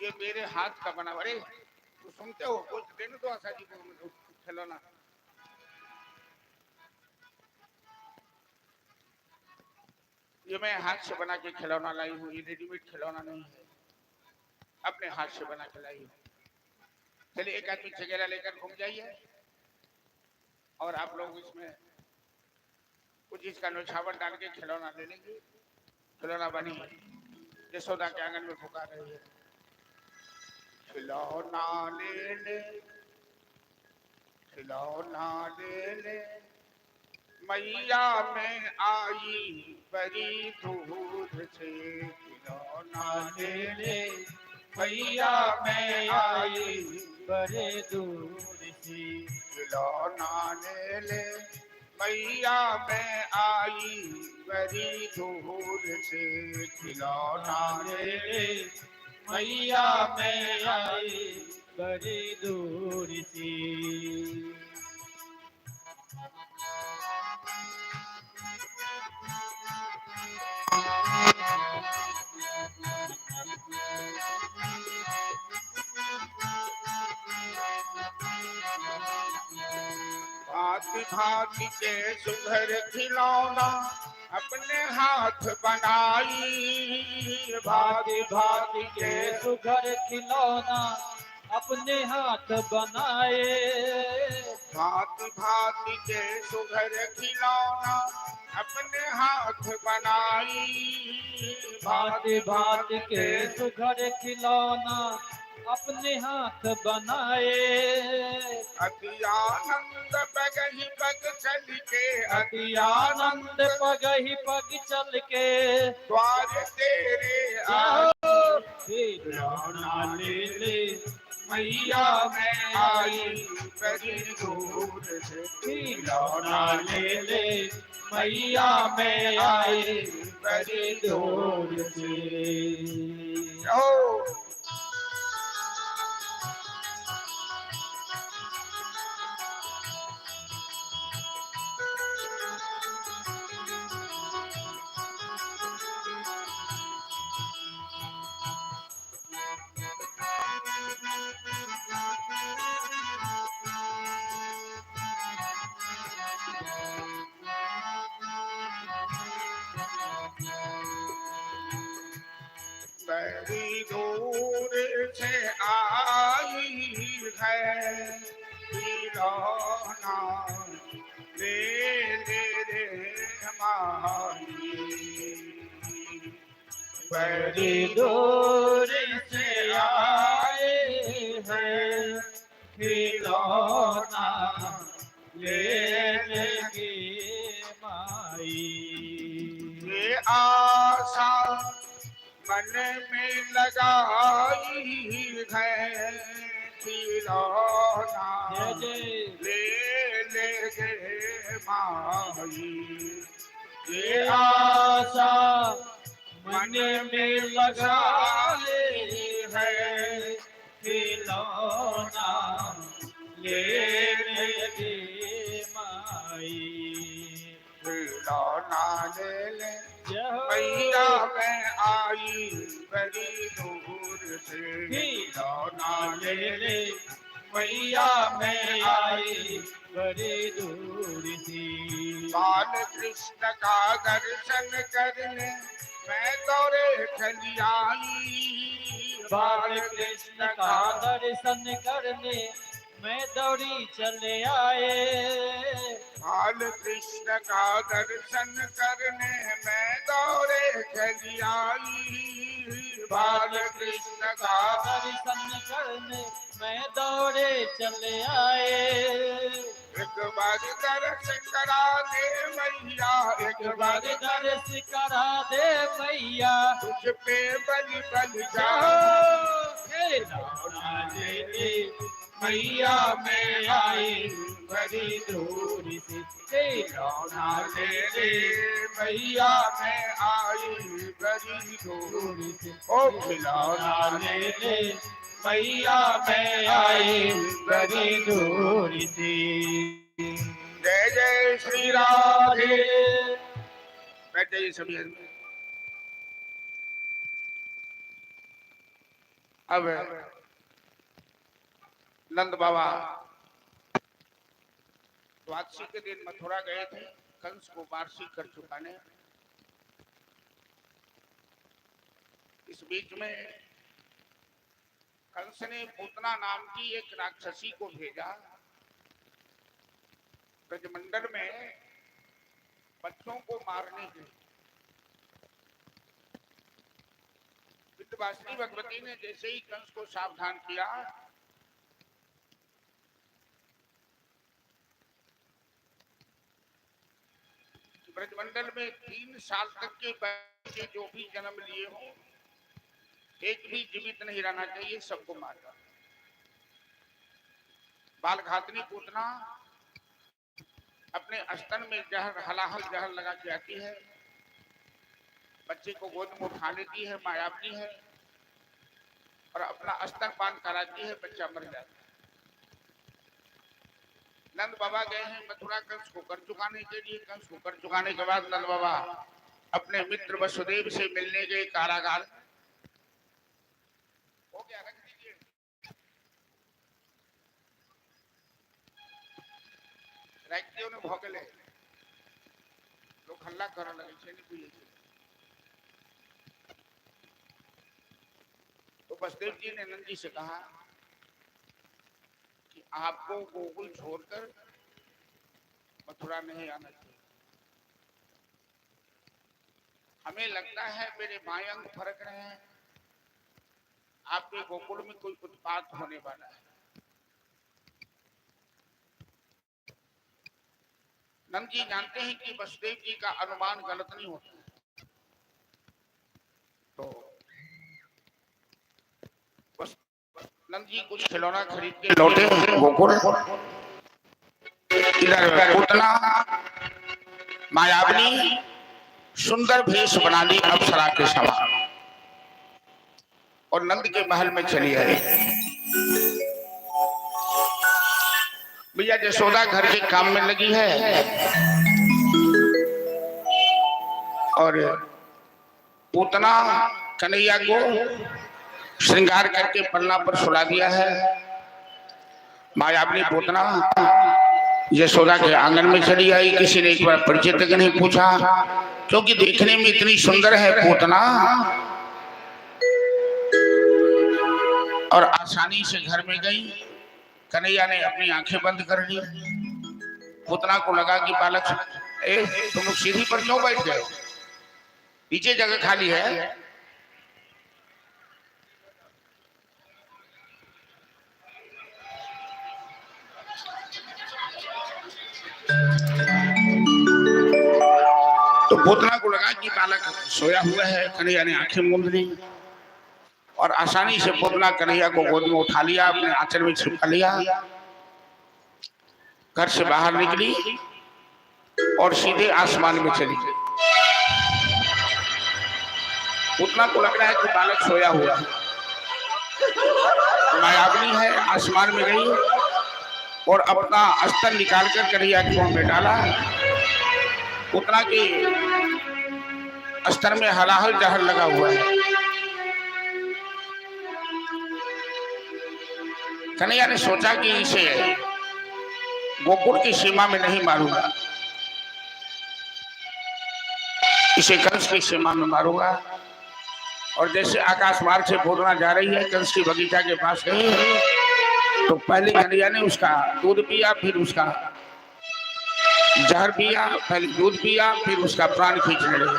ये मेरे हाथ का बना। अरे तो सुनते हो, कुछ देने दो आशा जी को खिलौना। ये मैं हाथ से बना के खिलौना लाई हूँ, ये रेडीमेड खिलौना नहीं है, अपने हाथ से बना के लाई हूँ। चलिए एक आदमी चगेरा लेकर घूम जाइए और आप लोग इसमें कुछ इसका नौछावर डाल के खिलौना ले लेंगे। खिलौना बनी यशोदा के आंगन में पुकार रही है, खिलौना ले ले, खिलौना ले ले, मैया में आई बड़ी दूर से, खिलौना ले ले, मैया में आई बड़े दूर से। खिलौना ले ले, मैया में आई बड़ी दूर से, खिलौना ले ले, मैया में आई बड़ी दूर से। भांति भांति के सुघर खिलौना अपने हाथ बनाई, भांति भांति के सुघर खिलौना अपने हाथ बनाए। भांति भांति के सुघर खिलौना अपने हाथ बनाई, भांति भांति के सुघर खिलौना अपने हाथ बनाए। अति आनंद बगही पग चल के, अति आनंद पगही पग चल के, द्वार तेरे आओ खिलौना ले ले, मैया में आई बड़ी दूर से, खिलौना ले ले, मैया में आई बड़ी दूर से। ओ बड़ी दूर से आई है खिलौना ले ले रे माई, बड़ी दूर से आए हैं खिलौना ले लेंगे माई। ये आशा मन में लगाई है खिलौना ले लेंगे माई, ये आशा मन में लगाए है खिलौना ले लेंगे माई। खिलौना ले ले, जय मैया में आई बड़ी दूर से, खिलौना ले ले, मैया में आई बड़ी दूर से। बाल कृष्ण का दर्शन करने मैं दौड़े चली आई, बाल कृष्ण का दर्शन करने मैं दौड़ी चले आए। बाल कृष्ण का दर्शन करने मैं दौड़े चली आई, बाल कृष्ण का दर्शन करने मैं दौड़े चले आए। एक बार दर्श करा दे मैया, एक बार दर्श करा दे मैया, तुझ पे बलि बलि जाओ खिलौना ले ले, मैया में आई बड़ी दूर से। खिलौना ले ले, मैया में आई बड़ी दूर से। ओ खिलौना ले ले, मैया में आई बड़ी दूर से। जय जय श्री राधे। बैठ जाइए सभी। अब नंद बाबा द्वादशी के दिन मथुरा गए थे कंस को वार्षिक कर चुकाने। इस बीच में कंस ने पूतना नाम की एक राक्षसी को भेजा ब्रजमंडल में बच्चों को मारने के लिए। विंध्यवासिनी भगवती ने जैसे ही कंस को सावधान किया, ब्रजमंडल में 3 साल तक के बच्चे जो भी जन्म लिए हो, एक भी जीवित नहीं रहना चाहिए, सबको मारना। बाल घातनी पूतना अपने स्तन में जहर, हलाहल जहर लगा के आती है, बच्चे को गोद में उठा लेती है, मायावनी है, और अपना स्तनपान कराती है, बच्चा मर जाता है। नंद बाबा गए हैं मथुरा कंस को कर चुकाने के लिए। कंस को कर चुकाने के बाद नंद बाबा अपने मित्र वसुदेव से मिलने गए कारागार। हो गया, रख दीजिए। रखते ने भोगले लोग हल्ला कर लगे छेनी पुलिस। तो वसुदेव जी ने नंद जी से कहा कि आपको गोकुल छोड़कर मथुरा नहीं आना चाहिए। हमें लगता है मेरे मायांग फर्क रहे हैं, आपके गोकुल में कोई उत्पात होने वाला है। नंद जी जानते हैं कि वसुदेव जी का अनुमान गलत नहीं होता। तो नंद जी कुछ खिलौना खरीद के लौटे गोकुल। इधर पूतना मायावनी सुंदर भेष बना ली अप्सरा के समान और नंद के महल में चली आई। भैया यशोदा घर के काम में लगी है और पूतना कन्हैया को श्रृंगार करके पन्ना पर सुला दिया है। मायावनी पूतना यशोदा के आंगन में चली आई। किसी ने एक बार परिचय तक नहीं पूछा, क्योंकि देखने में इतनी सुंदर है पूतना, और आसानी से घर में गई। कन्हैया ने अपनी आंखें बंद कर ली। पूतना को लगा कि बालक, तुम लोग सीढ़ी पर क्यों बैठ गए, नीचे जगह खाली है। तो पूतना को लगा कि बालक सोया हुआ है। कन्हैया ने आंखें मूंद ली और आसानी से पूतना कन्हैया को गोद में उठा लिया, अपने आंचल में छिपा लिया। घर से बाहर निकली और सीधे आसमान में चली गई। पूतना को लग रहा है कि बालक सोया हुआ है। मायावनी है, आसमान में गई और अपना अस्त्र निकालकर कन्हैया के मुंह में डाला। पूतना के अस्त्र में हलाहल जहर लगा हुआ है। कन्हैया ने सोचा कि इसे गोकुल की सीमा में नहीं मारूंगा, इसे कंस की सीमा में मारूंगा। और जैसे आकाश मार्ग से पूतना जा रही है, कंस की बगीचा के पास गई, तो पहले कन्हैया ने उसका दूध पिया, फिर उसका जहर पिया, पहले दूध पिया, फिर उसका प्राण खींचने लगे।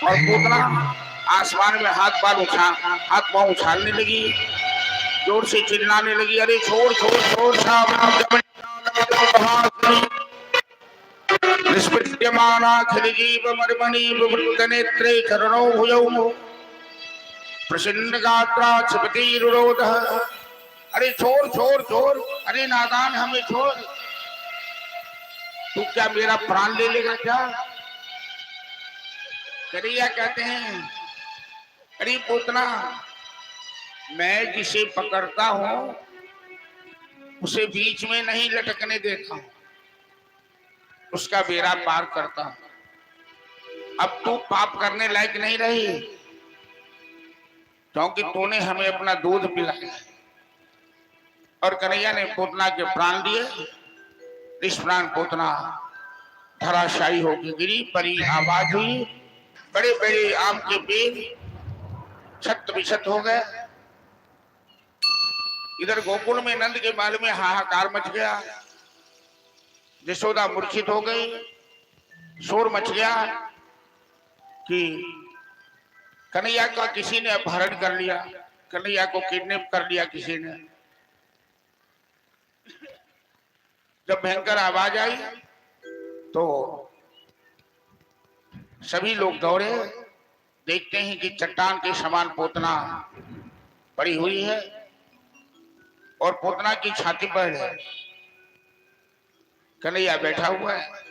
और पूतना आसमान में हाथ पांव उछालने लगी, जोर से चिल्लाने लगी, अरे छोड़ छोड़ छोड़ निष्पद्यमानाखिल जीव मर्मणि विवृत नेत्रे चरणौ भुजौ प्रसन्न गात्रा क्षिपतिरुरोध। अरे छोड़ छोड़ छोड़, अरे नादान हमें छोड़, तू क्या मेरा प्राण ले लेगा क्या? कन्हैया कहते हैं, अरे पूतना, मैं जिसे पकड़ता हूं उसे बीच में नहीं लटकने देता हूं, उसका बेड़ा पार करता हूं। अब तू पाप करने लायक नहीं रही, क्योंकि तूने हमें अपना दूध पिलाया और कन्हैया ने पूतना के प्राण दिए। निष्प्राण पूतना धराशायी होकर गिरी, परी आवाज हुई, बड़े बड़े आम के पेड़ छत विछत हो गए। इधर गोकुल में नंद के बाल में हाहाकार मच गया, यशोदा मूर्छित हो गई, शोर मच गया कि कन्हैया का किसी ने अपहरण कर लिया, कन्हैया को किडनैप कर लिया किसी ने। जब भयंकर आवाज आई तो सभी लोग दौड़े, देखते हैं कि चट्टान के समान पोतना पड़ी हुई है और पोतना की छाती पर कन्हैया बैठा हुआ है।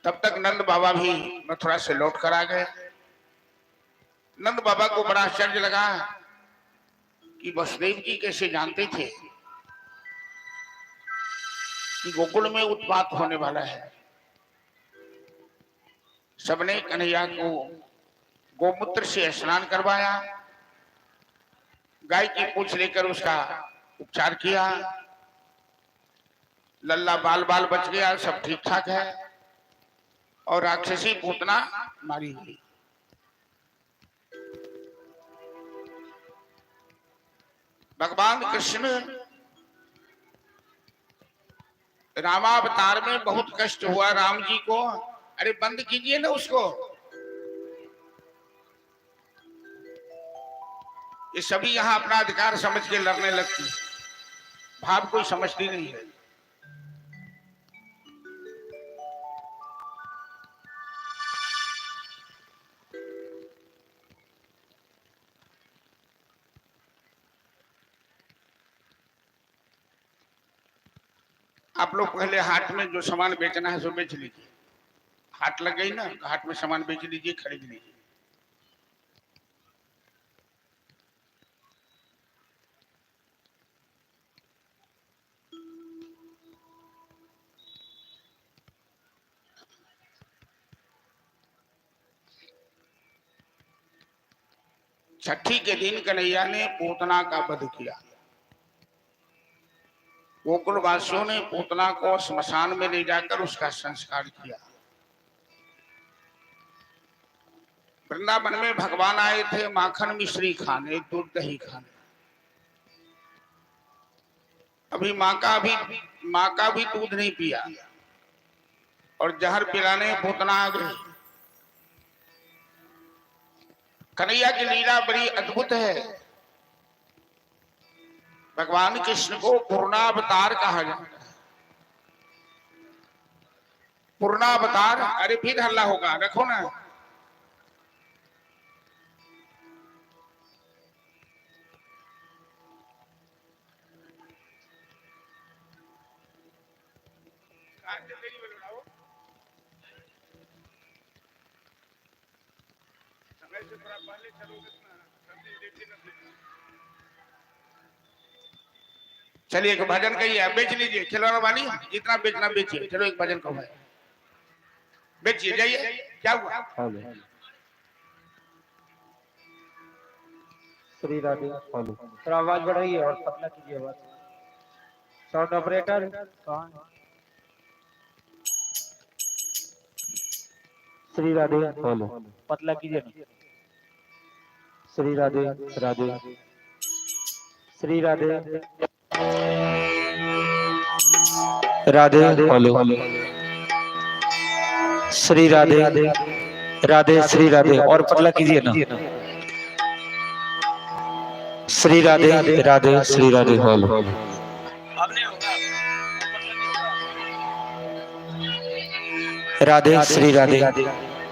तब तक नंद बाबा भी मथुरा से लौट कर आ गए। नंद बाबा को बड़ा आश्चर्य लगा कि वसुदेव जी कैसे जानते थे कि गोकुल में उत्पात होने वाला है। सबने कन्हैया को गोमूत्र से स्नान करवाया, गाय की पूंछ लेकर उसका उपचार किया, लल्ला बाल बाल बच गया, सब ठीक ठाक है और राक्षसी पूतना मारी गई। भगवान कृष्ण रामावतार में बहुत कष्ट हुआ राम जी को। अरे बंद कीजिए ना उसको, ये सभी यहां अपना अधिकार समझ के लड़ने लगती है, भाव कोई समझती नहीं है। आप लोग पहले हाट में जो सामान बेचना है सो बेच लीजिए। हाट लग गई ना, हाट में सामान बेच लीजिए, खरीद लीजिए। छठी के दिन कन्हैया ने पूतना का वध किया। गोकुल वासियों ने पूतना को श्मशान में ले जाकर उसका संस्कार किया। वृंदावन में भगवान आए थे माखन मिश्री खाने, दूध दही खाने। अभी माँ का भी दूध नहीं पिया और जहर पिलाने पूतना आ गई। कन्हैया की लीला बड़ी अद्भुत है। भगवान कृष्ण को पूर्णावतार कहा जाता है। पूर्णावतार, अरे फिर हल्ला होगा, रखो ना। चलिए एक भजन कहिए, बेच लीजिए, खिलौना वाली जितना बेचना बेचिए। चलो एक भजन कहो, बेचिए जाइए। क्या हुआ? श्री राधे। फॉलो थोड़ा आवाज बढ़ाइए और पतला कीजिए आवाज। साउंड ऑपरेटर कहाँ है? श्री राधे। फॉलो पतला कीजिए ना। श्री राधे राधे श्री राधे राधे। फॉलो श्री राधे राधे श्री राधे और पतला कीजिए ना। Shri Radhe Radhe Shri Radhe. Follow Radhe Shri Radhe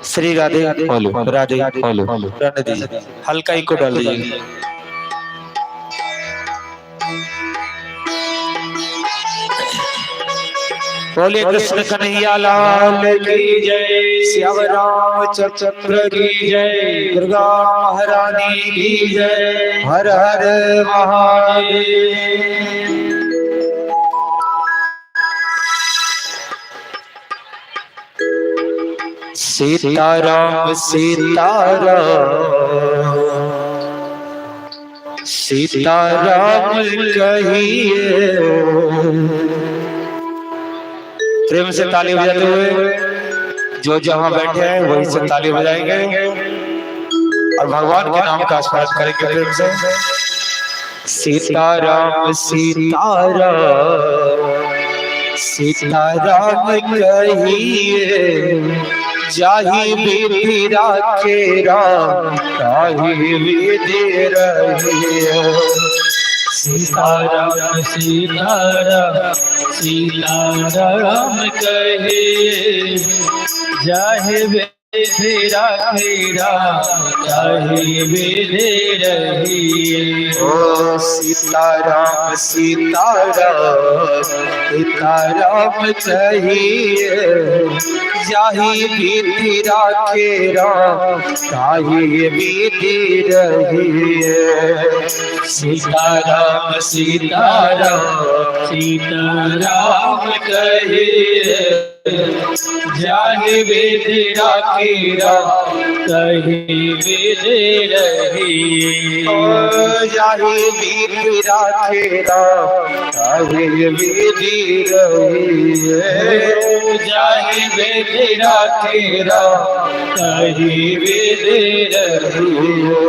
Shri Radhe. Follow Radhe. Follow रहने दीजिए, हल्का ही को डाल दीजिए। बोले कृष्ण कन्हैया लाल की जय, श्याम रामचंद्र की जय, दुर्गा महारानी की जय, हर हर महादेव। सीताराम सीताराम सीताराम कहिए। प्रेम से ताली बजाते हुए जो जहां बैठे हैं वहीं से ताली बजाएंगे और भगवान के नाम का स्मरण करेंगे प्रेम से। सीताराम सीताराम सीताराम कहिए, जाहि विधि राखे राम ताहि विधि रहिए। सीताराम सीताराम सीताराम कहे, जाहि विधि राखे राम ताहि विधि रहिए। ओ सीताराम सीताराम सीताराम कहिए, जाहि विधि राखे राम ताहि विधि रहिए। सीताराम सीताराम सीताराम कहे, जाहि विधि राखे राम ताहि विधि रहिए। जाहि विधि राखे राम ताहि विधि रहिए। जाहि विधि राखे राम ताहि विधि रहिए।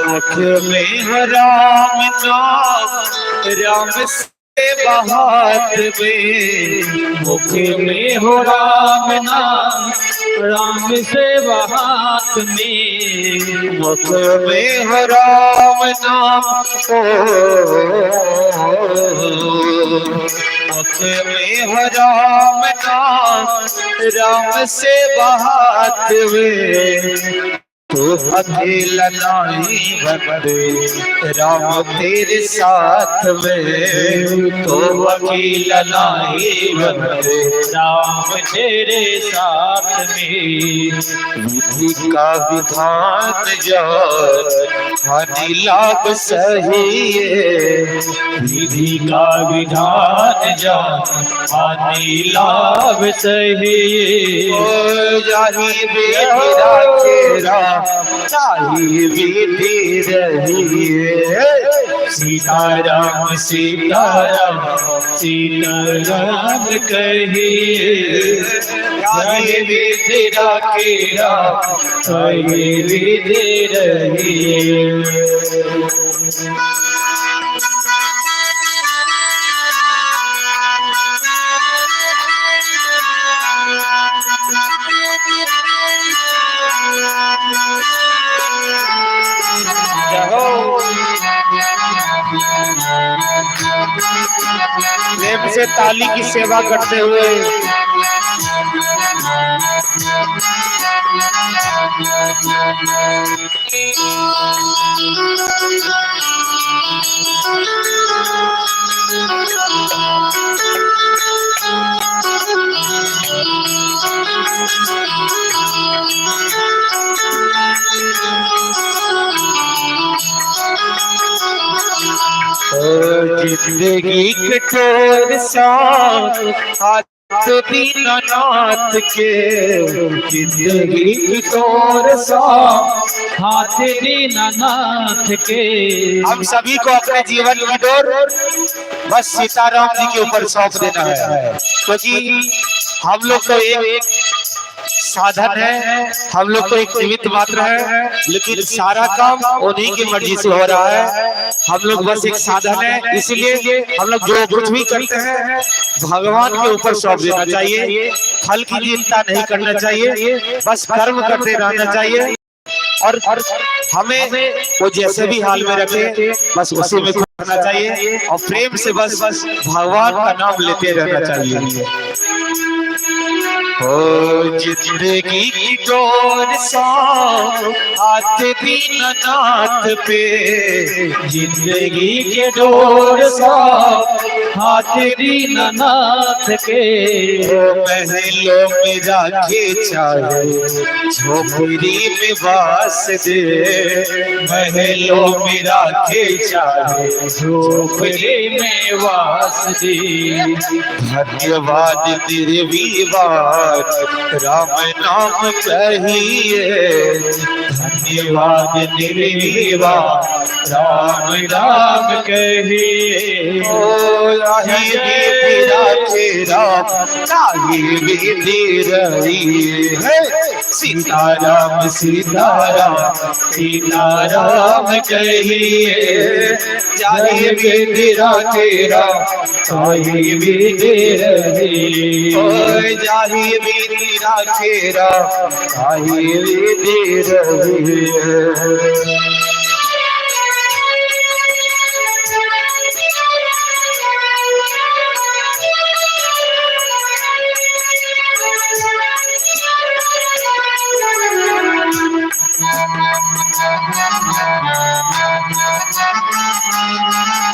मुख में राम नाम राम से बहात में। मुख में हो राम नाम राम से हाथ में। मुख में राम नाम मुख में राम नाम राम से बहात में। तो अकेला नहीं बंदे राम तेरे साथ में। तो अकेला नहीं बंदे राम तेरे साथ में। विधि का विधान जान हानि लाभ सही है। विधि का विधान जान हानि लाभ सही। जाहि विधि राखे राम ताहि विधि रहिए। सीताराम सीताराम सीताराम कहिए, जाहि विधि राखे राम ताहि विधि रहिए। प्रेम से ताली की सेवा करते हुए जिंदगी कठोर साथ हाथ बिना नाथ के। जिंदगी कठोर साथ हाथ दीनानाथ के। हम सभी को अपने जीवन की डोर बस सीताराम जी के ऊपर सौंप देना है, क्योंकि हम लोग तो एक साधन है, हम लोग तो एक निमित्त मात्र है, लेकिन सारा काम उन्हीं की मर्जी से हो रहा है। हम लोग बस एक साधन है, इसलिए हम लोग जो कुछ भी करते हैं भगवान के ऊपर सौंप देना चाहिए। फल की चिंता नहीं करना चाहिए, बस कर्म करते रहना चाहिए। और हमें वो जैसे भी हाल में रखे बस उसी में खुश रहना चाहिए और प्रेम से बस भगवान का नाम लेते रहना चाहिए। ओ जिंदगी की डोर सा हाथ भी न नाथ पे, जिंदगी के डोर सा हाथ भी न नाथ के, महलों में राखे चाहे झोपड़ी में बास दे, महलों में राखे चाहे झोपड़ी में वास दे। धन्यवाद तेरे वीरवार राम नाम कहिए, धन्यवाद तेरे वीरवार राम नाम कहिए। ओ राही तेरा तेरा राही भी रही है, सीताराम सीताराम सीताराम कहिए, जाहि तेरा तेरा ताहि भी रही। ओ जाही भी तेरा तेरा राही भी रही है।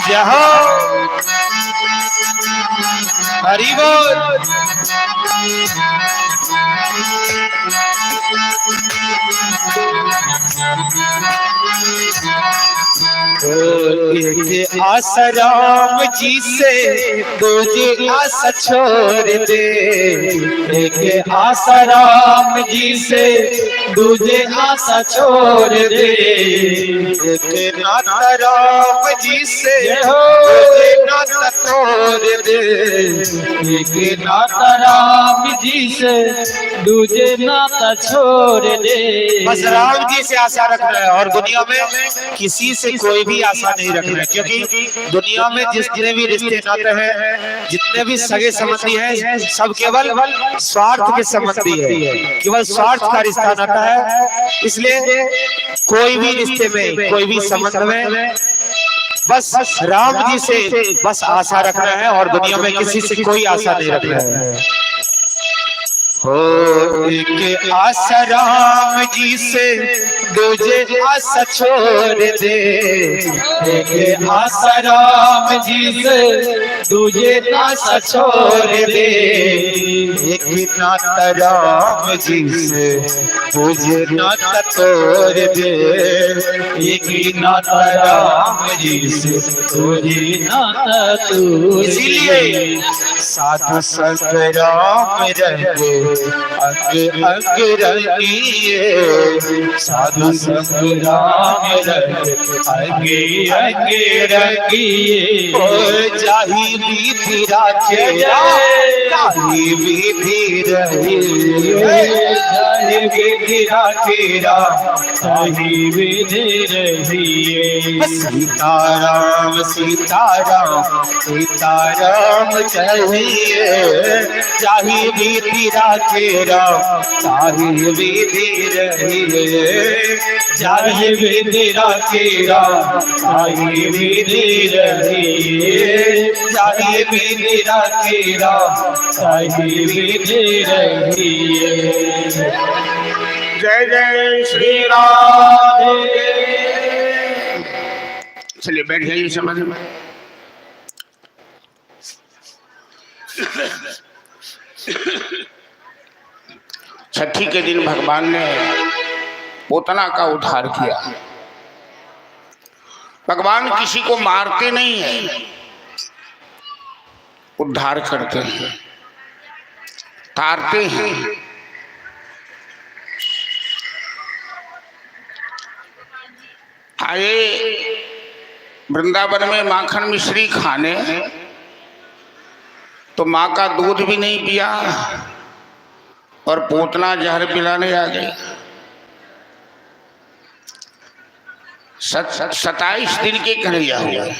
जहाँ हरि बोल। एक आशा राम जी से दूजे आशा छोड़ दे, एक आशा राम जी से दूजे आशा छोड़ दे। एक नाता राम जी से दूजे नाता तोड़ दे, एक नाता राम जी से दूजे नाता छोड़ दे। बस राम जी से आशा रखना है और दुनिया में किसी से कोई भी आशा नहीं रखना है, क्योंकि दुनिया में जितने भी रिश्ते नाते हैं, जितने भी सगे संबंधी हैं, सब केवल स्वार्थ के संबंधी है, केवल स्वार्थ का रिश्ता नाता है। इसलिए कोई भी रिश्ते में कोई भी संबंध में बस राम जी से बस आशा रखना है और दुनिया में किसी से कोई आशा नहीं रखना है। हो एक आशा राम जी से दूजे आशा छोड़ दे, एक आशा राम जी से दूजे आशा छोड़ दे। एक नाता राम जी से तुझे नाता तोड़ दे, एक नाता राम जी से तुझे नाता तोड़ दे। इसीलिए साधु संत राम रहे अंग अंग रंगिए, साधु संग राम रहे अंगे अंगे रंगिए। ओ जाही भी तेरा तेरा ताही भी तेरा जाहि तेरा तेरा ताहि भी रहिए। सीताराम सीताराम सीताराम कहिए, जाही भी तेरा तेरा ताही भी रहिए, जाहि तेरा तेरा ताहि भी रहिए। जाहि तेरा तेरा ताहि भी रहिए। जय जय श्री राम। चलिए बैठ जाइए समझ में। छठी के दिन भगवान ने पोतना का उद्धार किया। भगवान किसी को मारते नहीं है, उद्धार करते हैं, तारते हैं। आए वृंदावन में माखन मिश्री खाने, तो माँ का दूध भी नहीं पिया और पोतना जहर पिलाने आ गई। 27 दिन के कन्हैया हुए।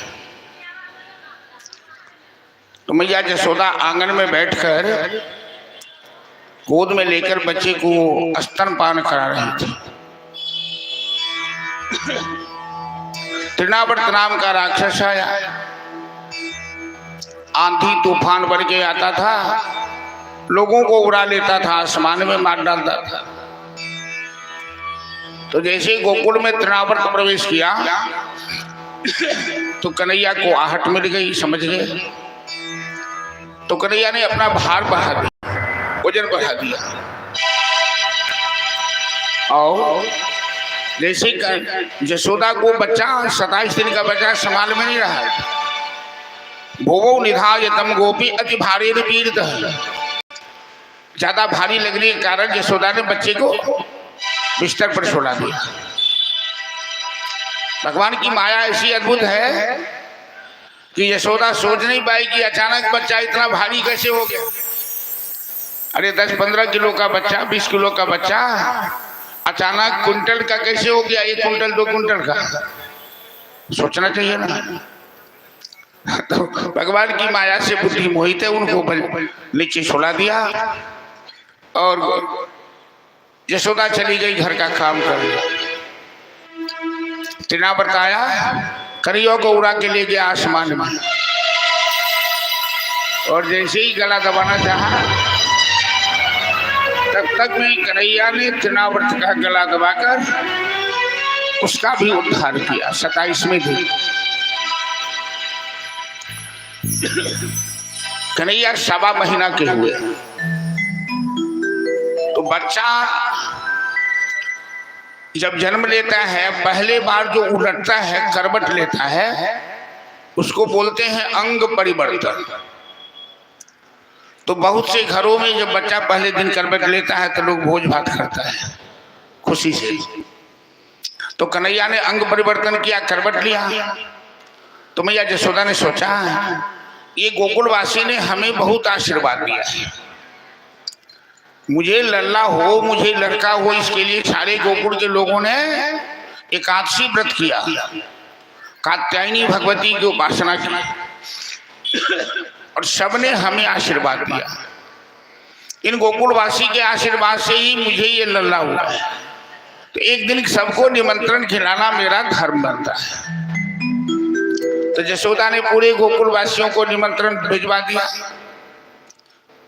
तो मैया जसोदा आंगन में बैठकर गोद में लेकर बच्चे को स्तनपान करा रही थी। तृणावर्त नाम का राक्षस आया, आंधी तूफान बन के आता था, लोगों को उड़ा लेता था, आसमान में मार डालता था। तो जैसे ही गोकुल में तृणावर्त प्रवेश किया तो कन्हैया को आहट मिल गई, समझ गए। तो कन्हैया ने अपना भार बढ़ा दिया, वजन बढ़ा दिया, और जैसे यशोदा को बच्चा 27 दिन का बच्चा संभाल में नहीं रहा, भोगो निधाय तम गोपी अति भारी पीड़ित है, ज्यादा भारी लगने के कारण यशोदा ने बच्चे को बिस्तर पर सुला दिया। भगवान की माया ऐसी अद्भुत है कि यशोदा सोच नहीं पाई कि अचानक बच्चा इतना भारी कैसे हो गया। अरे 10-15 किलो का बच्चा, 20 किलो का बच्चा अचानक कुंटल का कैसे हो गया, 1 कुंटल 2 कुंटल का, सोचना चाहिए ना। तो भगवान की माया से बुद्धि मोहित है, उनको नीचे सुला दिया और यशोदा चली गई घर का काम करने। तृणावर्त आया, कन्हैया को उड़ा के ले गया आसमान में, और जैसे ही गला दबाना चाहा तब तक में कन्हैया ने तृणावर्त का गला दबाकर उसका भी उद्धार किया। 27वें दिन कन्हैया 1.25 महीना के हुए। तो बच्चा जब जन्म लेता है, पहले बार जो उलटता है, करवट लेता है, उसको बोलते हैं अंग परिवर्तन। तो बहुत से घरों में जब बच्चा पहले दिन करवट लेता है तो लोग भोज भात करता है खुशी से। तो कन्हैया ने अंग परिवर्तन किया, करवट लिया। तो मैया यशोदा ने सोचा ये गोकुलवासी ने हमें बहुत आशीर्वाद दिया है, मुझे लल्ला हो, मुझे लड़का हो, इसके लिए सारे गोकुल के लोगों ने एकादशी व्रत किया, कात्यायनी भगवती की उपासना की, और सबने हमें आशीर्वाद दिया। इन गोकुलवासी के आशीर्वाद से ही मुझे ये लल्ला हुआ है। तो एक दिन सबको निमंत्रण खिलाना मेरा धर्म बनता है। तो यशोदा ने पूरे गोकुलवासियों को निमंत्रण भिजवा दिया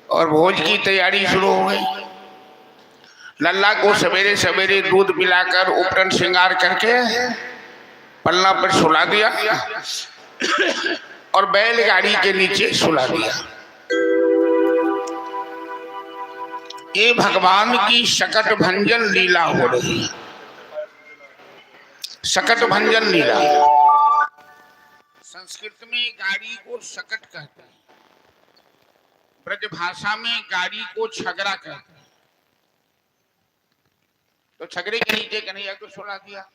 और भोज की तैयारी शुरू हो गई। लल्ला को सवेरे सवेरे दूध पिलाकर उपटन श्रृंगार करके पलना पर सुला दिया और बैलगाड़ी के नीचे सुला दिया। ये भगवान की शकट भंजन लीला हो रही है। शकट भंजन लीला, संस्कृत में गाड़ी को शकट कहते हैं, ब्रज भाषा में गाड़ी को छगरा कहते हैं। तो छगरे के नीचे कन्हैया को सुला दिया।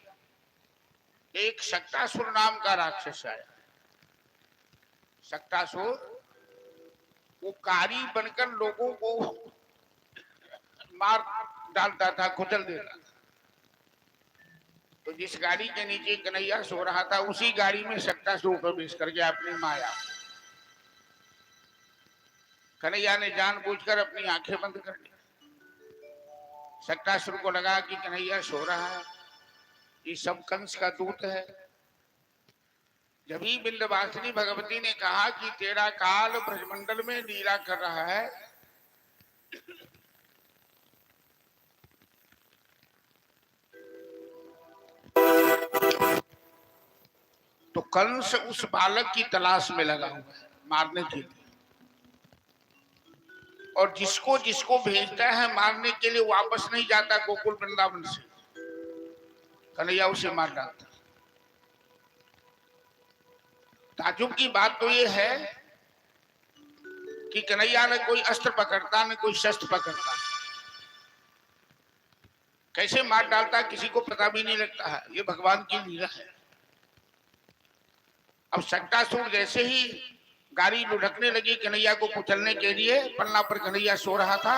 एक शक्तासुर नाम का राक्षस आया। शक्तासुर वो कारी बनकर लोगों को मार डालता था, कुचल देता था। तो जिस गाड़ी के नीचे कन्हैया सो रहा था उसी गाड़ी में शक्तासुर प्रवेश करके अपनी माया, कन्हैया ने जानबूझकर अपनी आंखें बंद कर ली। शक्तासुर को लगा कि कन्हैया सो रहा है, ये सब कंस का दूत है। जब ही विंध्यवासिनी भगवती ने कहा कि तेरा काल ब्रजमंडल में लीला कर रहा है, तो कंस उस बालक की तलाश में लगा हुआ है मारने के लिए, और जिसको जिसको भेजता है मारने के लिए वापस नहीं जाता गोकुल वृंदावन से, कन्हैया उसे मार डालता। ताजुब की बात तो ये है कि कन्हैया न कोई अस्त्र पकड़ता न कोई शस्त्र पकड़ता, कैसे मार डालता किसी को पता भी नहीं लगता है। ये भगवान की लीला है। अब शक्तासुर जैसे ही गाड़ी लुढ़कने लगी कन्हैया को कुचलने के लिए, पलना पर कन्हैया सो रहा था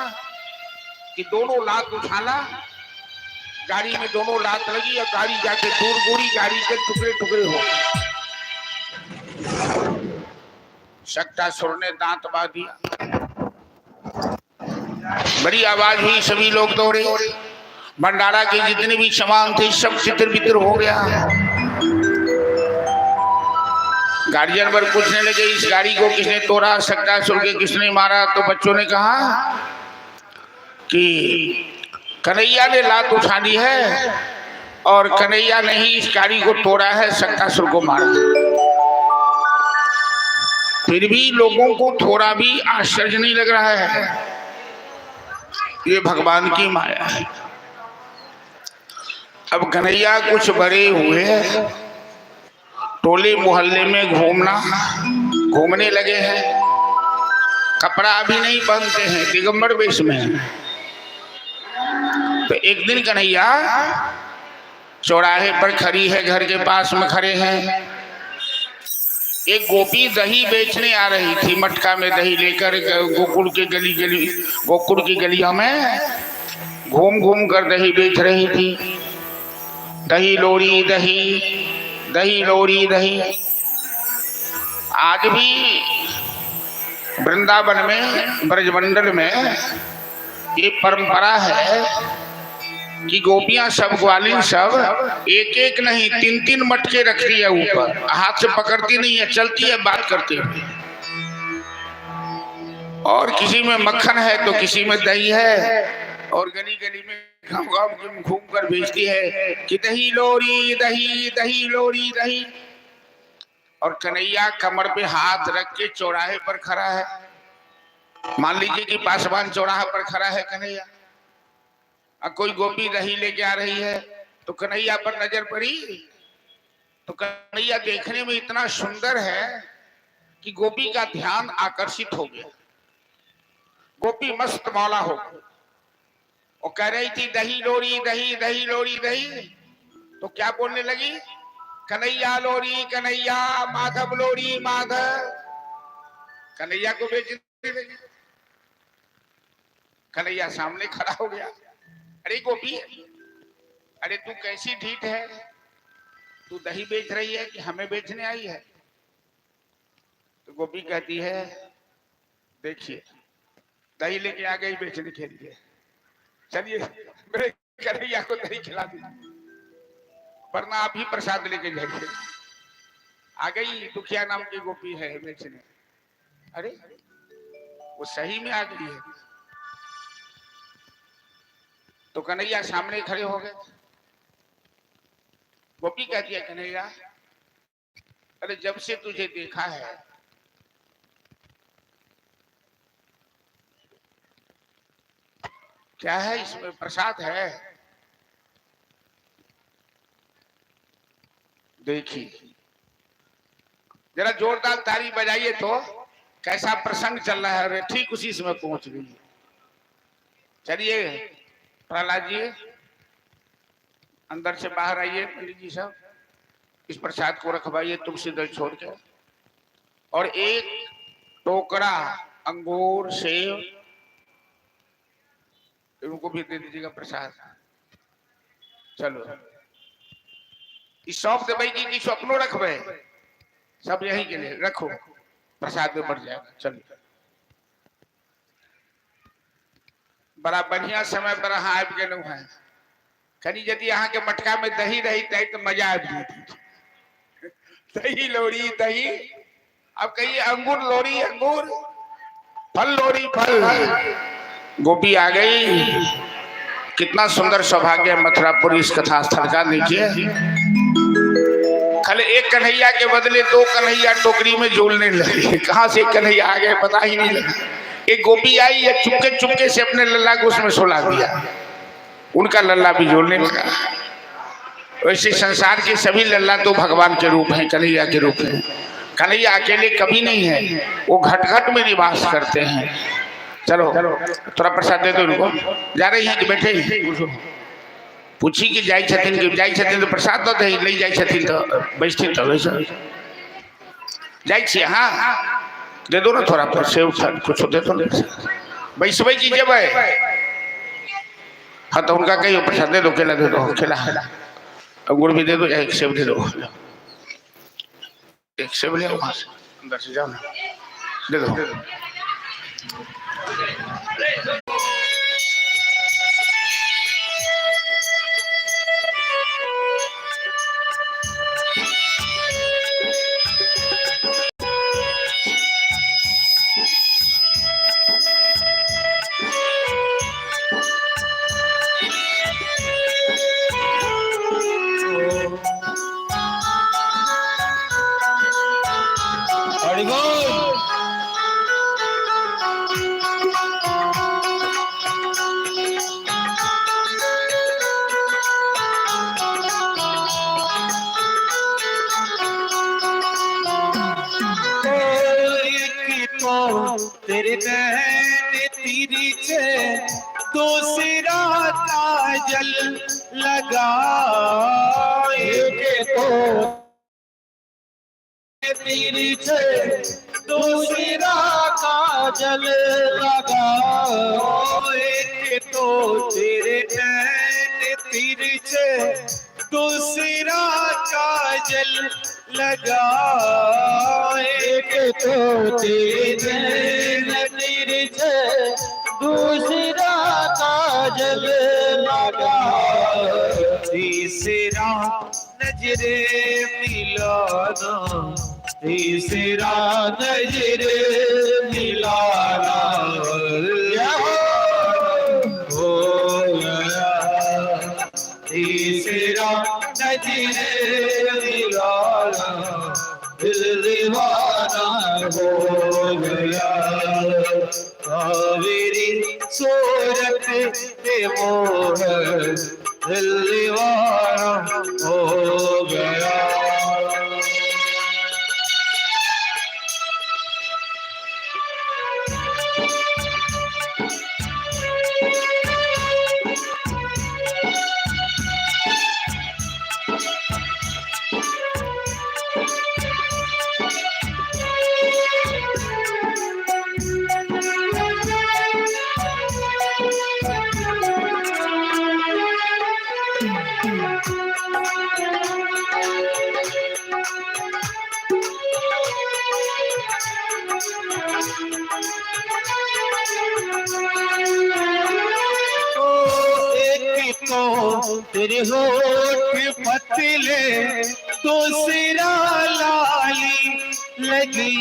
कि दोनों लात उछाला, गाड़ी में दोनों लात लगी और गाड़ी जाके दूर गोरी, गाड़ी के टुकड़े टुकड़े हो गए। शक्तासुर ने दांत बांध दिया, बड़ी आवाज हुई, सभी लोग दौड़े। भंडारा के जितने भी सामान थे सब तितर बितर हो गया। गार्जियन पर पूछने लगे इस गाड़ी को किसने तोड़ा, शक्तासुर के किसने मारा? तो बच्चों ने कहा कि कन्हैया ने लात उठा ली है और कन्हैया ने ही इस गाड़ी को तोड़ा है, शक्तासुर को मारा। फिर भी लोगों को थोड़ा भी आश्चर्य नहीं लग रहा है, ये भगवान की माया है। अब कन्हैया कुछ बड़े हुए, टोले मोहल्ले में घूमने लगे हैं, कपड़ा अभी नहीं पहनते हैं, दिगंबर वेश में हैं। तो एक दिन कन्हैया चौराहे पर खड़ी है, घर के पास में खड़े हैं। एक गोपी दही बेचने आ रही थी, मटका में दही लेकर गोकुल की गलियों में घूम घूम कर दही बेच रही थी। दही लोरी दही, दही लोरी दही। आज भी वृंदावन में, ब्रजमंडल में ये परंपरा है कि गोपियां सब, ग्वालिन सब एक एक नहीं 3-3 मटके रखती है ऊपर, हाथ से पकड़ती नहीं है, चलती है बात करते हुए। और किसी में मक्खन है तो किसी में दही है, और गली गली में घूम घूम कर बेचती है कि दही लोरी दही, दही लोरी दही। और कन्हैया कमर पे हाथ रख के चौराहे पर खड़ा है। मान लीजिए कि पासवान चौराहा पर खड़ा है कन्हैया, कोई गोपी दही लेके आ रही है तो कन्हैया पर नजर पड़ी, तो कन्हैया देखने में इतना सुंदर है कि गोपी का ध्यान आकर्षित हो गया। गोपी मस्त मौला हो गई और कह रही थी दही लोरी दही, दही लोरी दही। तो क्या बोलने लगी? कन्हैया लोरी कन्हैया, माधव लोरी माधव। कन्हैया को बेचने लगी। कन्हैया सामने खड़ा हो गया। अरे गोपी, अरे तू कैसी ढीठ है, तू दही बेच रही है कि हमें बेचने आई है? तो गोपी कहती है देखिए दही लेके आ गई बेचने के लिए, चलिए मेरे कन्हैया को दही खिला दीजिए, वरना आप ही प्रसाद लेके जाइए। आ गई दुखिया नाम की गोपी है बेचने। अरे वो सही में आ गई है। तो कन्हैया सामने खड़े हो गए। गोपी कहती है कन्हैया, अरे जब से तुझे देखा है क्या है इसमें? प्रसाद है। देखिए जरा जोरदार ताली बजाइए तो कैसा प्रसंग चल रहा है। अरे ठीक उसी समय पहुंच गई। चलिए प्रहलाद जी अंदर से बाहर आइए, पंडित जी सब इस प्रसाद को रखवाइए तुलसी दल छोड़ के, और एक टोकरा अंगूर सेब इनको भी दे दीजिएगा प्रसाद। चलो इस सौंप दे की स्वप्नों रखबे, सब यही के लिए रखो, प्रसाद में बढ़ जाएगा। चलो बड़ा बढ़िया समय पर हाँ आ गए हैं। खनी यदि यहाँ के मटका में दही रही तय तो मजा आ जाती। दही लोरी दही, अब कहिए अंगूर लोरी अंगूर, फल लोरी फल। गोपी आ गई। कितना सुंदर सौभाग्य मथुरापुर इस कथा स्थल का। देखिए खाली एक कन्हैया के बदले 2 कन्हैया टोकरी में झूलने लगे। कहाँ से कन्हैया आ गए पता ही नहीं लगा। एक गोपी आई है, चुपके चुपके से अपने लल्ला को उसमें सुला दिया, उनका लल्ला भी झूलने लगा। वैसे संसार के सभी लल्ला तो भगवान के रूप हैं, कन्हैया के रूप हैं। कन्हैया अकेले कभी नहीं है, वो घट घट में निवास करते हैं। चलो थोड़ा प्रसाद दे दो उनको। जा रही हैं कि बैठे ही? पूछी कि जाई छथिन कि जाई छथिन तो प्रसाद दो दही, नहीं जाई छथिन तो बैठे तो वैसे जाई छी। हाँ दे दो ना थोड़ा पर सेव कुछ दे दो। बैसबे की जब हाँ तो उनका कहियो प्रसाद दे दो, केला दे दो, केला अंगूर भी दे दो, एक सेब दे दो। एक सेब ले वहां से अंदर से जाओ ना, दे दो। हरि बोल। तेरे नैन तिरछे दूसरा काजल लगाए के तो तिरछे दूसरा काजल लगाए के तो तेरे नैन तिरछे दूसरा काजल लगाए के तो तेरे तिरछे दूसरा काजल लगा तीसरा नजरे मिलाना तीसरा नजरे मिलाना हो गया तीसरा नजरे मिलाना दिल दीवाना हो गया कावेरी सूरत पे मोह दिल दीवाना हो गया। तेरे होठ पतले दूसरा लाली लगी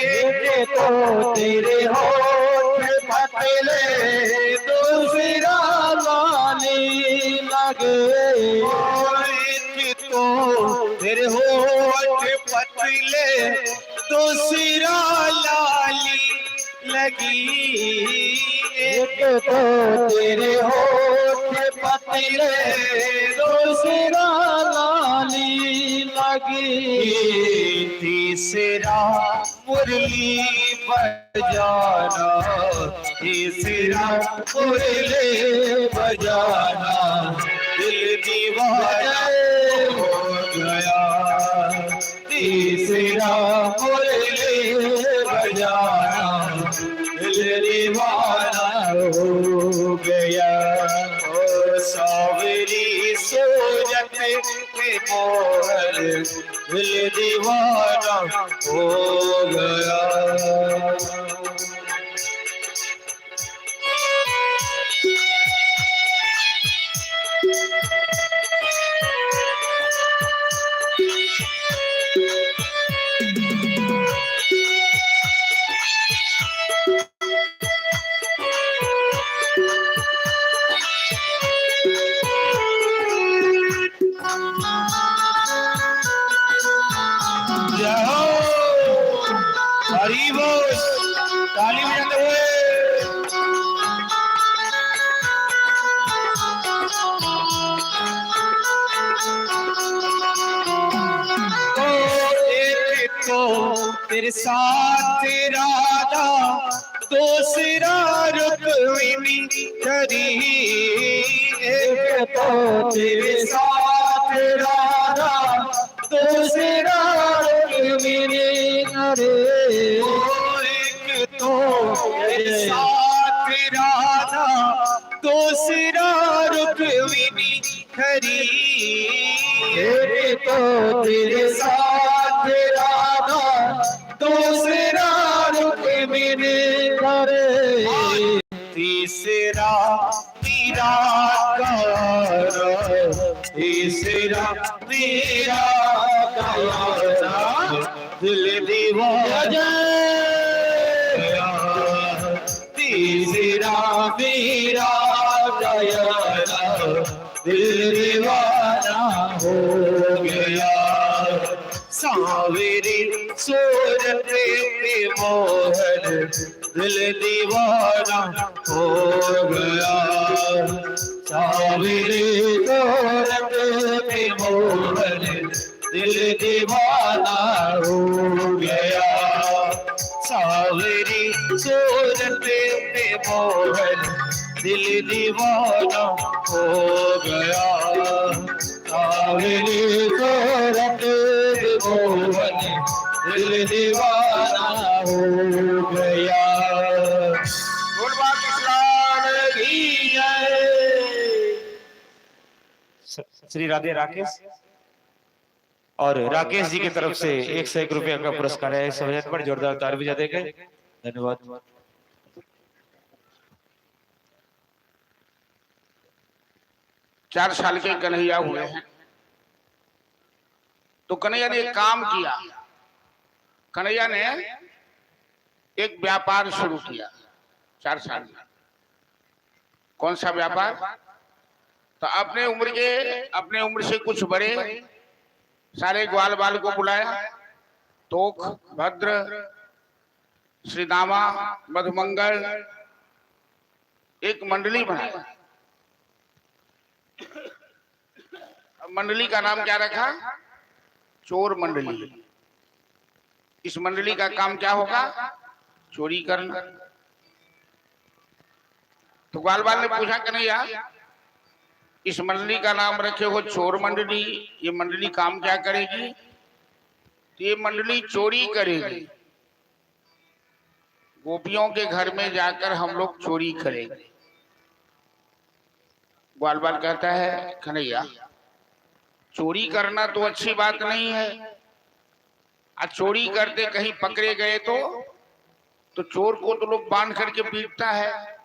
एक तो तेरे होठ पतले दूसरा लाली लगे एक तो तेरे होठ पतले दूसरा लाली लगी एक तो तेरे होठ पतले दूसरा लाली लगी तीसरा मुरली बजाना तीसरा मुरली बजाना दिल दीवाना हो गया तीसरा मुरली बजाना दिल दीवाना हो गया ओ सावरी सूरत पे मोहर दिल दीवाना हो गया। हरी बोल ताली बजाते हुए तो एक तो तेरे साथ राधा दूसरा रुक्मिणी करी एक तो तेरे साथ राधा दूसरा रुक्मिणी करे एक तो तेरे साथ राधा दूसरा रुक्मिणी खरी एक तो तेरे साथ राधा दूसरा रुक्मिणी करे तीसरा मीरा गाना तीसरा मीरा गाना दिल दीवाना सिरा मेरा दयाला दिल दीवाना हो गया सावेरी सूरत पे मोहन दिल दीवाना हो गया सावेरी सूरत पे मोहन दिल दीवाना हो गया सावेरी सूरत पे मोहन दिल दीवाना हो गया सावेरी सूरत पे मोहन दिल दीवाना हो गया बोल पाकिस्तान की जय। श्री राधे राकेश और राकेश जी की तरफ से 101 रुपया का पुरस्कार है। समझत पर जोरदार ताली बजा देंगे। धन्यवाद। 4 साल के कन्हैया हुए हैं तो कन्हैया ने एक काम किया। कन्हैया ने एक व्यापार शुरू किया 4 साल में। कौन सा व्यापार? तो अपने उम्र से कुछ बड़े सारे ग्वाल बाल को बुलाया। तोक, भद्र, श्रीदामा, मधुमंगल, एक मंडली बनाई। मंडली का नाम क्या रखा? चोर मंडली। इस मंडली का काम क्या होगा? चोरी करना। तो ग्वाल बाल ने पूछा कन्हैया इस मंडली का नाम रखे हो चोर मंडली, ये मंडली काम क्या करेगी? तो ये मंडली चोरी करेगी। गोपियों के घर में जाकर हम लोग चोरी करेंगे। ग्वाल बाल कहता है कन्हैया चोरी करना तो अच्छी बात नहीं है, आज चोरी करते कहीं पकड़े गए तो चोर को तो लोग बांध करके पीटता है।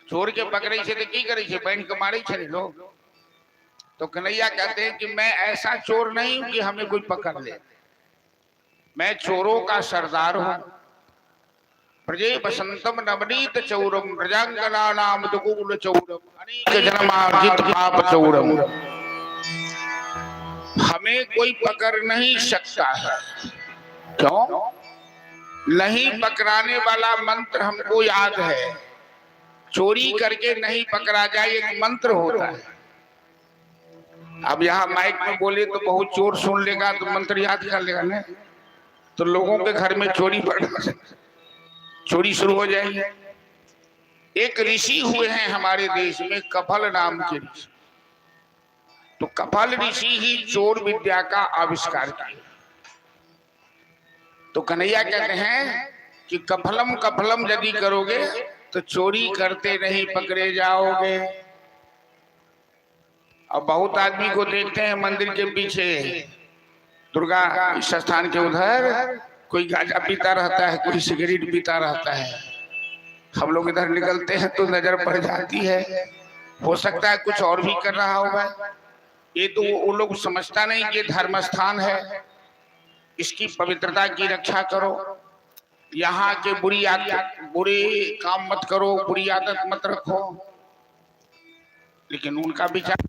चोर के पकड़े से तो की करे बैंड के मारे छे लोग। तो कन्हैया कहते हैं कि मैं ऐसा चोर नहीं हूं कि हमें कोई पकड़ ले। मैं चोरों का सरदार हूं। प्रजे बसंतम नवनीत चौरम प्रजांगना नाम दुकूल चौरम अनेक जन्मार्जित पाप चौरम। हमें कोई पकड़ नहीं सकता है। क्यों? नहीं पकड़ाने वाला मंत्र हमको याद है। चोरी करके नहीं पकड़ा जाए एक मंत्र होता है। अब यहाँ माइक में बोले तो बहुत चोर सुन लेगा तो मंत्र याद कर लेगा ना, तो लोगों के घर में चोरी शुरू हो जाएगी। एक ऋषि हुए हैं हमारे देश में कफल नाम के ऋषि। तो कफल ऋषि ही चोर विद्या का आविष्कार किया। तो कन्हैया कहते हैं कि कफलम कफलम यदि करोगे तो चोरी करते नहीं पकड़े जाओगे। अब बहुत आदमी को देखते हैं मंदिर के पीछे दुर्गा स्थान के उधर कोई गांजा पीता रहता है, कोई सिगरेट पीता रहता है। हम लोग इधर निकलते हैं तो नजर पड़ जाती है। हो सकता है कुछ और भी कर रहा होगा। ये तो वो लोग समझता नहीं कि धर्म स्थान है, इसकी पवित्रता की रक्षा करो। यहाँ के बुरे काम मत करो, बुरी आदत मत रखो। लेकिन उनका विचार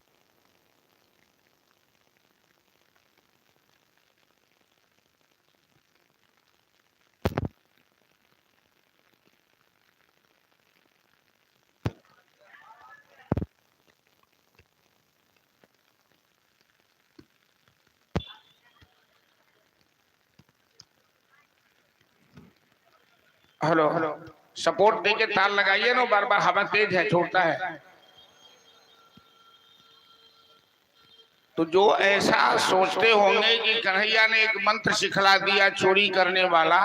हेलो सपोर्ट देके ताल लगाइए ना, बार बार हवा तेज है छोड़ता है। तो जो ऐसा सोचते होंगे कि कन्हैया ने एक मंत्र सिखला दिया चोरी करने वाला,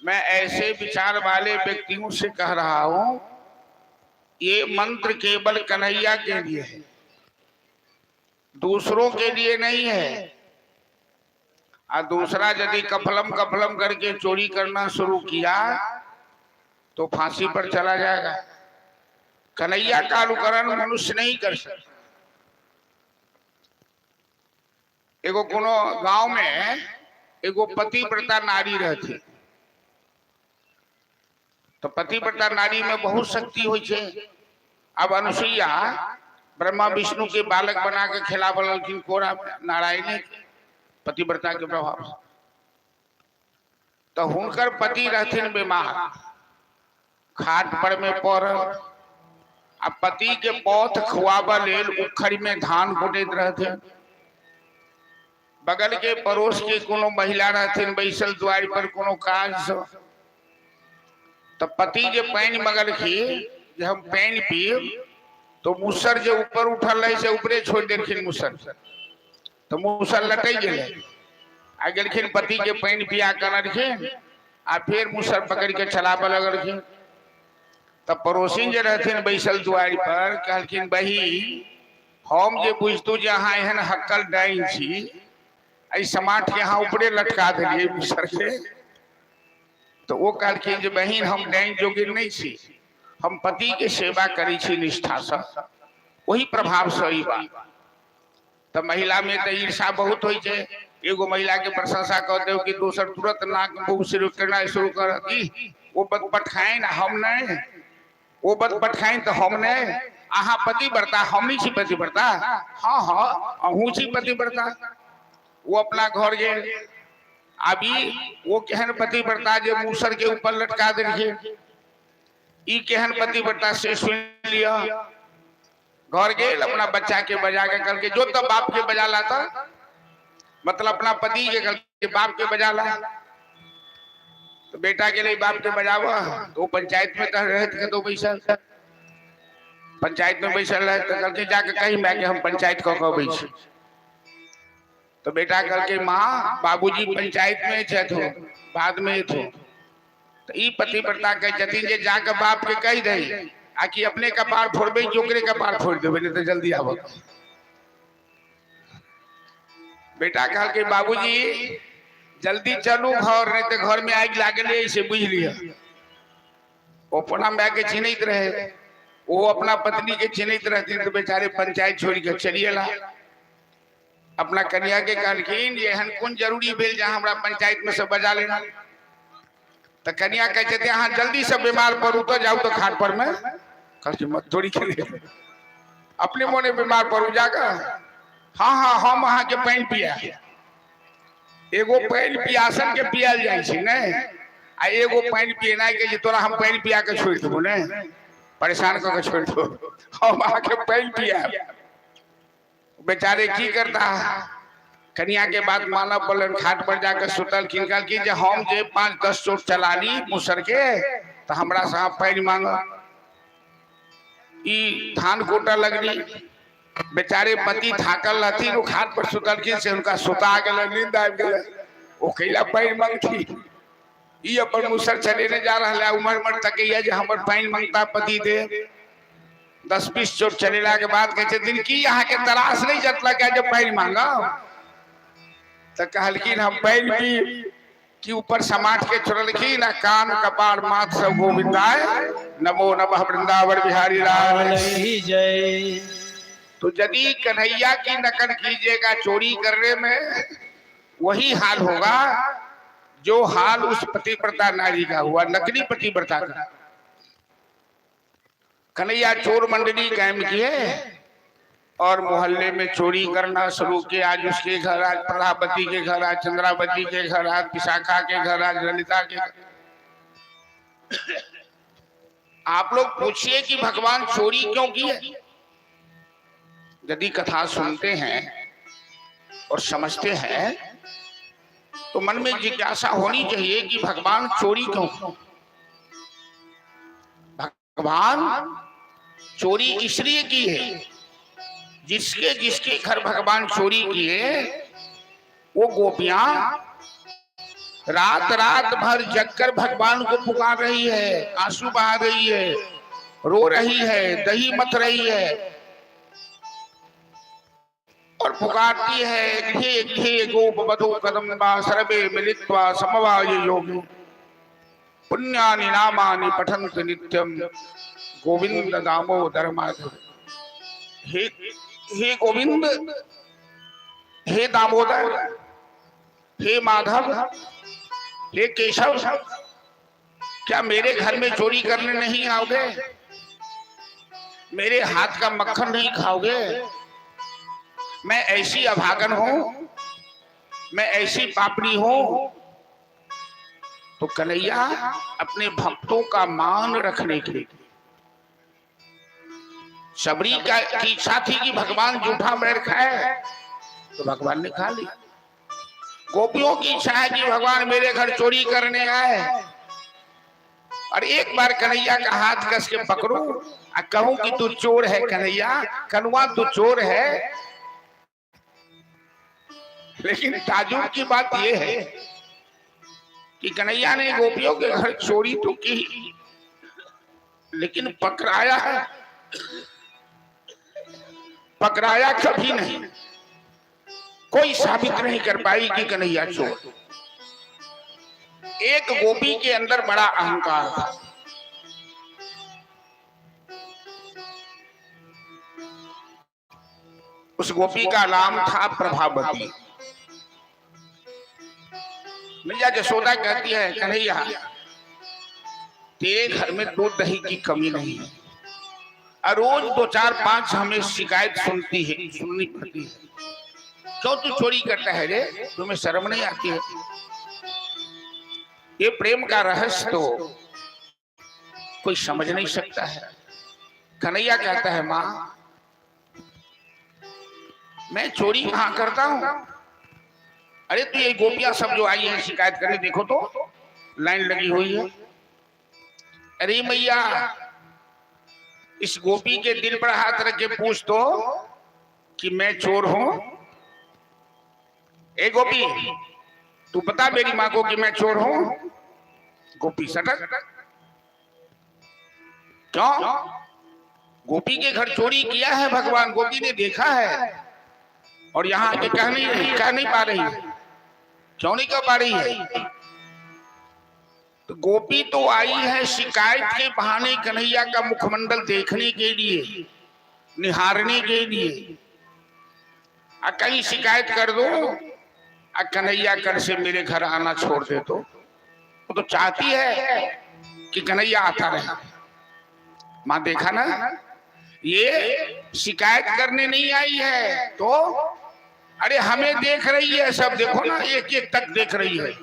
मैं ऐसे विचार वाले व्यक्तियों से कह रहा हूं ये मंत्र केवल कन्हैया के लिए है, दूसरों के लिए नहीं है। और दूसरा यदि कफलम कफलम करके चोरी करना शुरू किया तो फांसी पर चला जाएगा। कन्हैया का अनुकरण मनुष्य नहीं कर सकता। एगो कोनो गांव में एगो पतिव्रता नारी रहती। तो पतिव्रता नारी में बहुत शक्ति होई छे। अब अनुसुईया ब्रह्मा विष्णु के बालक बना के खिलावलखिन कोरा नारायण ने पतिव्रता के प्रभाव से। तो हुनकर पति रहथिन बीमार, खाट पर में पड़ल, आ पति के पौथ खुआब लेल उखड़ में धान कुटैत रहथिन। बगल के पड़ोस के कोनो महिला रहथिन बैसल द्वार पर कोनो काज से। तो पति जे पानी मगलखी जे हम पानी पीब, तो मूसर जो ऊपर उठल रहे से ऊपरे छोड़ देलखिन मूसर। तो मूसर लटक गए, आ गेलखिन पति के पानी पिया करलखिन, आ फिर मूसर पकड़ के चलाब लगलखिन। तब पड़ोसिन जे रहथिन बैसल दुआरी पर कहलखिन, बही हम जे बुझतू जे अहाँ एहन हक्कल डाइन छी, आई समाट के यहाँ ऊपरे लटका दिलिए मूसर के। तो वो कहलखिन जे बहिन हम डाइन जोगिन नहीं छी, हम पति के सेवा करी छी निष्ठा से, वही प्रभाव से ई बा। तो महिला में तो ईर्षा बहुत होई छे। एगो महिला के प्रशंसा कर दे कि दोसर तुरंत नाक मुंह शुरू करना शुरू कर दी, वो बत पठाइन हम नहीं, वो बत पठाइन तो हम नहीं। आहा पतिव्रता हम नहीं छी पतिव्रता, हाँ हाँ अहू छी पतिव्रता। वो अपना घर गए, अभी वो केहन पतिव्रता जे मूसर के ऊपर लटका देलखिन, ई केहन पतिव्रता से सुन लिया। घर गए अपना बच्चा के बजा के कल के जो तो बाप के बजा लाता, मतलब अपना पति के कल के बाप के बजा ला। तो बेटा के लिए बाप के बजावा, तो पंचायत में कह रहे थे तो बैसल, पंचायत में बैसल रहे तो कल के जाके कहीं मैं के हम पंचायत को कह बैठ। तो बेटा कल के माँ बाबूजी पंचायत में थे तो बाद में थे। तो ई पतिव्रता कह जतिन जे जाके बाप के कह दे आकि अपने कपार फोड़बे जोकरे कपार फोड़ देबे, नहीं तो जल्दी आवो। बेटा कहल के बाबूजी जल्दी चलू घर, नहीं तो घर में आग लागले इसे बुझ लिया। वो अपना मैं के चिन्हित रहे, वो अपना पत्नी के चिन्हित रहती, तो बेचारे पंचायत छोड़ के चलिए ला। अपना कन्या के कहलखिन एहन कौन जरूरी भेल जहाँ हमरा पंचायत में से बजा लेना। तो कन्या कहते थे हाँ जल्दी से बीमार पड़ू तो जाऊ तो खाट पर में मत थोड़ी के लिए अपने मोने बीमार पड़ू जाकर। हाँ हाँ हम अहाँ के पानी पिया, एगो पानी पियासन के पियल जाए छी ने, आ एगो पानी पियना के तोरा हम पानी पिया के छोड़ देबो ने, परेशान कर के छोड़ दो, हम अहाँ के पानी पिया। बेचारे की करता, कन्या के बात माना पड़न, खाट पर जाकर सुतल किनकल की जे हम जे 5-10 चोट चला ली मूसर के तो हमरा से पैर मांग। ई धान कोटा लगनी, बेचारे पति थाकल रहथिन, वो खाट पर सुतल की से उनका सुता गेल, नींद आ गेल, वो कैला पैर मांगती। ई अपन मूसर चलेने जा रहा है, उमर उमर तक ये जे हमर पैर मांगता पति दे। 10-20 चोट चलेला के बाद कहते दिन की यहाँ के तलाश नहीं जतला क्या जब पैर मांगा। तो कहलखिन हम पैर भी कि ऊपर समाट के छोड़लखिन, कान कपार माथ सब गोविंदाय नमो नमः वृंदावन बिहारी लाल जय। तो यदि कन्हैया की नकल कीजिएगा चोरी करने में, वही हाल होगा जो हाल उस पतिव्रता नारी का हुआ, नकली पतिव्रता का। कन्हैया चोर मंडली कायम किए और मोहल्ले में चोरी करना शुरू किया। आज उसके घर, आज प्रभावती के घर, आज चंद्रावती के घर, आज विशाखा के घर, आज ललिता के घर। आप लोग पूछिए कि भगवान चोरी क्यों किए? यदि कथा सुनते हैं और समझते हैं तो मन में जिज्ञासा होनी चाहिए कि भगवान चोरी क्यों? भगवान चोरी इसलिए की है, जिसके जिसके घर भगवान चोरी किए वो गोपियां रात रात भर जगकर भगवान को पुकार रही है, आंसू बहा रही है, रो रही है, दही मथ रही है और पुकारती है घे घे गोप बधो कदम्बा सर्वे मिलित्वा समवाय योगी पुण्यानि नामानि पठन्त नित्यम गोविंद दामोदर माधव। हे गोविंद, हे दामोदर, हे माधव, हे केशव, क्या मेरे घर में चोरी करने नहीं आओगे? मेरे हाथ का मक्खन नहीं खाओगे? मैं ऐसी अभागन हूं, मैं ऐसी पापड़ी हूं। तो कन्हैया अपने भक्तों का मान रखने के लिए शबरी की इच्छा थी कि भगवान जूठा मैर खाए, तो भगवान ने खा ली। गोपियों की इच्छा है कि भगवान मेरे घर चोरी करने आए, और एक बार कन्हैया का हाथ कस के पकड़ूं और कहूं कि तू चोर है कन्हैया, कनुआ तू चोर है। लेकिन ताजुब की बात यह है कि कन्हैया ने गोपियों के घर चोरी तो की, लेकिन पकड़ाया कभी नहीं। कोई साबित नहीं कर पाई कि कन्हैया चोर। एक गोपी के अंदर बड़ा अहंकार था। उस गोपी का नाम था प्रभावती। मैया यशोदा कहती है कन्हैया तेरे घर में दूध दही की कमी नहीं है, और रोज 2 4 5 हमें शिकायत सुननी पड़ती है। क्यों तू चोरी करता है रे? तुम्हें शर्म नहीं आती है? ये प्रेम का रहस्य तो कोई समझ नहीं सकता है। कन्हैया कहता है माँ मैं चोरी कहां करता हूं? अरे तो ये गोपियां सब जो आई हैं शिकायत करने, देखो तो लाइन लगी हुई है। अरे मैया इस गोपी के दिल पर हाथ रख के पूछ तो कि मैं चोर हूं। ए गोपी तू बता मेरी माँ को कि मैं चोर हूं। गोपी सटक। क्यों? गोपी के घर चोरी किया है भगवान, गोपी ने देखा है, और यहाँ आके कह नहीं पा रही है। क्यों नहीं कह पा रही है? तो गोपी तो आई है शिकायत के बहाने कन्हैया का मुखमंडल देखने के लिए, निहारने के लिए। कहीं शिकायत कर दो कन्हैया कर से मेरे घर आना छोड़ दे, तो वो तो चाहती है कि कन्हैया आता रहे। माँ देखा ना, ये शिकायत करने नहीं आई है, तो अरे हमें देख रही है सब। देखो ना एक एक तक देख रही है।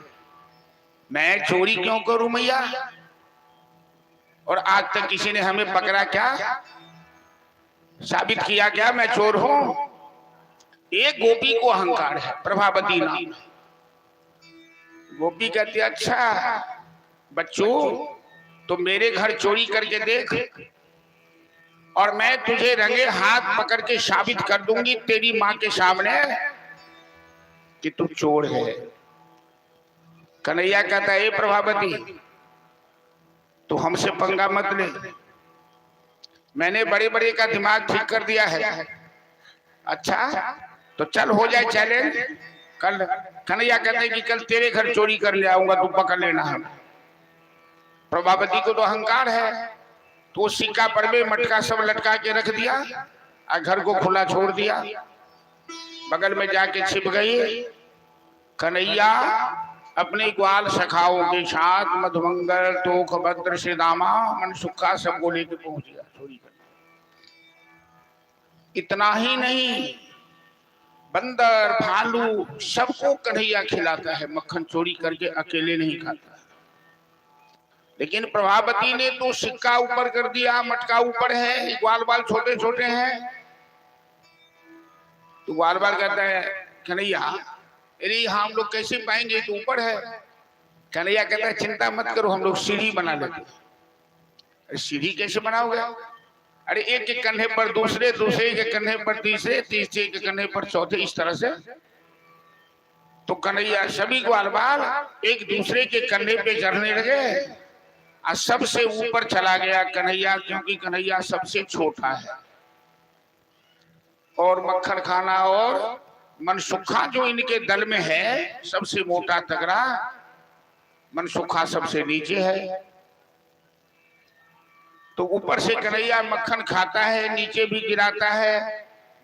मैं चोरी क्यों करूं मैया? और आज तक किसी ने हमें पकड़ा क्या, साबित किया क्या मैं चोर हूं? एक गोपी को अहंकार है, प्रभावती नाम। गोपी कहती अच्छा बच्चों तो मेरे घर चोरी करके देख, और मैं तुझे रंगे हाथ पकड़ के साबित कर दूंगी तेरी माँ के सामने कि तू चोर है। कन्हैया कहता है प्रभावती तू हमसे पंगा मत ले, मैंने बड़े बड़े का दिमाग ठीक कर दिया है। अच्छा तो चल हो जाए चैलेंज। कल कन्हैया कहते हैं कि कल तेरे घर चोरी कर ले आऊंगा, तू पकड़ लेना है। प्रभावती को तो अहंकार है, तो सिक्का पर में मटका सब लटका के रख दिया और घर को खुला छोड़ दिया। बगल में जाके छिप गई। कन्हैया अपने ग्वाल सखाओं के साथ मधुमंगल तोख भद्र से दामा मन सुखा सब को लेके पहुंच गया चोरी करने। इतना ही नहीं, बंदर भालू सबको कन्हैया खिलाता है, मक्खन चोरी करके अकेले नहीं खाता। लेकिन प्रभावती ने तो सिक्का ऊपर कर दिया, मटका ऊपर है, ग्वाल बाल छोटे छोटे हैं। तो ग्वाल बाल कहता है कन्हैया अरे हम लोग कैसे पाएंगे, तो ऊपर है। कन्हैया कहता है चिंता मत करो, हम लोग सीढ़ी बना लेते। अरे सीढ़ी कैसे बनाओगे? अरे एक के कंधे पर दूसरे, दूसरे के कंधे पर तीसरे, तीसरे के कंधे पर चौथे, इस तरह से। तो कन्हैया सभी ग्वाल बाल एक दूसरे के कंधे पे चढ़ने लगे और सबसे ऊपर चला गया कन्हैया, क्योंकि कन्हैया सबसे छोटा है। और मक्खन खाना और मनसुखा जो इनके दल में है सबसे मोटा तगड़ा, मनसुखा सबसे नीचे है। तो ऊपर से कन्हैया मक्खन खाता है, नीचे भी गिराता है,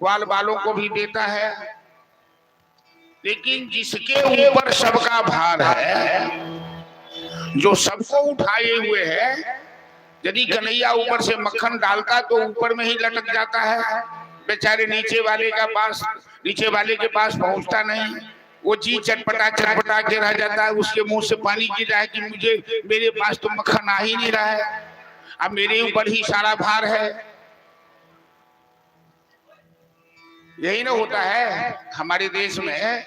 ग्वाल बालों को भी देता है। लेकिन जिसके ऊपर सबका भार है जो सबको उठाए हुए है। यदि कन्हैया ऊपर से मक्खन डालता तो ऊपर में ही लटक जाता है, बेचारे नीचे वाले के पास पहुंचता नहीं। वो जी चटपटा चटपटा के रह जाता है, उसके मुंह से पानी गिर रहा है कि मुझे मेरे पास तो मक्खन आ ही नहीं रहा है, अब मेरे ऊपर ही सारा भार है। यही ना होता है हमारे देश में।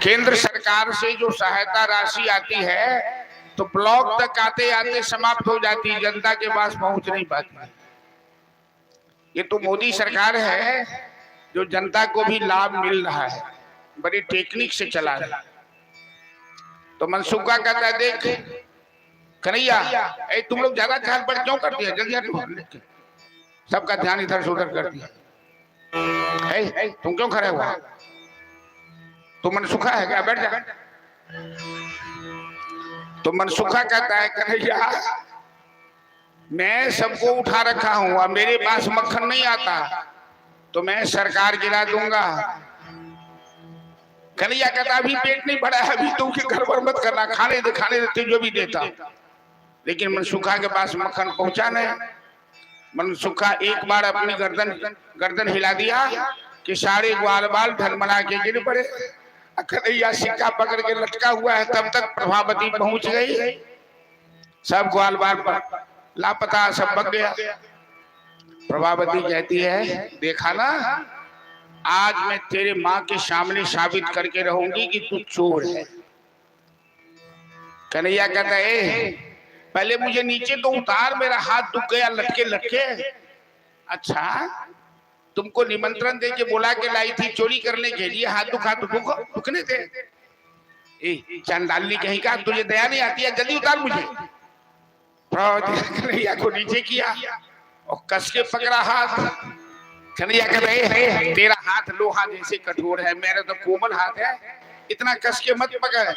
केंद्र सरकार से जो सहायता राशि आती है तो ब्लॉक तक आते आते समाप्त हो जाती है, जनता के पास पहुंच नहीं पाती। ये तो मोदी सरकार है जो जनता को भी लाभ मिल रहा है, बड़ी टेक्निक से चला रहा है। तो मनसूखा कहता है देख कन्हैया, तुम लोग ज्यादा ध्यान पर क्यों करती है, जल्दी हटो, सबका ध्यान इधर से उधर कर दिया। तुम क्यों खड़े हुआ, तो मनसूखा है क्या, बैठ जा। तो मनसूखा कहता है कन्हैया मैं सबको उठा रखा हूं, अब मेरे पास मक्खन नहीं आता तो मैं सरकार गिरा दूंगा। कन्हैया कहता अभी पेट नहीं भरा है, अभी तुम के गड़बड़ मत करना, खाने दे जो भी देता। लेकिन मनसूखा के पास मक्खन पहुंचा नहीं। मनसूखा एक बार अपनी गर्दन हिला दिया कि सारे ग्वाल बाल ढलमला के गिर पड़े। कन्हैया सिक्का पकड़ के लटका हुआ है, तब तक प्रभावती पहुंच गई, सब ग्वाल बाल पर लापता, सब बग गया। प्रभावती कहती है देखा ना, आज मैं तेरे माँ के सामने साबित करके रहूंगी कि तू चोर है। कन्हैया कहता है पहले मुझे नीचे तो उतार, मेरा हाथ दुख गया लटके लटके। अच्छा तुमको निमंत्रण दे के बुला के लाई थी चोरी करने के लिए, हाथ दुखा तो दुखने दे। चंडाली कहीं का, तुझे दया नहीं आती है, जल्दी उतार मुझे। कन्हैया को नीचे किया और कस के पकड़ा हाथ। कन्हैया कह रहे तेरा हाथ लोहा जैसे कठोर है, मेरा तो कोमल हाथ है, इतना कस के मत पकड़।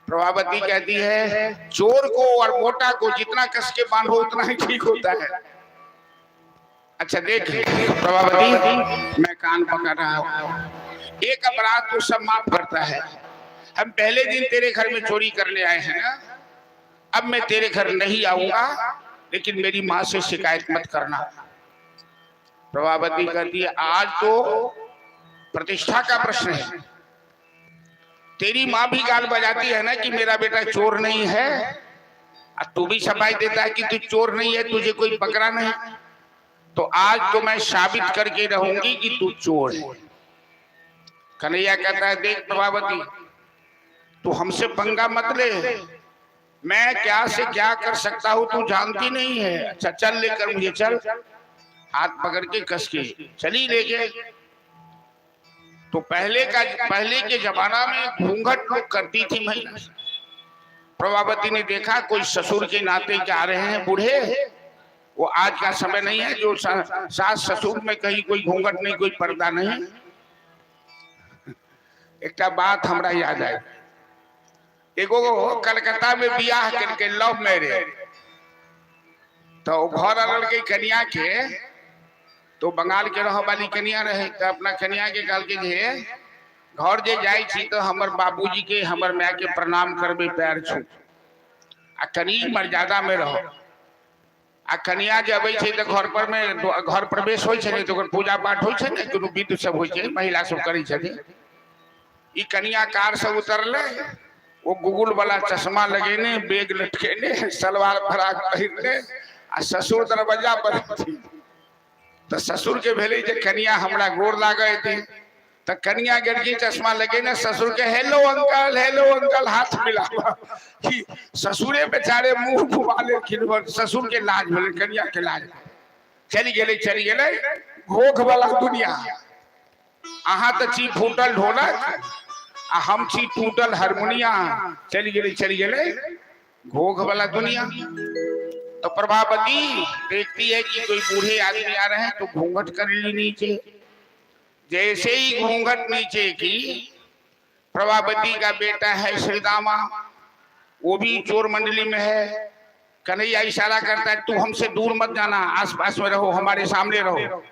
प्रभावती कहती है चोर को और मोटा को जितना कस के बांधो उतना ही ठीक होता है। अच्छा देख प्रभावती, मैं कान पकड़ रहा हूँ, एक अपराध को सब माफ करता है। हम पहले दिन तेरे घर में चोरी करने आए हैं ना, अब मैं तेरे घर नहीं आऊंगा, लेकिन मेरी माँ से शिकायत मत करना। प्रभावती कहती है आज तो प्रतिष्ठा का प्रश्न है, तेरी माँ भी गाल बजाती है ना कि मेरा बेटा चोर नहीं है, और तू भी सफाई देता है कि तू चोर नहीं है, तुझे कोई पकड़ा नहीं, तो आज तो मैं साबित करके रहूंगी कि तू चोर है। कन्हैया कहता है देख प्रभावती, तू हमसे पंगा मत ले, मैं क्या से क्या कर सकता हूँ तू जानती नहीं है। अच्छा चल लेकर मुझे चल, हाथ पकड़ के कस के चली लेके। तो पहले के जमाना में घूंघट लोग करती थी महिला। प्रभावती ने देखा कोई ससुर के नाते के आ रहे हैं बूढ़े, वो आज का समय नहीं है जो सास ससुर में कहीं कोई घूंघट नहीं, कोई पर्दा नहीं। एक बात हमरा याद है, एगो कलकत्ता में बियाह करके लव मैरिज, तो घर अलग के कन्या के, तो बंगाल के रह वाली कन्या रहे, तो अपना कन्या के कल के जे घर जे जाई छी तो हमर बाबूजी के हमर माँ के प्रणाम करबे, पैर छू, आ कनी मर्यादा में रहो। आ कन्या जे अबै छै तो घर पर में घर प्रवेश होय छै, तो पूजा पाठ होय छै ने, कोनो विध सब होय छै, महिला सब करै छथिन। ई कन्या कार से उतरले, वो गुगुल वाला चश्मा लगेने, बैग लटकेने, सलवार फराक पहिरने, आ ससुर दरवाजा पर थी। तो ससुर के भेले जे कन्या हमरा गोर लागे थी, तो कन्या गड़की चश्मा लगे ने, ससुर के हेलो अंकल हाथ मिलावा कि ससुरे बेचारे मुंह घुमा ले, ससुर के लाज भेले, कन्या के लाज। चली गेले घोघ वाला दुनिया। अहाँ तो छी फूटल ढोलक, आ हम छी टूटल हारमोनिया। चली गेले घोघ वाला दुनिया। तो प्रभावती देखती है कि कोई बूढ़े आदमी आ रहे हैं, तो घूंघट कर ली नीचे। जैसे ही घूंघट नीचे की, प्रभावती का बेटा है श्रीदामा, वो भी चोर मंडली में है। कन्हैया इशारा करता है तू हमसे दूर मत जाना, आसपास में रहो, हमारे सामने रहो।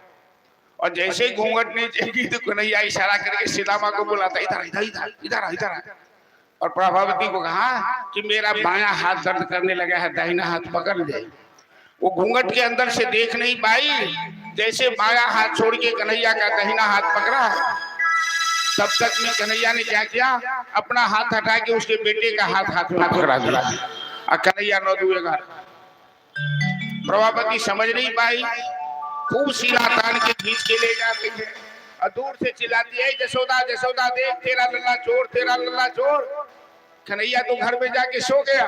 और जैसे ही घूंघट नीचे की तो कन्हैया इशारा करके श्रीदामा को बुलाता इधर इधर इधर इधर इधर। और प्रभावती को कहा कि मेरा बायां हाथ दर्द करने लगा है, दाहिना हाथ पकड़ ले। वो घूंघट के अंदर से देख नहीं पाई, जैसे बायां हाथ छोड़ के कन्हैया का दाहिना हाथ पकड़ा, तब तक में कन्हैया ने क्या किया, अपना हाथ हटा के उसके बेटे का हाथ में पकड़ा दिया और कन्हैया नौ दुएगा। प्रभावती समझ नहीं पाई, खूब सीना तान के खींच के ले जाते थे और दूर से चिल्लाती है, जसोदा जसोदा देख तेरा लल्ला चोर, तेरा लल्ला चोर। कन्हैया तो घर में जाके सो गया,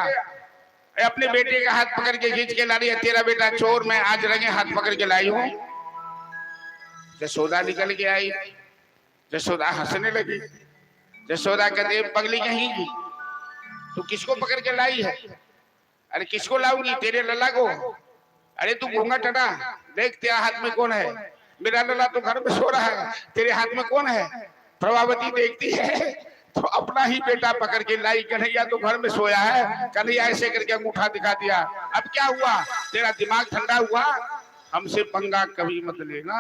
अपने बेटे का हाथ पकड़ के खींच के ला रही है, तेरा बेटा चोर, मैं आज रंगे हाथ पकड़ के लाई हूं। जसोदा निकल के आई, जसोदा हंसने लगी। जसोदा कहते पगली कहीं की, तू किसको पकड़ के लाई है? अरे किसको लाऊंगी, तेरे लल्ला को। अरे तू घूंघट हटा, देख तेरा हाथ में कौन है? मेरा लल्ला तो घर में सो रहा है, तेरे हाथ में कौन है? प्रभावती देखती है तो अपना ही बेटा पकड़ के लाई। कन्हैया तो घर में सोया है। कन्हैया ऐसे करके अंगूठा दिखा दिया। अब क्या हुआ, तेरा दिमाग ठंडा हुआ? हमसे पंगा कभी मत लेना,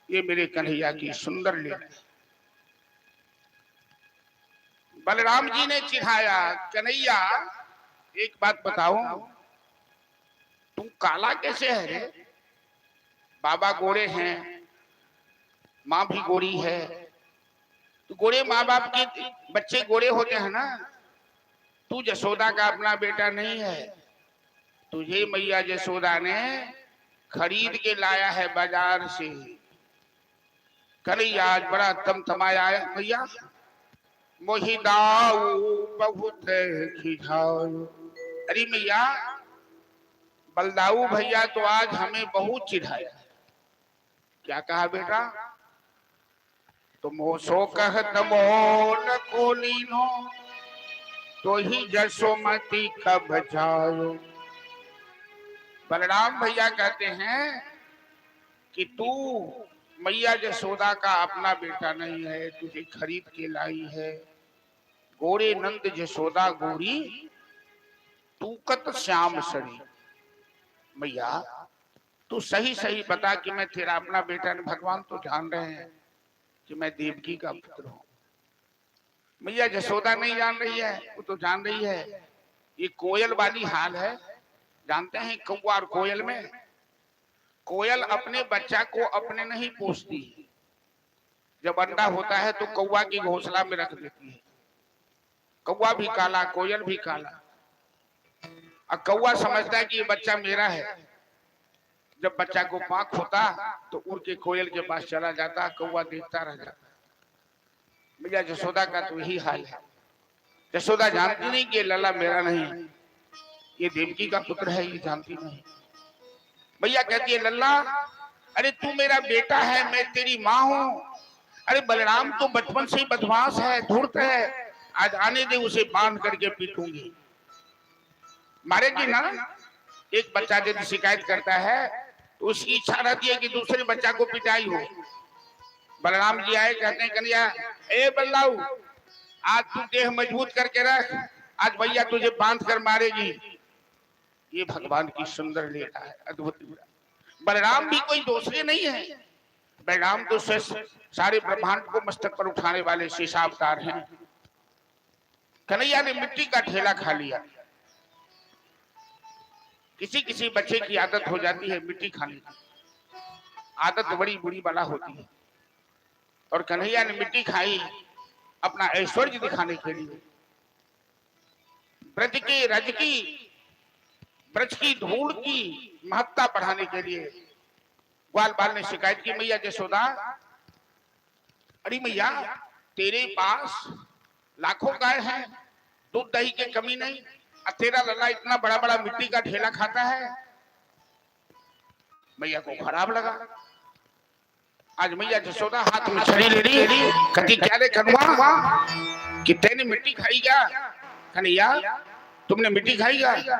ये मेरे कन्हैया की सुंदर लीला। बलराम जी ने चिढ़ाया, कन्हैया एक बात बताओ, तुम काला कैसे है रे? बाबा गोरे हैं, माँ भी गोरी है, तो गोरे माँ बाप के बच्चे गोरे होते हैं ना। तू जसोदा का अपना बेटा नहीं है, तुझे मैया जसोदा ने खरीद के लाया है बाजार से। कन्हैया आज बड़ा तमतमाया है, भैया मोहि दाऊ बहुत खिझाओ। अरे मैया बलदाऊ भैया तो आज हमें बहुत चिढ़ाया। क्या कहा बेटा? तुम सो कहत मोन कोलीनो, तो ही जसोमती कब जाओ। बलराम भैया कहते हैं कि तू मैया जसोदा का अपना बेटा नहीं है, तुझे खरीद के लाई है। गोरे नंद जसोदा गोरी, तूकत श्याम सरी। मैया तू सही सही बता कि मैं तेरा अपना बेटा नहीं। भगवान तो जान रहे हैं कि मैं देवकी का पुत्र हूं। मैया जसोदा नहीं जान रही है, वो तो जान रही है। ये कोयल वाली हाल है, जानते हैं कौवा और कोयल में? कोयल अपने बच्चा को अपने नहीं पोसती, जब अंडा होता है तो कौवा की घोंसला में रख देती है। कौवा भी काला, कोयल भी काला, और कौवा समझता है कि ये बच्चा मेरा है। जब बच्चा को पाक होता तो उड़ के कोयल के पास चला जाता, कौवा देखता रह जाता। भैया जसोदा का तो यही हाल है। जसोदा जानती नहीं कि लल्ला मेरा नहीं, ये देवकी का पुत्र है, ये जानती नहीं। भैया कहती है लल्ला अरे तू मेरा बेटा है, मैं तेरी माँ हूं। अरे बलराम तो बचपन से ही बदमाश है, धूर्त है, आज आने दे, उसे बांध करके पीटूंगी। मारेगी ना। एक बच्चा यदि शिकायत करता है तो उसकी इच्छा रहती है कि दूसरे बच्चा को पिटाई हो। बलराम जी आए, कहते हैं कन्हैया ए बल्लाऊ, आज तू देह मजबूत करके रख, आज भैया तुझे बांध कर मारेगी। ये भगवान की सुंदर लीला है, अद्भुत लीला। बलराम भी कोई दूसरे नहीं है, बलराम तो सारे ब्रह्मांड को मस्तक पर उठाने वाले शेषावतार हैं। कन्हैया ने मिट्टी का ठेला खा लिया। किसी किसी बच्चे की आदत हो जाती है मिट्टी खाने की, आदत बड़ी बुरी बला होती है। और कन्हैया ने मिट्टी खाई अपना ऐश्वर्य दिखाने के लिए, ब्रज के रज की, ब्रज की धूल की महत्ता बढ़ाने के लिए। ग्वाल बाल ने शिकायत की, मैया जसोदा अरे मैया तेरे पास लाखों गाय हैं, दूध दही की कमी नहीं, और तेरा लल्ला इतना बड़ा बड़ा मिट्टी का ठेला खाता है। मैया को खराब लगा। आज मैया जसोदा हाथ में छड़ी ले रही, कहती क्या रे कन्वा कि तैने मिट्टी खाई क्या? कन्हैया तुमने मिट्टी खाई क्या?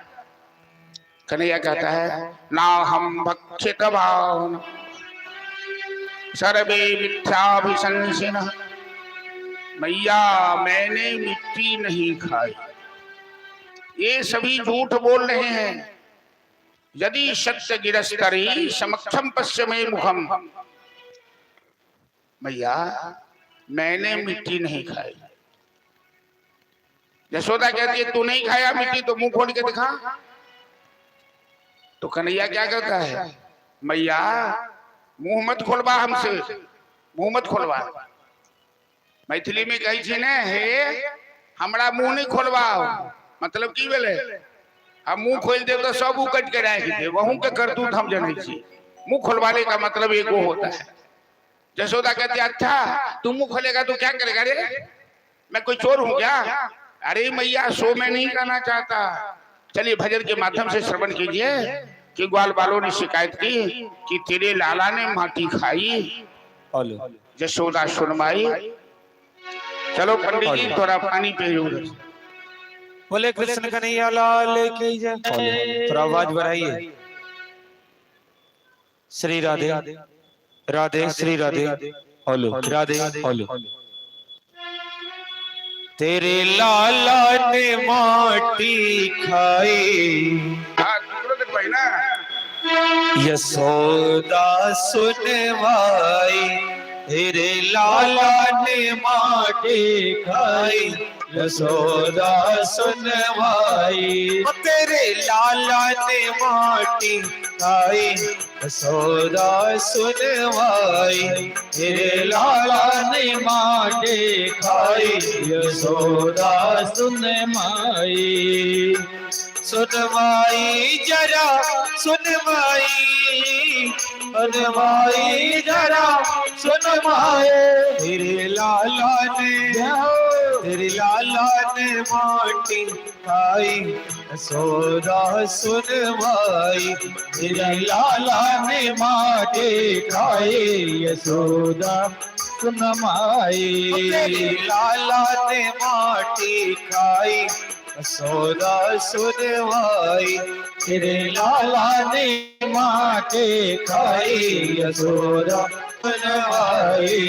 कन्हैया कहता है ना हम भक्षित भाव सर्वे मिथ्याभिशंसिनः। मैया मैंने मिट्टी नहीं खाई, ये सभी झूठ बोल रहे हैं। यदि सत्य गिरस्तरी समक्षम पश्चिमे मुखम। मैया मैंने मिट्टी नहीं खाई, यशोदा कहती है तू नहीं खाया मिट्टी तो मुंह खोल के दिखा। तो कन्हैया क्या करता है, मैया मुंह मत खोलवा हमसे, मुंह मत खोलवा। मैथिली में कही थी ने हे हमरा मुंह नहीं खोलवाओ, मतलब की बोले हम मुंह खोल दे तो सब उकट के रख दे, वहू के करतूत हम जनै छी। मुंह खोलवाने का मतलब एक वो होता है। यशोदा कहती है अच्छा तू मुंह खोलेगा तो क्या करेगा रे, मैं कोई चोर हूं क्या? अरे मैया सो मैं नहीं कहना चाहता। चलिए भजन के माध्यम से श्रवण कीजिए कि ग्वाल बालों ने शिकायत की कि तेरे लाला ने माटी खाई, यशोदा सुनवाई। चलो पंडित जी थोड़ा पानी पियो। बोले कृष्ण कन्हैया लाल की जय। थोड़ा आवाज बढ़ाइए। Shri Radhe Radhe Shri Radhe hello Radhe hello. तेरे लाला ने माटी खाई, यशोदा सुनवाई। तेरे लाला ने माटी खाई, यशोदा सुनवाई। तेरे लाला ने माटी खाई, यशोदा सुनवाई। तेरे लाला ने माटी खाई, यशोदा सुनवाई। सुनवाई जरा सुनवाई, सुनवाई जरा सुनवाई। तेरे लाला ने माटी खाई, यशोदा सुनवाई। तेरे लाला ने माटी खाई, यशोदा सुनवाई। तेरे लाला ने माटी खाई, यशोदा सुनवाई। तेरे लाला ने माटी खाई, यशोदा सुनवाई।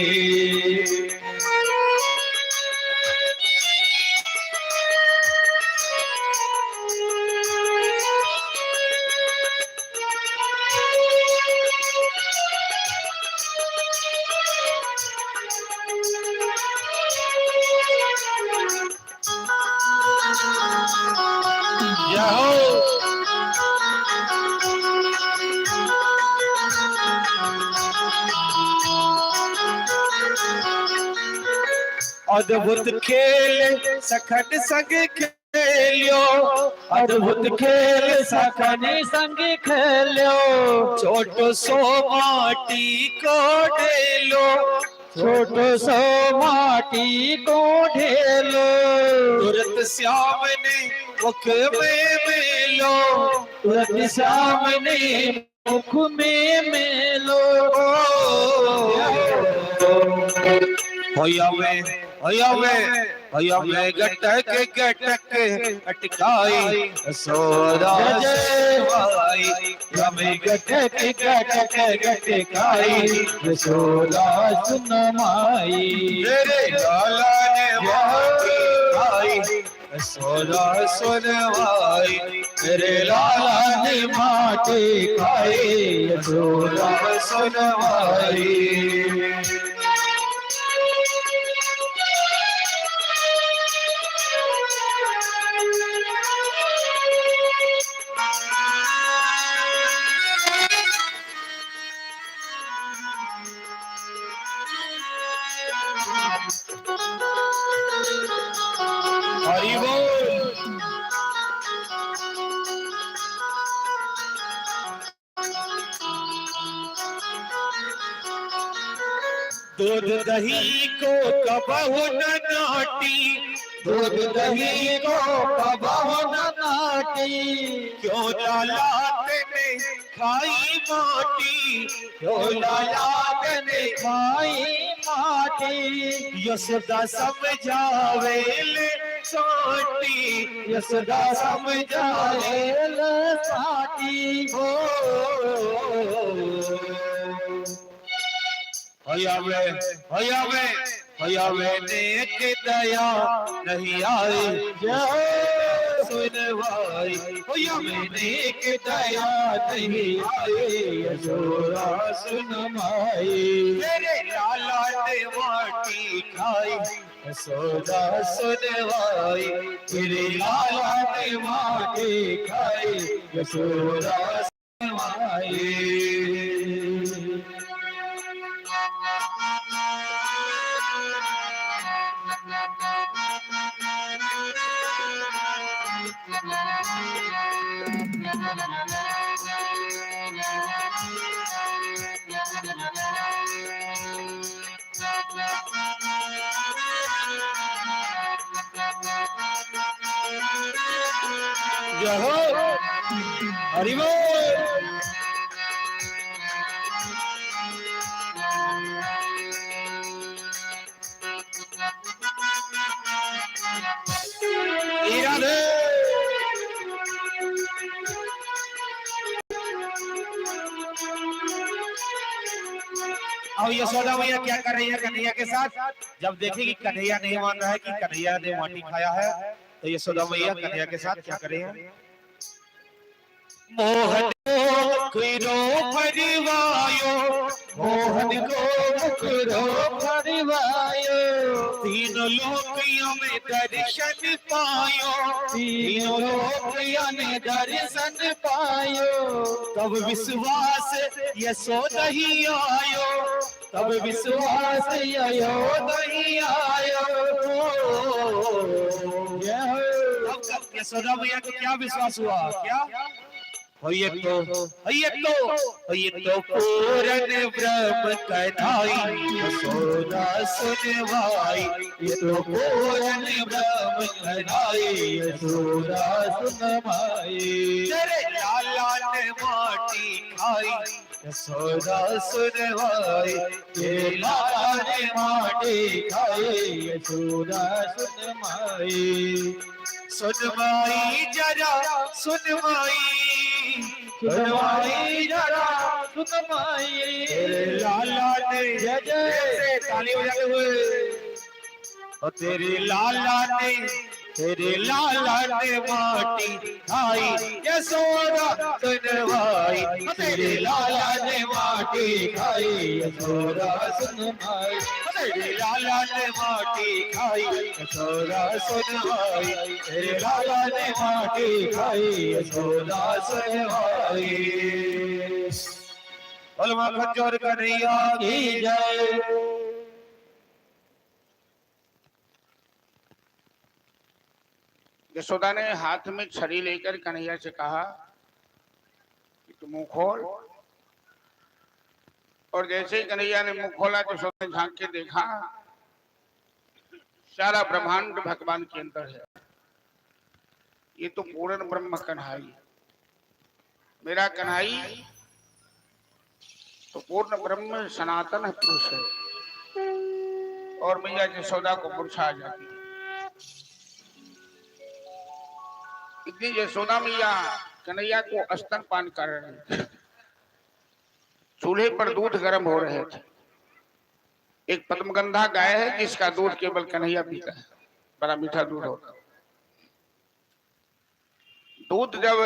अद्भुत खेल सखन संग खेलियो, अद्भुत खेल सखन संग खेलियो। छोटो सो माटी को ढेलो, छोटो सो माटी को ढेलो। तुरंत श्याम ने मुख में मेलो, तुरंत श्याम ने मुख में मेलो। होया में गटक अटकाई, यशोदा सुनवाई। हमें गटक अटकाई, यशोदा सुनवाई। तेरे लाला ने माटी खाई, यशोदा सुनवाई। तेरे लाला ने माटी खाई, यशोदा सुनवाई। हरि बोल। दूध दही को कबहु न नाटी, दूध दही को कबहु न नाटी। क्यों लाला ने खाई माटी, क्यों लाला ने खाई माटी। यशोदा समझावेल साटी, यशोदा समझावेल साटी। हो हयावे नेक दया नहीं आई, सुनवाई। हयावे नेक दया नहीं आई, यशोदा सुनवाई। तेरे लाला ने माटी खाई, यशोदा सुनवाई तेरे लाला ने माटी खाई यशोदा सुनवाई जय हो हरि बोल राधे अब यशोदा मैया क्या कर रही है कन्हैया के साथ जब देखेगी कन्हैया नहीं मान रहा है कि कन्हैया ने माटी खाया है तो यशोदा मैया कन्हैया के साथ क्या कर रही है मोहन को परिवायो मोहन को मुखरो परिवायो तीनों लोकियों में दर्शन पायो तीनों लोकियों में दर्शन पायो तब विश्वास यशोदा ही आयो तब विश्वास यशोदा ही आयो यशोदा मैया को क्या विश्वास हुआ क्या ये तो पूरन ब्रह्म कन्हाई यशोदा सुनवाई ये तो पूरन ब्रह्म कन्हाई यशोदा सुनवाई तेरे लाला ने माटी खाई यशोदा सुनवाई ये लाला ने माटी खाई यशोदा सुनवाई सुनवाई जरा सुनवाई सुनवाई जरा सुनवाई तेरे लाला ने जय जय ताली बजाते हुए और तेरे लाला ने माटी खाई यशोदा सुनवाई तेरे लाला ने माटी खाई यशोदा सुनवाई तेरे लाला ने माटी खाई यशोदा सुनवाई तेरे लाला ने माटी खाई यशोदा सुनवाई बोल माखन चोर कन्हैया की जय यशोदा ने हाथ में छड़ी लेकर कन्हैया से कहा कि तुम मुंह खोल और जैसे ही कन्हैया ने मुंह खोला तो यशोदा ने झांक के देखा सारा ब्रह्मांड भगवान के अंदर है ये तो पूर्ण ब्रह्म कन्हाई मेरा कन्हाई तो पूर्ण ब्रह्म सनातन पुरुष है और मैया यशोदा को मूर्छा आ जाती है इतनी यशोदा मैया कन्हैया को स्तनपान कर रहे थे चूल्हे पर दूध गर्म हो रहे थे एक पद्मगंधा गाय है जिसका दूध केवल कन्हैया पीता है बड़ा मीठा दूध होता है दूध जब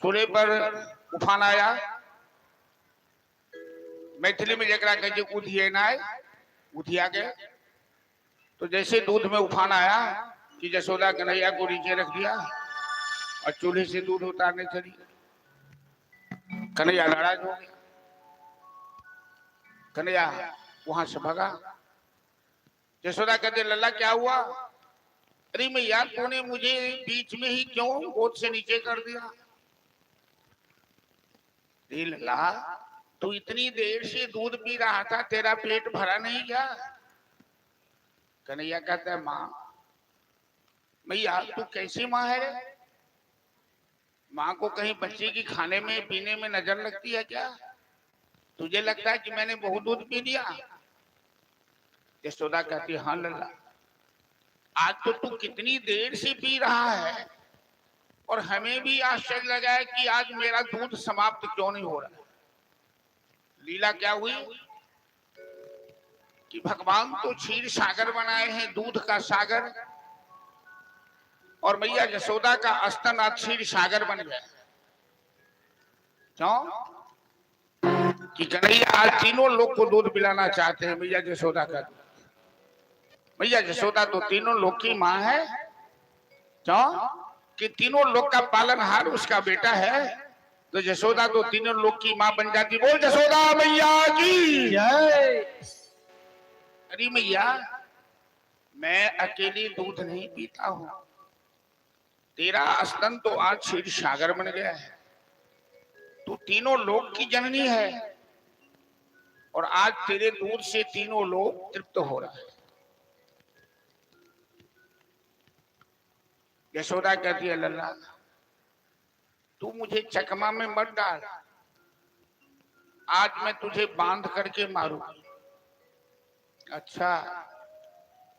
चूल्हे पर उफान आया मैथिली में जरा कहे उधिए ना उधिया गया तो जैसे दूध में उफान आया कि यशोदा कन्हैया को नीचे रख दिया और चूल्हे से दूध उतारने चली कन्हैया नाराज हो गया कन्हैया वहां से भगा यशोदा कहते लल्ला क्या हुआ अरे मैया तूने मुझे बीच में ही क्यों गोद से नीचे कर दिया लल्ला तू इतनी देर से दूध पी रहा था तेरा पेट भरा नहीं क्या कन्हैया कहता है माँ मैया तू कैसी माँ है रे माँ को कहीं बच्चे की खाने में पीने में नजर लगती है क्या तुझे लगता है कि मैंने बहुत दूध पी लिया यशोदा कहती हाँ लल्ला आज तो तू कितनी देर से पी रहा है और हमें भी आश्चर्य लगा है कि आज मेरा दूध समाप्त क्यों नहीं हो रहा लीला क्या हुई कि भगवान तो क्षीर सागर बनाए हैं दूध का सागर और मैया यशोदा का स्तन क्षीर सागर बन गया क्यों कि कन्हैया आज तीनों लोग को दूध पिलाना चाहते हैं मैया यशोदा का भैया यशोदा तो तीनों लोक की माँ है, क्यों कि तीनों लोक का पालनहार उसका बेटा है, तो यशोदा तो तीनों लोक की माँ बन जाती। बोल यशोदा मैया की जय। अरे मैया, मैं अकेली दूध नहीं पीता हूं, तेरा स्तन तो आज क्षीर सागर बन गया है। तू तीनों लोक की जननी है और आज तेरे दूध से तीनों लोग तृप्त हो रहा है। यशोदा कहती है लल्ला, तू मुझे चकमा में मत डाल, आज मैं तुझे बांध करके मारूंगी। अच्छा,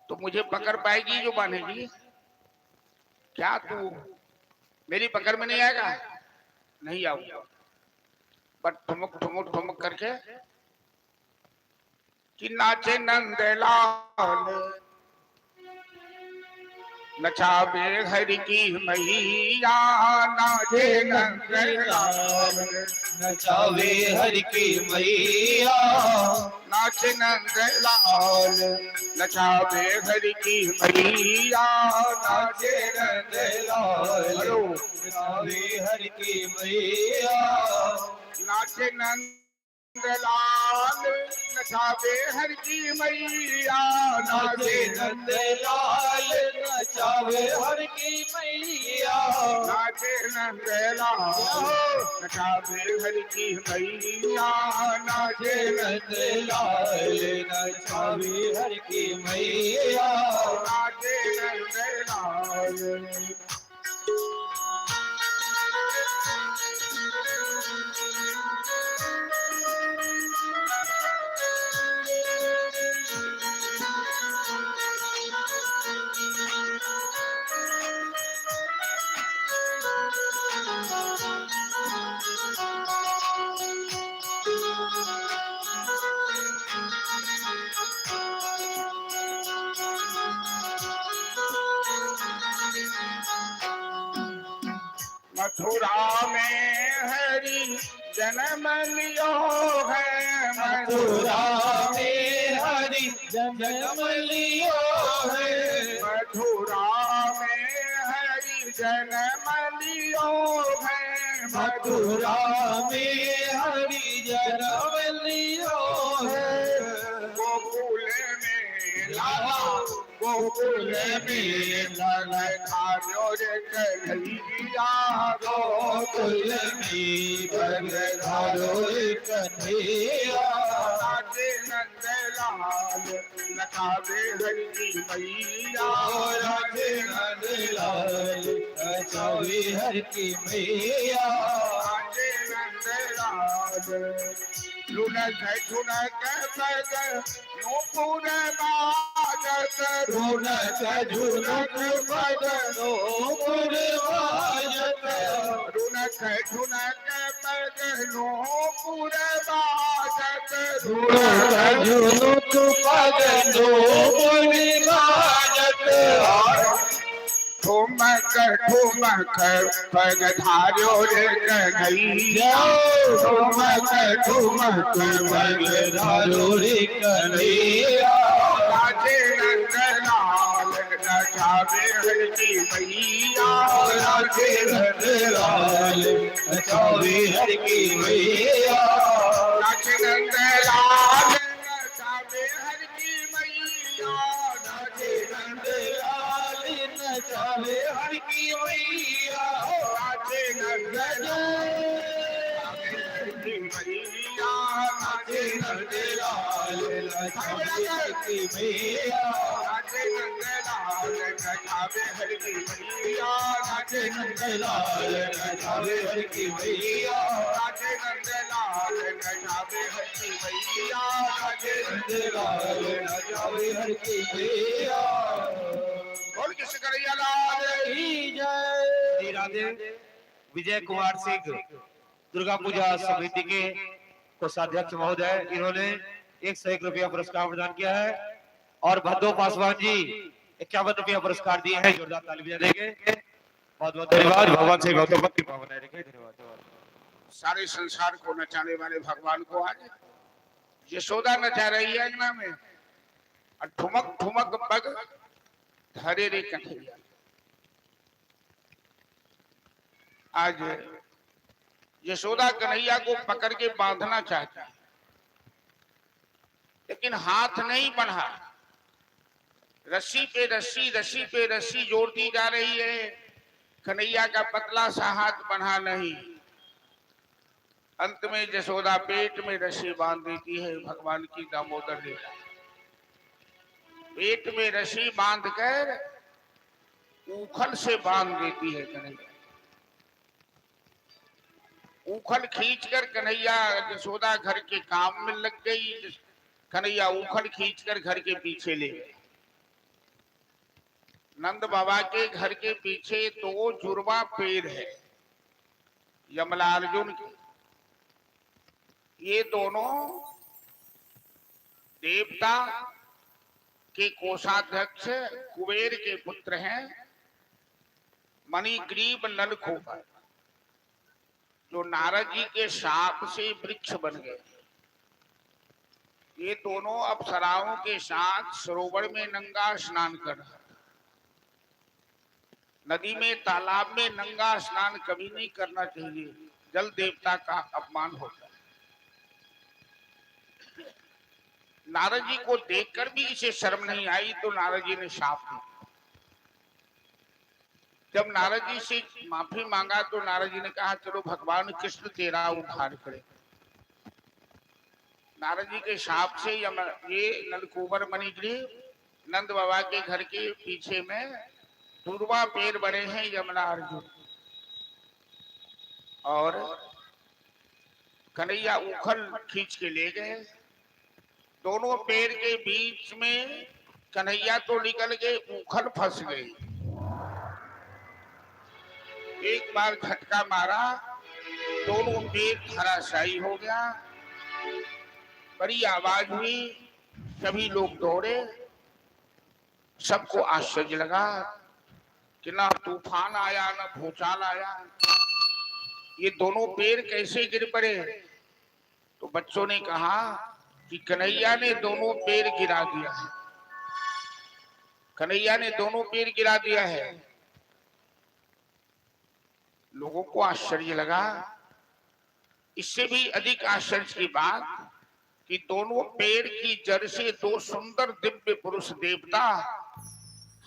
तो मुझे पकड़ पाएगी जो बांधेगी? क्या तू मेरी पकड़ में नहीं आएगा? नहीं आऊंगा, पर ठुमक ठुमक ठुमक करके कि नाचे नंदलाल, नचावे हरि की मैया, नाचे नंदलाल, नचावे हरि की मैया, नाचे नंदलाल, नचावे हरि की मैया, नाचे नंदलाल, नचावे हरि की मैया, नाचे नंदलाल, नचावे हरि की मैया, नाचे नंदलाल, नचावे हरि की मैया, नाचे नंदलाल, नचावे हरि की मैया, नाचे नंदलाल, नचावे हरि की मैया, नाचे नंदलाल। मथुरा में हरि जन्म लियो है, मथुरा में हरि जन्म लियो है, मथुरा में हरि जन्म लियो है, मथुरा में हरि जन्म लियो है, गोकुल में लाला, गोकुल में लाला खायो रे कन्हैया, गोकुल में बलधारो कन्हैया, नाचे नंदलाल, नचावे हरि की मैया, राधे नंदलाल, नचावे हरि की मैया, नाचे नंदलाल। लुनक झुनक पग नूपुर बाजत, झुनक झुनक पग नूपुर बाजत, लुनक झुनक पग नूपुर बाजत, झुनक झुनक पग नूपुर बाजत, ठुमक ठुमक पग धार्यो रे कन्हैया, ठुमक ठुमक पग धारो रे कन्हैया, नाचे नंदलाल, नचावे हरि की मैया, नाचे नंदलाल, नचावे हरि की मैया, नाचे नंदलाल, नचावे हरि की मैया, नाचे नंदलाल, नचावे हरि की मैया, नाचे नंदलाल, की मैया, नाचे नंदलाल, नचावे हरि की मैया, नाचे नंदलाल, नचावे हरि की मैया, नाचे नंदलाल, नचावे हरि की मैया, नाचे नंदलाल, नचावे हरि की मैया, नाचे नंदलाल, नचावे हरि की मैया। बोल किस करैया लाल की जय। श्री राधे विजय कुमार सिंह दुर्गा पूजा समिति के कोषाध्यक्ष महोदय, इन्होंने 101 रुपया पुरस्कार प्रदान किया है और भद्दो पासवान जी 51 रुपया पुरस्कार दिए हैं। जोरदार ताली बजाएंगे। बहुत बहुत धन्यवाद। भगवान से गौतम की पावन है। धन्यवाद। सारे संसार को नचाने वाले भगवान को आज यशोदा नचा रही है अंगना में। और ठुमक ठुमक पग धरे रे कन्हैया। आज यशोदा कन्हैया को पकड़ के बांधना चाहती है, लेकिन हाथ नहीं बढ़ा। रस्सी पे रस्सी, रस्सी पे रस्सी जोड़ती जा रही है, कन्हैया का पतला सा हाथ बढ़ा नहीं। अंत में यशोदा पेट में रस्सी बांध देती है। भगवान की दामोदर लीला, पेट में रस्सी बांधकर उखल से बांध देती है कन्हैया। उखल खींचकर कन्हैया, यशोदा घर के काम में लग गई। कन्हैया उखल खींचकर घर के पीछे ले गए। नंद बाबा के घर के पीछे 2 जुड़वा पेड़ है यमला अर्जुन के। ये दोनों देवता के कोषाध्यक्ष कुबेर के पुत्र हैं, मणिग्रीव नलकूबर, जो नारद जी के शाप से वृक्ष बन गए। ये दोनों अप्सराओं के साथ सरोवर में नंगा स्नान कर रहे। नदी में, तालाब में नंगा स्नान कभी नहीं करना चाहिए, जल देवता का अपमान होता है। नारद जी को देखकर भी इसे शर्म नहीं आई, तो नारद जी ने शाप दिया। जब नारद जी से माफी मांगा तो नारद जी ने कहा चलो भगवान कृष्ण तेरा उद्धार करे। नारद जी के शाप से ये नलकूबर मणिग्रीव नंद बाबा के घर के पीछे में दुर्वा पेड़ बने हैं यमला अर्जुन, और कन्हैया उखल खींच के ले गए। दोनों पेड़ के बीच में कन्हैया तो निकल गए, उखल फंस गई। एक बार झटका मारा, दोनों पेड़ धराशायी हो गया। बड़ी आवाज हुई, सभी लोग दौड़े। सबको आश्चर्य लगा कि ना तूफान आया ना भूचाल आया, ये दोनों पेड़ कैसे गिर पड़े। तो बच्चों ने कहा कि कन्हैया ने दोनों पेड़ गिरा दिया है, कन्हैया ने दोनों पेड़ गिरा दिया है। लोगों को आश्चर्य लगा। इससे भी अधिक आश्चर्य की बात कि दोनों पेड़ की जड़ से 2 सुंदर दिव्य पुरुष देवता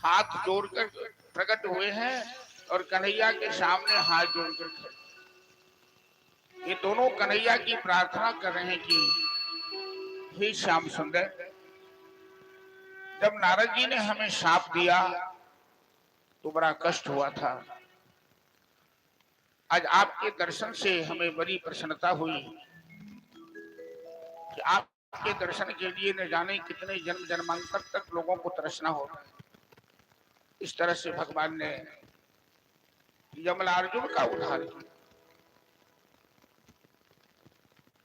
हाथ जोड़कर प्रकट हुए हैं और कन्हैया के सामने हाथ जोड़कर खड़े। ये दोनों कन्हैया की प्रार्थना कर रहे हैं कि हे श्याम सुंदर, जब नारद जी ने हमें शाप दिया तो बड़ा कष्ट हुआ था। आज आपके दर्शन से हमें बड़ी प्रसन्नता हुई कि आपके दर्शन के लिए न जाने कितने जन्म जन्मांतर तक लोगों को तरसना होगा। इस तरह से भगवान ने यमला अर्जुन का उद्धार किया।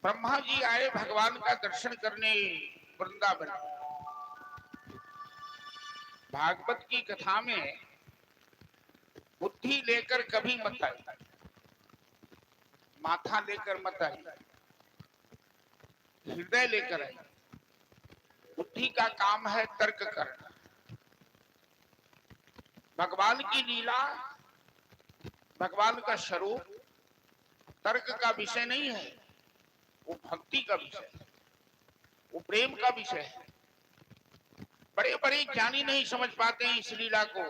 ब्रह्मा जी आए भगवान का दर्शन करने वृंदावन। भागवत की कथा में बुद्धि लेकर कभी मत आई, माथा लेकर मत आई, हृदय लेकर आई। बुद्धि का काम है तर्क करना। भगवान की लीला, भगवान का स्वरूप तर्क का विषय नहीं है, वो भक्ति का विषय है, वो प्रेम का विषय है। बड़े बड़े ज्ञानी नहीं समझ पाते हैं इस लीला को।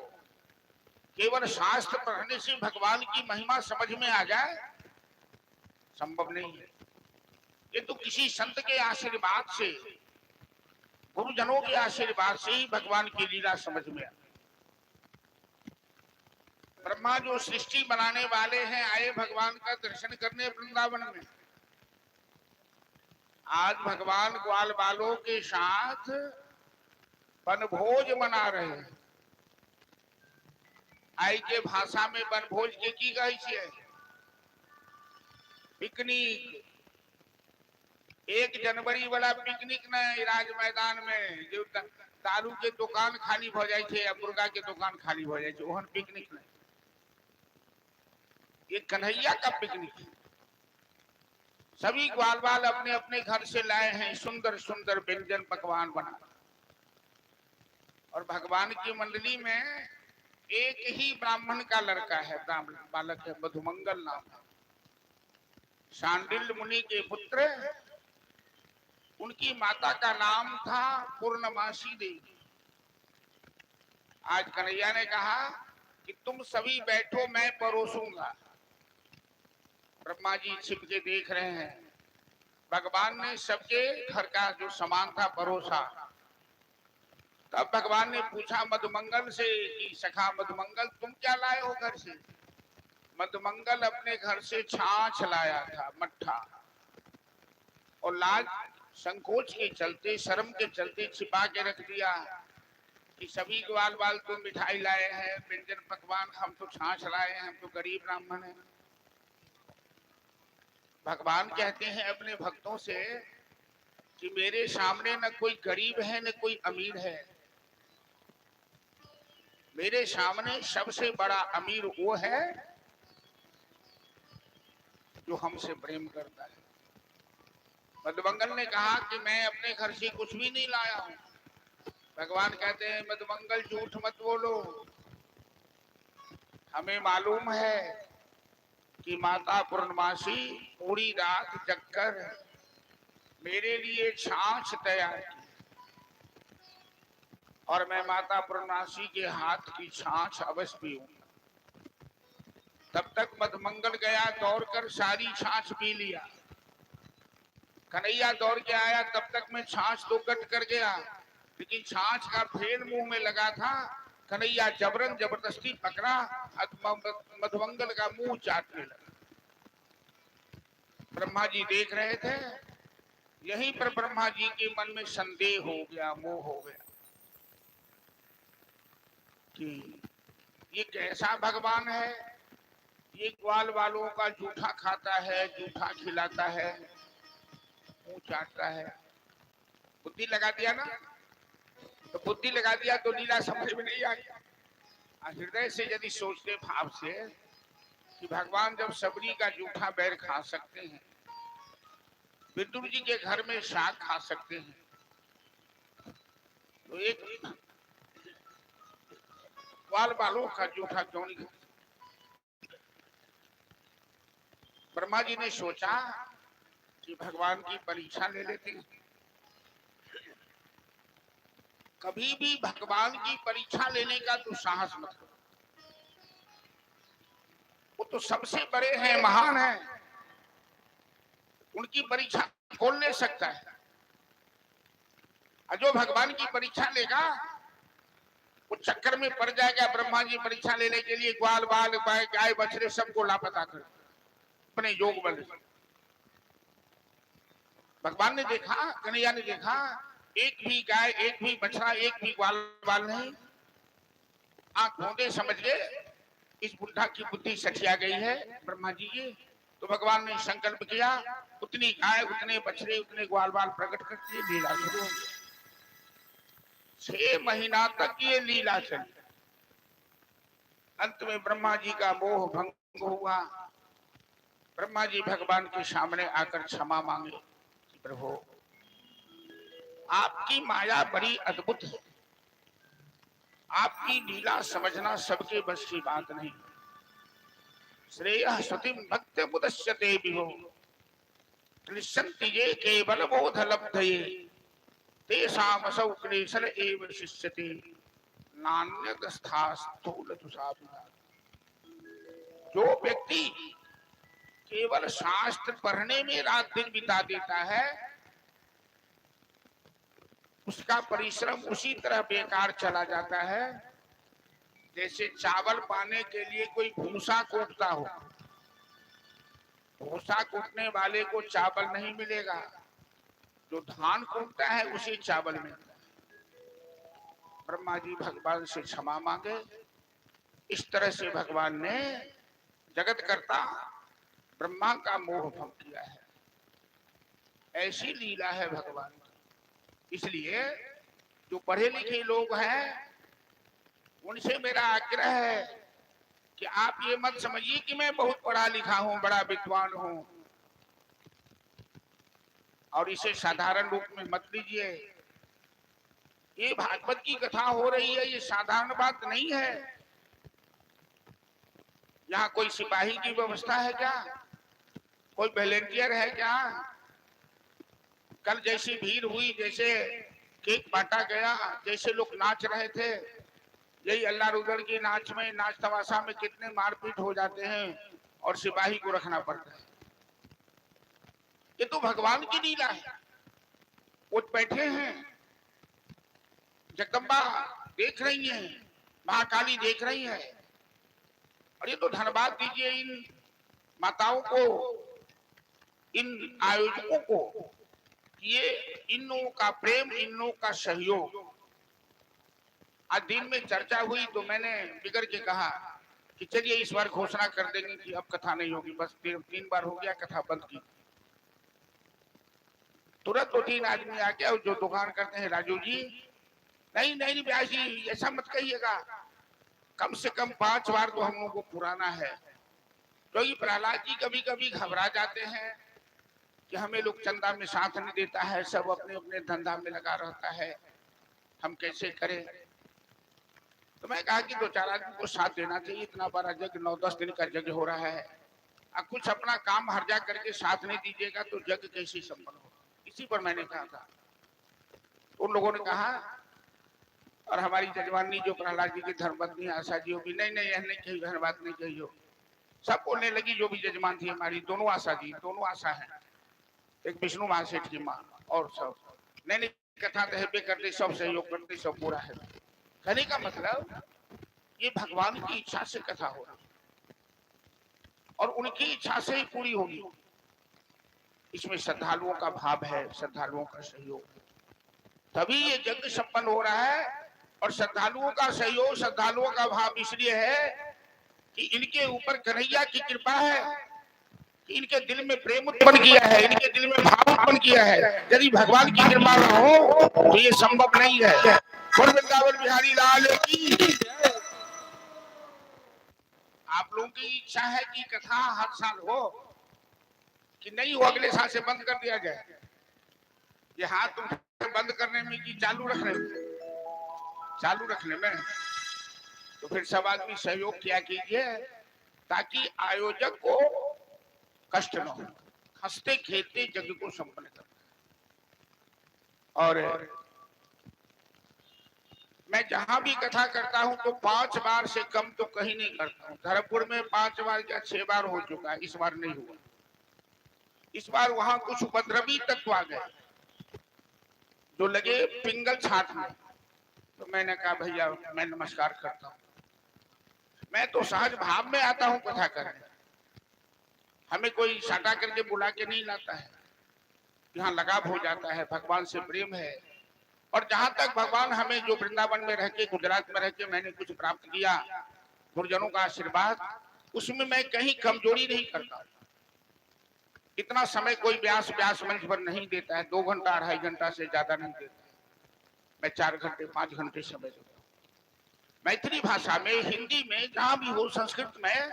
केवल शास्त्र पढ़ने से भगवान की महिमा समझ में आ जाए, संभव नहीं है। ये तो किसी संत के आशीर्वाद से, गुरुजनों के आशीर्वाद से ही भगवान की लीला समझ में आती। ब्रह्मा जो सृष्टि बनाने वाले हैं आए भगवान का दर्शन करने वृंदावन में। आज भगवान ग्वाल बालों के साथ वनभोज मना रहे हैं। आई के भाषा में वनभोज के की गई है पिकनिक। 1 जनवरी वाला पिकनिक नहीं, राज मैदान में जो दारू के दुकान खाली हो जाए थे या मुर्गा के दुकान खाली हो जाए, ओहन पिकनिक नहीं। ये कन्हैया का पिकनिक है। सभी ग्वाल बाल अपने अपने घर से लाए हैं सुंदर सुंदर व्यंजन पकवान बना। और भगवान की मंडली में एक ही ब्राह्मण का लड़का है, ब्राह्मण बालक है, मधुमंगल नाम है। शांडिल्य मुनि के पुत्र, उनकी माता का नाम था पूर्णमासी देवी। आज कन्हैया ने कहा कि तुम सभी बैठो, मैं परोसूंगा। ब्रह्मा जी छिप के देख रहे हैं। भगवान ने सबके घर का जो सामान था परोसा। तब भगवान ने पूछा मधुमंगल से कि सखा मधुमंगल, तुम क्या लाए हो घर से? मधुमंगल अपने घर से छाछ लाया था, मट्ठा, और लाज संकोच के चलते, शर्म के चलते छिपा के रख दिया कि सभी ग्वाल बाल तो मिठाई लाए हैं, व्यंजन पकवान, हम तो छाछ लाए हैं, हम तो गरीब ब्राह्मण हैं। भगवान कहते हैं अपने भक्तों से कि मेरे सामने न कोई गरीब है न कोई अमीर है। मेरे सामने सबसे बड़ा अमीर वो है जो हमसे प्रेम करता है। मधुमंगल ने कहा कि मैं अपने घर से कुछ भी नहीं लाया हूं। भगवान कहते हैं मधुमंगल झूठ मत बोलो, हमें मालूम है कि माता पूर्णमासी पूरी रात जगकर मेरे लिए छाछ तैयार की, और मैं माता पूर्णमासी के हाथ की छाछ अवश्य पीऊंगा। तब तक मधुमंगल गया, दौड़कर सारी छाछ पी लिया। कन्हैया दौड़ के आया, तब तक मैं छाछ तो कट कर गया, लेकिन छाछ का फेर मुंह में लगा था। कन्हैया जबरन जबरदस्ती पकड़ा, मधुमंगल का मुंह चाटने लगा। ब्रह्मा जी देख रहे थे। यहीं पर ब्रह्मा जी के मन में संदेह हो गया, मोह हो गया कि ये कैसा भगवान है, ये ग्वाल वालों का जूठा खाता है, जूठा खिलाता है, मुंह चाटता है। बुद्धि लगा दिया ना, तो बुद्धि लगा दिया तो लीला समझ में नहीं आई। हृदय से यदि सोचते भाव से कि भगवान जब सबरी का जूठा बैर खा सकते हैं, विदुर जी के घर में शाक खा सकते हैं, तो एक ग्वाल बालों का जूठा क्यों नहीं खा? ब्रह्मा जी ने सोचा कि भगवान की परीक्षा ले लेते हैं। कभी भी भगवान की परीक्षा लेने का तो साहस मत करो, वो तो सबसे बड़े हैं, महान हैं, उनकी परीक्षा कौन ले सकता है? और जो भगवान की परीक्षा लेगा वो चक्कर में पड़ जाएगा। ब्रह्मा जी परीक्षा लेने के लिए ग्वाल बाल गाय बछड़े सबको लापता कर अपने योग बल से। भगवान ने देखा, कन्हैया ने देखा, एक भी गाय, एक भी बछड़ा, एक भी ग्वाल बाल नहीं। आंख मूंदे समझ गए इस बुढ़ा की बुद्धि सठिया गई है ब्रह्मा जी की। तो भगवान ने संकल्प किया, उतनी गाय, उतने बछड़े, उतने ग्वाल बाल प्रकट करके लीला शुरू हो। 6 महीना तक ये लीला चली। अंत में ब्रह्मा जी का मोह भंग हुआ। ब्रह्मा जी भगवान के सामने आकर क्षमा मांगे कि प्रभु, आपकी माया बड़ी अद्भुत है, आपकी लीला समझना सबके बस की बात नहीं। श्रेयः श्रुतिं भक्त मुदस्यते विभो क्लिश्यन्ति ये केवल बोध लब्धये तेषामसौ क्लेशर एव शिष्यते नान्यतस्था स्थूल तुषाभिमान। जो व्यक्ति केवल शास्त्र पढ़ने में रात दिन बिता देता है, उसका परिश्रम उसी तरह बेकार चला जाता है जैसे चावल पाने के लिए कोई भूसा कूटता हो। भूसा कूटने वाले को चावल नहीं मिलेगा, जो धान कूटता है उसी चावल मिलता है। ब्रह्मा जी भगवान से क्षमा मांगे। इस तरह से भगवान ने जगत करता ब्रह्मा का मोह भंग किया है। ऐसी लीला है भगवान की। इसलिए जो पढ़े लिखे लोग हैं उनसे मेरा आग्रह है कि आप ये मत समझिए कि मैं बहुत पढ़ा लिखा हूं, बड़ा विद्वान हूं, और इसे साधारण रूप में मत लीजिए। ये भागवत की कथा हो रही है, ये साधारण बात नहीं है। यहाँ कोई सिपाही की व्यवस्था है क्या? कोई वॉलेंटियर है क्या? कल जैसी भीड़ हुई, जैसे केक बांटा गया, जैसे लोग नाच रहे थे, यही अल्लाह रुदल की नाच में, नाच तमाशा में कितने मारपीट हो जाते हैं और सिपाही को रखना पड़ता है। ये तो भगवान की लीला है। वो बैठे हैं, जगदम्बा देख रही हैं, महाकाली देख रही है। और ये तो धन्यवाद दीजिए इन माताओं को, इन आयोजकों को, ये इन लोगों का प्रेम, इन लोगों का सहयोग। आज दिन में चर्चा हुई तो मैंने बिगड़ के कहा कि चलिए इस बार घोषणा कर देंगे कि अब कथा नहीं होगी। बस 3 बार हो गया, कथा बंद की। तुरंत 2-3 आदमी आ गया जो दुकान करते हैं, राजू जी नहीं नहीं ब्याह जी ऐसा मत कहिएगा, कम से कम 5 बार तो हम लोगों को पुराना है। क्योंकि प्रहलाद जी कभी कभी घबरा जाते हैं कि हमें लोग चंदा में साथ नहीं देता है, सब अपने अपने धंधा में लगा रहता है, हम कैसे करें। तो मैं कहा कि 2-4 आदमी को साथ देना चाहिए। इतना बड़ा यज्ञ, 9-10 दिन का यज्ञ हो रहा है, अब कुछ अपना काम हर्जा करके साथ नहीं दीजिएगा तो यज्ञ कैसे संपन्न होगा। इसी पर मैंने कहा था। उन लोगों ने कहा, और हमारी जजमानी जो प्रहलाद जी की धर्मपत्नी आशा जी होगी, नहीं नहीं नहीं कही, धन्यवाद नहीं कही हो। सब बोलने लगी, जो भी जजमान थी हमारी, दोनों आशा जी, दोनों आशा है, एक विष्णु महासेठ की माँ और सब, नहीं नहीं कथा तो हेबे करते, सब सहयोग करते, सब पूरा है। कहने का मतलब ये भगवान की इच्छा से कथा हो रही और उनकी इच्छा से ही पूरी होगी। इसमें श्रद्धालुओं का भाव है, श्रद्धालुओं का सहयोग है, तभी ये यज्ञ संपन्न हो रहा है। और श्रद्धालुओं का सहयोग, श्रद्धालुओं का भाव इसलिए है कि इनके ऊपर कन्हैया की कृपा है कि इनके दिल में प्रेम उत्पन्न किया है, इनके दिल में भाव उत्पन्न किया है। यदि भगवान की कृपा न हो तो ये संभव नहीं है। वृंदावन बिहारी लाल की। आप लोगों की इच्छा है कि कथा हर साल हो कि नहीं हो, अगले साल से बंद कर दिया जाए। ये हाथ बंद करने में कि चालू रखने में? चालू रखने में। तो फिर सब आदमी सहयोग किया कीजिए ताकि आयोजक को कष्ट न हो, हंसते खेलते यज्ञ को संपन्न कर। और मैं जहां भी कथा करता हूं तो 5 बार से कम तो कहीं नहीं करता हूं। धर्मपुर में 5 बार या 6 बार हो चुका है, इस बार नहीं हुआ। इस बार वहां कुछ उपद्रवी तत्व आ गए जो लगे पिंगल छाटने। तो मैंने कहा भैया मैं नमस्कार करता हूँ, मैं तो सहज भाव में आता हूँ कथा करने, हमें कोई साटा करके बुला के नहीं लाता है। यहाँ लगाव हो जाता है, भगवान से प्रेम है। और जहां तक भगवान हमें जो वृंदावन में रह के, गुजरात में रह के मैंने कुछ प्राप्त किया, गुरुजनों का आशीर्वाद, उसमें मैं कहीं कमजोरी नहीं करता। इतना समय कोई व्यास मंच पर नहीं देता है, 2 घंटा 2.5 घंटा से ज्यादा नहीं देता। मैं 4 घंटे 5 घंटे समय देता हूँ। मैथिली भाषा में, हिंदी में, जहां भी हो, संस्कृत में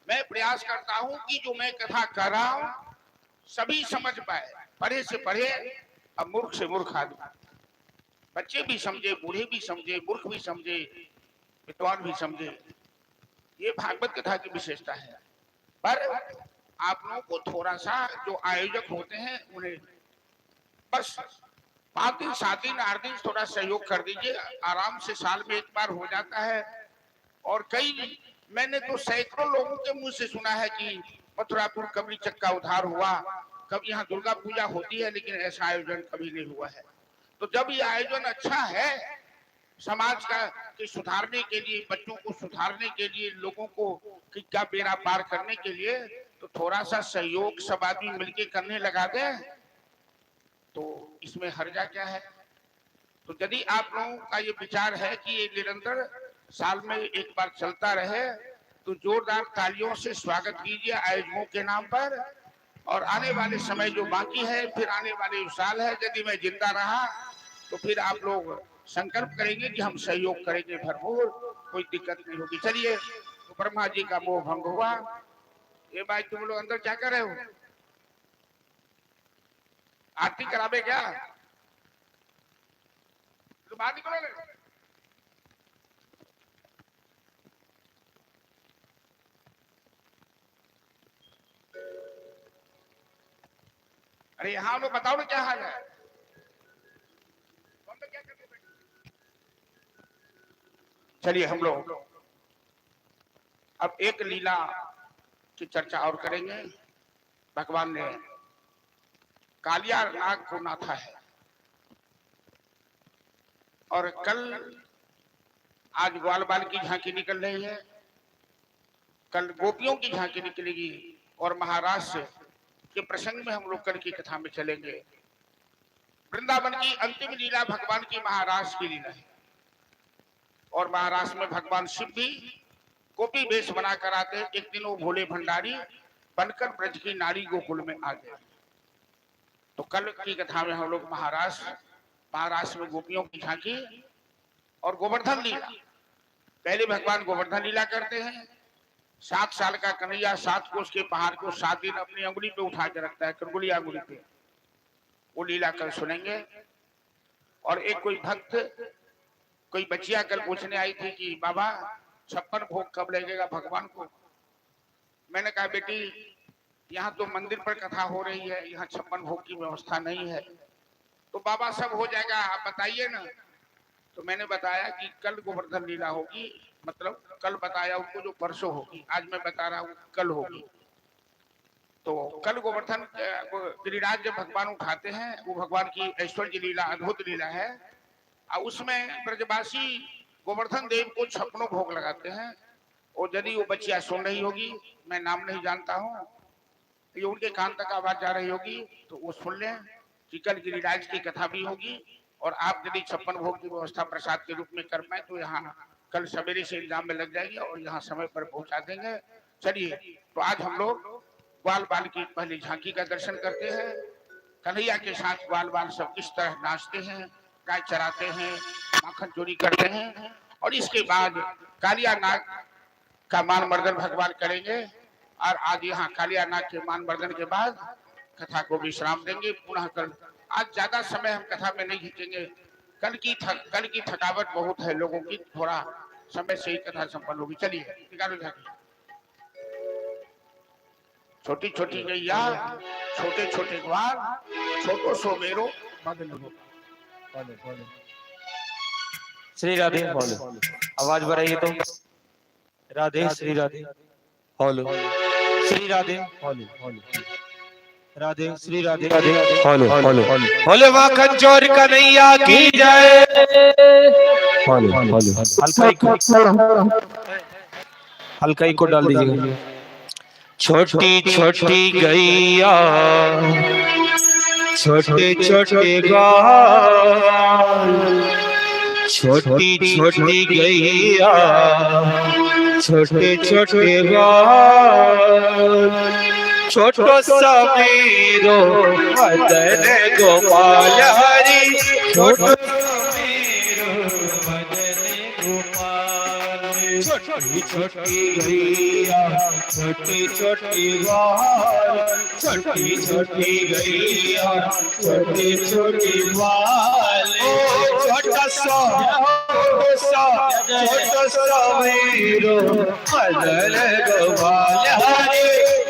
मैं प्रयास करता हूं कि जो मैं कथा कर रहा हूं सभी समझ पाए, पढ़े से पढ़े और मूर्ख से मूर्ख आदमी, बच्चे भी समझे, बूढ़े भी समझे, मूर्ख भी समझे, विद्वान भी समझे। ये भागवत कथा की विशेषता है। पर आप लोगों को थोड़ा सा जो आयोजक होते हैं उन्हें बस 5 दिन 7 दिन 8 दिन थोड़ा सहयोग कर दीजिए, आराम से साल में 1 बार हो जाता है। और कई, मैंने तो सैकड़ों लोगों के मुंह से सुना है कि मथुरापुर कबरी चक्का उद्धार हुआ, कभी यहाँ दुर्गा पूजा होती है लेकिन ऐसा आयोजन कभी नहीं हुआ है। तो जब ये आयोजन अच्छा है, समाज का के सुधारने के लिए, बच्चों को सुधारने के लिए, लोगों को का बेड़ा पार करने के लिए, तो थोड़ा सा सहयोग सब आदमी मिलके करने लगा दे तो इसमें हर्जा क्या है। तो यदि आप लोगों का ये विचार है कि ये निरंतर साल में 1 बार चलता रहे तो जोरदार तालियों से स्वागत कीजिए आयोजकों के नाम पर। और आने वाले समय जो बाकी है, फिर आने वाले साल है, यदि मैं जिंदा रहा तो फिर आप लोग संकल्प करेंगे कि हम सहयोग करेंगे भरपूर, कोई दिक्कत नहीं होगी। चलिए, तो ब्रह्मा जी का मोह भंग हुआ। ये भाई तुम लोग अंदर क्या कर रहे हो? आरती करावे क्या? तो बाहर निकलोगे। अरे यहाँ लोग बताओ ना क्या हाल है। क्या करते बैठे? चलिए हम लोग अब एक लीला की चर्चा और करेंगे। भगवान ने कालिया नाग को नाथा है और कल आज ग्वाल बाल की झांकी निकल रही है, कल गोपियों की झांकी निकलेगी और महाराष्ट्र के प्रसंग में हम लोग कल की कथा में चलेंगे। वृंदावन की अंतिम लीला भगवान की महाराष्ट्र की लीला है और महाराष्ट्र में भगवान शिव भी गोपी वेश बनाकर आते। एक दिन वो भोले भंडारी बनकर ब्रज की नारी गोकुल में आ गए। तो कल की कथा में हम लोग महाराष्ट्र में गोपियों की झांकी और गोवर्धन लीला। पहले भगवान गोवर्धन लीला करते हैं। 7 साल का कन्हैया 7 कोस के पहाड़ को 7 दिन अपनी अंगुली पे उठा के रखता है, कंगुली अंगुली पे। वो लीला कल सुनेंगे। और एक कोई भक्त, कोई बच्चिया कल पूछने आई थी कि बाबा 56 भोग कब लगेगा भगवान को। मैंने कहा बेटी यहाँ तो मंदिर पर कथा हो रही है, यहाँ 56 भोग की व्यवस्था नहीं है। तो बाबा सब हो जाएगा, आप बताइए ना। तो मैंने बताया कि कल गोवर्धन लीला होगी, मतलब कल बताया उनको जो परसों होगी, आज मैं बता रहा हूँ कल होगी। तो कल गोवर्धन गिरिराज जब भगवान उठाते हैं, वो भगवान की ऐश्वर्य लीला, अद्भुत लीला है। और उसमें ब्रजवासी गोवर्धन देव को 56 भोग लगाते हैं। और यदि वो बच्चियां सुन रही होगी, मैं नाम नहीं जानता हूँ, ये उनके कान तक आवाज जा रही होगी, तो वो सुन लें कि कल गिरिराज की कथा भी होगी। और आप यदि 56 भोग की व्यवस्था प्रसाद के रूप में कर पाए तो यहाँ कल सवेरे से इंतजाम में लग जाएगी और यहाँ समय पर पहुंचा देंगे। चलिए, तो आज हम लोग ग्वाल बाल की पहली झांकी का दर्शन करते हैं। कन्हैया के साथ ग्वाल बाल सब किस तरह नाचते हैं, गाय चराते हैं, माखन चोरी करते हैं। और इसके बाद कालिया नाग का मान मर्दन भगवान करेंगे। और आज यहाँ कालिया नाग के मान मर्दन के बाद कथा को विश्राम देंगे। पुनः कल, आज ज्यादा समय हम कथा में नहीं खींचेंगे। कल की थकावट बहुत है लोगों की, थोड़ा समय से ही कथा संपन्न होगी। चलिए निकालो झांकी। छोटी छोटी गैया, छोटे छोटे ग्वाल, छोटो सो मेरो बदन। श्री राधे बोलो, आवाज बढ़ाइए तो। राधे श्री राधे बोलो, श्री राधे बोलो, राधे श्री राधे बोलो बोलो बोले माखन चोर कन्हैया की जय बोलो बोलो। हल्का को डाल दीजिएगा। छोटी छोटी गैया, छोटे छोटे ग्वाल, छोटी छोटी गैया, छोटे छोटे ग्वाल, छोटो सा मेरो मदन गोपाल हरि, छोटो सा मेरो मदन गोपाल। छोटी छोटी गैया, छोटी छोटी ग्वाल, छोटी छोटी गैया, छोटी छोटी ग्वाल, छोटा सा मेरो मदन गोपाल हरि,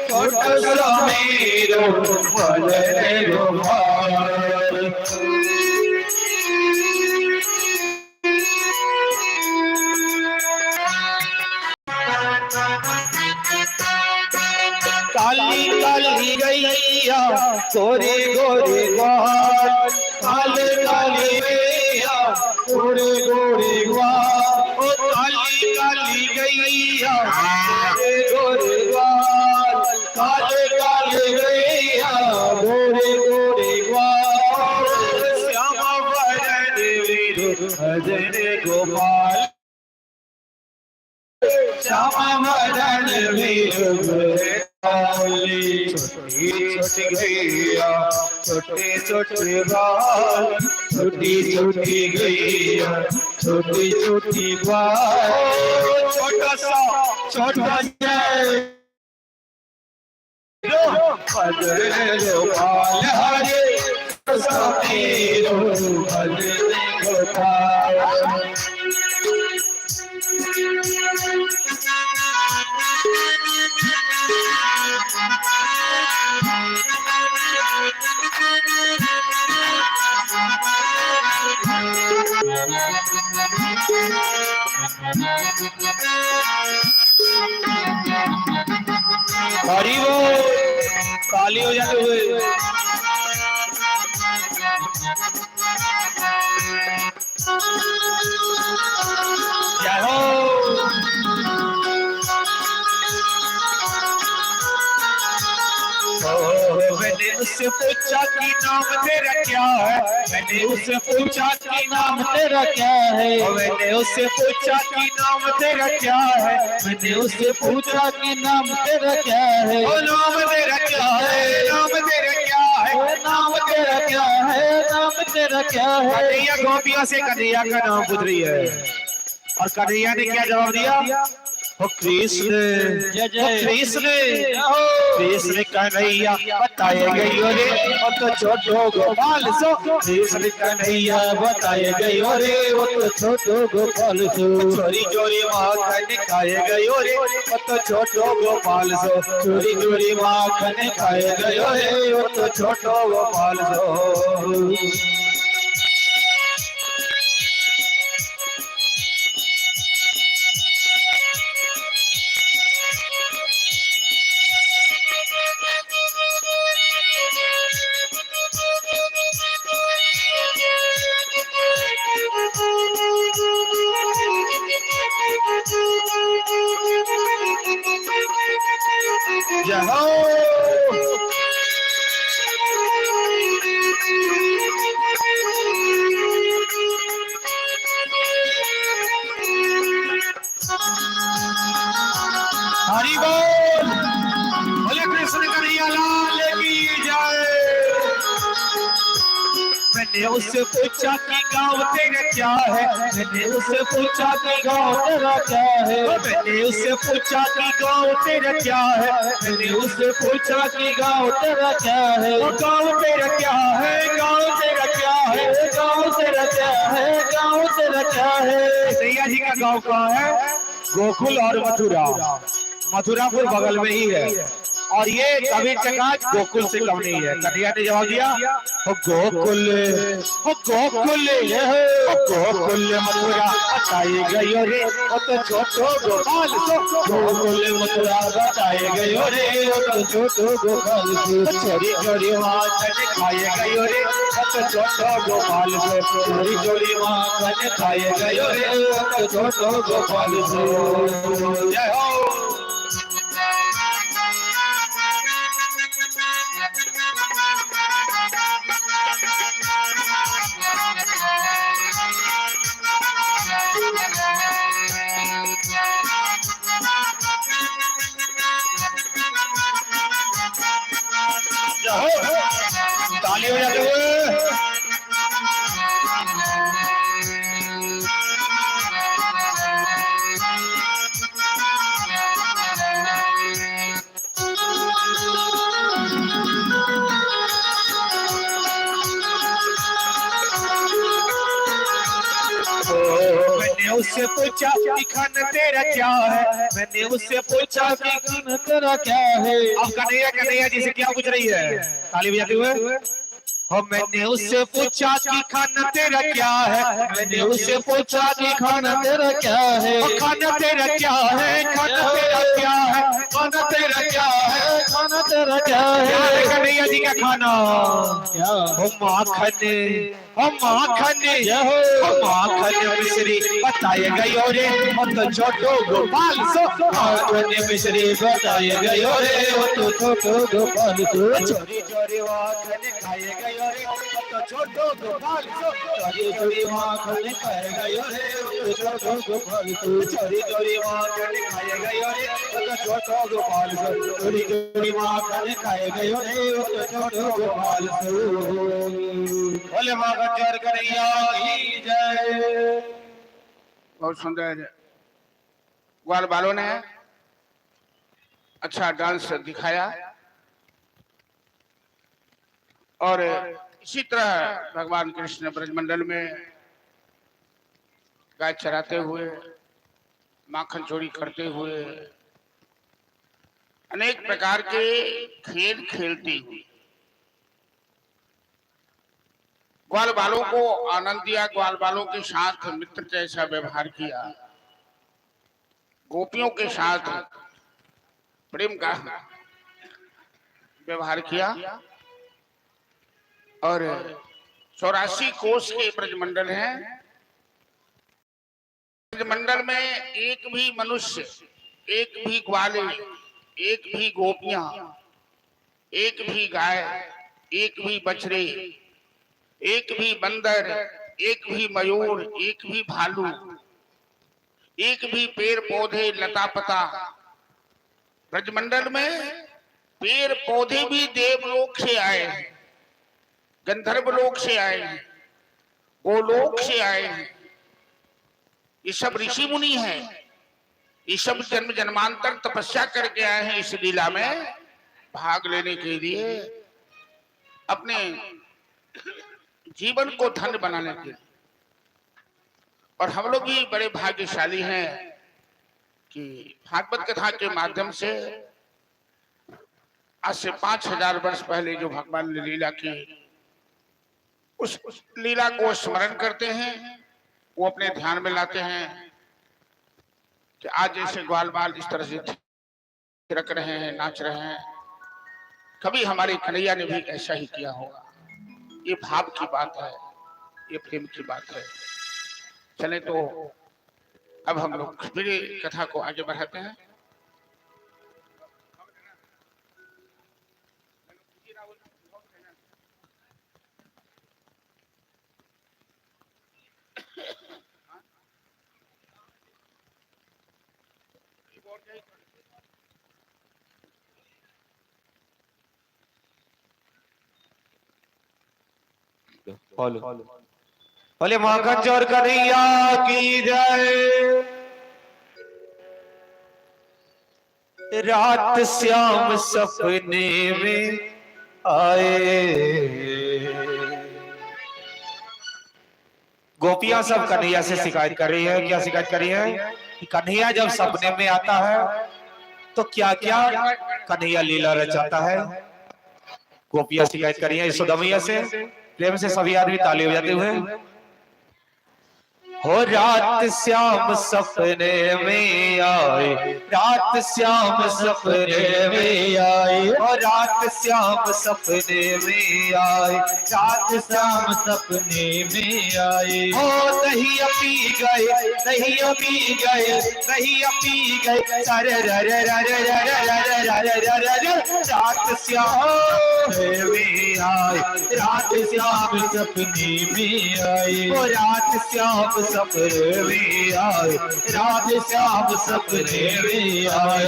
छोटा सा मेरो मदन गोपाल। काली काली गैया, गोरे गोरे ग्वाल, काले काली गैया, गोरे गोरे ग्वाल। ओ काली काली गैया, गोरे गोरे ग्वाल, काले काली गैया, गोरे गोरे ग्वाल। श्यामा बरन वीर भजन गोपाल, श्यामा बरन वीर। छोटी छोटी गैया, छोटे छोटे बाल, छोटी छोटी गैया, छोटी छोटी बाल। छोटा सा छोटा जय भजन गोपाल हरि, मेरो भजन गोपाल। हरी बोल, ताली हो जाते हुए। जय हो। मैंने उससे पूछा कि नाम तेरा क्या है, मैंने उससे पूछा कि नाम तेरा क्या है, मैंने उससे पूछा कि नाम तेरा क्या है, मैंने उससे पूछा कि नाम तेरा क्या है, ओ नाम तेरा क्या है, नाम तेरा क्या है, नाम तेरा क्या है, नाम तेरा क्या है। कन्हैया गोपियों से कन्हैया का नाम पूछ रही है और कन्हैया ने क्या जवाब दिया? ओ कृष्ण, ओ कृष्ण, कृष्ण कन्हैया बताए गई रे, वो तो छोटो गोपाल सो, कृष्ण कन्हैया बताए गई रे, वो तो छोटो गोपाल सो, चोरी चोरी माखन खाए गई रे, वो तो छोटो गोपाल सो, चोरी चोरी माखन खाए गई रे, वो तो छोटो गोपाल सो। जय हो। हरि बोल, बोले कृष्ण कन्हैया लाल की जय। मैंने उससे पूछा कि गाँव तेरा क्या है, मैंने उससे पूछा कि गाँव तेरा क्या है, मैंने उससे पूछा कि गाँव तेरा क्या है, मैंने उससे पूछा कि गाँव तेरा क्या है, गाँव तेरा क्या है, गाँव तेरा क्या है, गाँव तेरा क्या है, गाँव तेरा क्या है। कन्हैया जी का गाँव कहाँ है? गोकुल और मथुरा, मथुरापुर बगल में ही है और ये कबीर चकाच गोकुल से कम नहीं है। कन्हैया ने जवाब दिया, ओ गोकुल, ओ गोकुल, ओ गोकुल मथुरा बताई गई रे, ओ तो छोटो गोपाल सो, गोकुल मथुरा बताई गई रे, ओ तो छोटो गोपाल सो, चोरी चोरी माखन खाए गई रे, ओ तो छोटो गोपाल सो, चोरी चोरी माखन खाए गई रे, ओ तो छोटो गोपाल सो। जय हो। ताली हो जाते हुए। मैंने उससे पूछा कि खाना तेरा क्या है, मैंने उससे पूछा कि खाना तेरा क्या है। अब कन्हैया कन्हैया जी से क्या पूछ रही है? ताली बजाते हुए। हो मैंने उससे पूछा कि खाना तेरा क्या है, मैंने उससे पूछा कि खाना तेरा क्या है, खाना तेरा क्या है, खाना तेरा क्या है, खाना तेरा क्या है, खाना तेरा क्या है। कन्हैया जी का खाना क्या? हो माखन, हो माखन, हो माखन मिश्री बताए गई रे, वो तो छोटो गोपाल सो, माखन मिश्री बताए गई रे, वो तो छोटो गोपाल सो, चोरी चोरी माखन खाए गई रे, वो तो छोटो गोपाल सो, चोरी चोरी माखन खाए गई रे, वो तो छोटो गोपाल सो, चोरी चोरी माखन खाए गई रे, वो तो छोटो गोपाल सो, चोरी चोरी माखन खाए गई रे, वो तो छोटो गोपाल सो। बोले माखन चोर कन्हैया की जय। बहुत सुंदर ग्वाल बालों ने अच्छा डांस दिखाया और इसी तरह भगवान कृष्ण ब्रजमंडल में गाय चराते हुए, माखन चोरी करते हुए, अनेक प्रकार के खेल खेलती हुई ग्वाल बालों को आनंद दिया, ग्वाल बालों के साथ मित्र जैसा व्यवहार किया, गोपियों के साथ प्रेम का व्यवहार किया और 84 कोष के ब्रजमंडल हैं। ब्रजमंडल में एक भी मनुष्य, एक भी ग्वाले, एक भी गोपियां, एक भी गाय, एक भी बछड़े, एक भी बंदर, एक भी मयूर, एक भी भालू, एक भी पेड़ पौधे लता पता। ब्रजमंडल में पेड़ पौधे भी देवलोक से आए हैं, गंधर्व लोक से आए हैं, गोलोक से आए हैं। ये सब ऋषि मुनि हैं, ये सब जन्म जन्मांतर तपस्या करके आए हैं इस लीला में भाग लेने के लिए, अपने जीवन को धन्य बनाने के लिए। और हम लोग भी बड़े भाग्यशाली हैं कि भागवत कथा के माध्यम से आज से 5000 वर्ष पहले जो भगवान ने लीला की, उस लीला को स्मरण करते हैं, वो अपने ध्यान में लाते हैं कि आज जैसे ग्वाल बाल इस तरह से थिरक रहे हैं, नाच रहे हैं, कभी हमारे कन्हैया ने भी ऐसा ही किया होगा। ये भाव की बात है, ये प्रेम की बात है। चले तो अब हम लोग फिर कथा को आगे बढ़ाते हैं। बोले माखन चोर कन्हैया की जय। रात श्याम सपने में आए, गोपियां सब कन्हैया से शिकायत कर रही है। क्या शिकायत कर रही है? कि कन्हैया जब सपने में आता है तो क्या क्या कन्हैया लीला रचाता है। गोपियां शिकायत कर रही है यशोदा मैया से। प्रेम से सभी आदमी ताली बजाते हुए। हो रात श्याम सपने में आए, रात श्याम सपने में आए, हो रात श्याम सपने में आए, रात श्याम सपने में आए। हो दही पी गए, दही पी गए, दही पी गए, अरे रे रे रे रे रे रे रे, रात श्याम में आए, रात श्याम सपने में आए, हो रात श्याम सपने में आए, रात श्याम सपने में आए।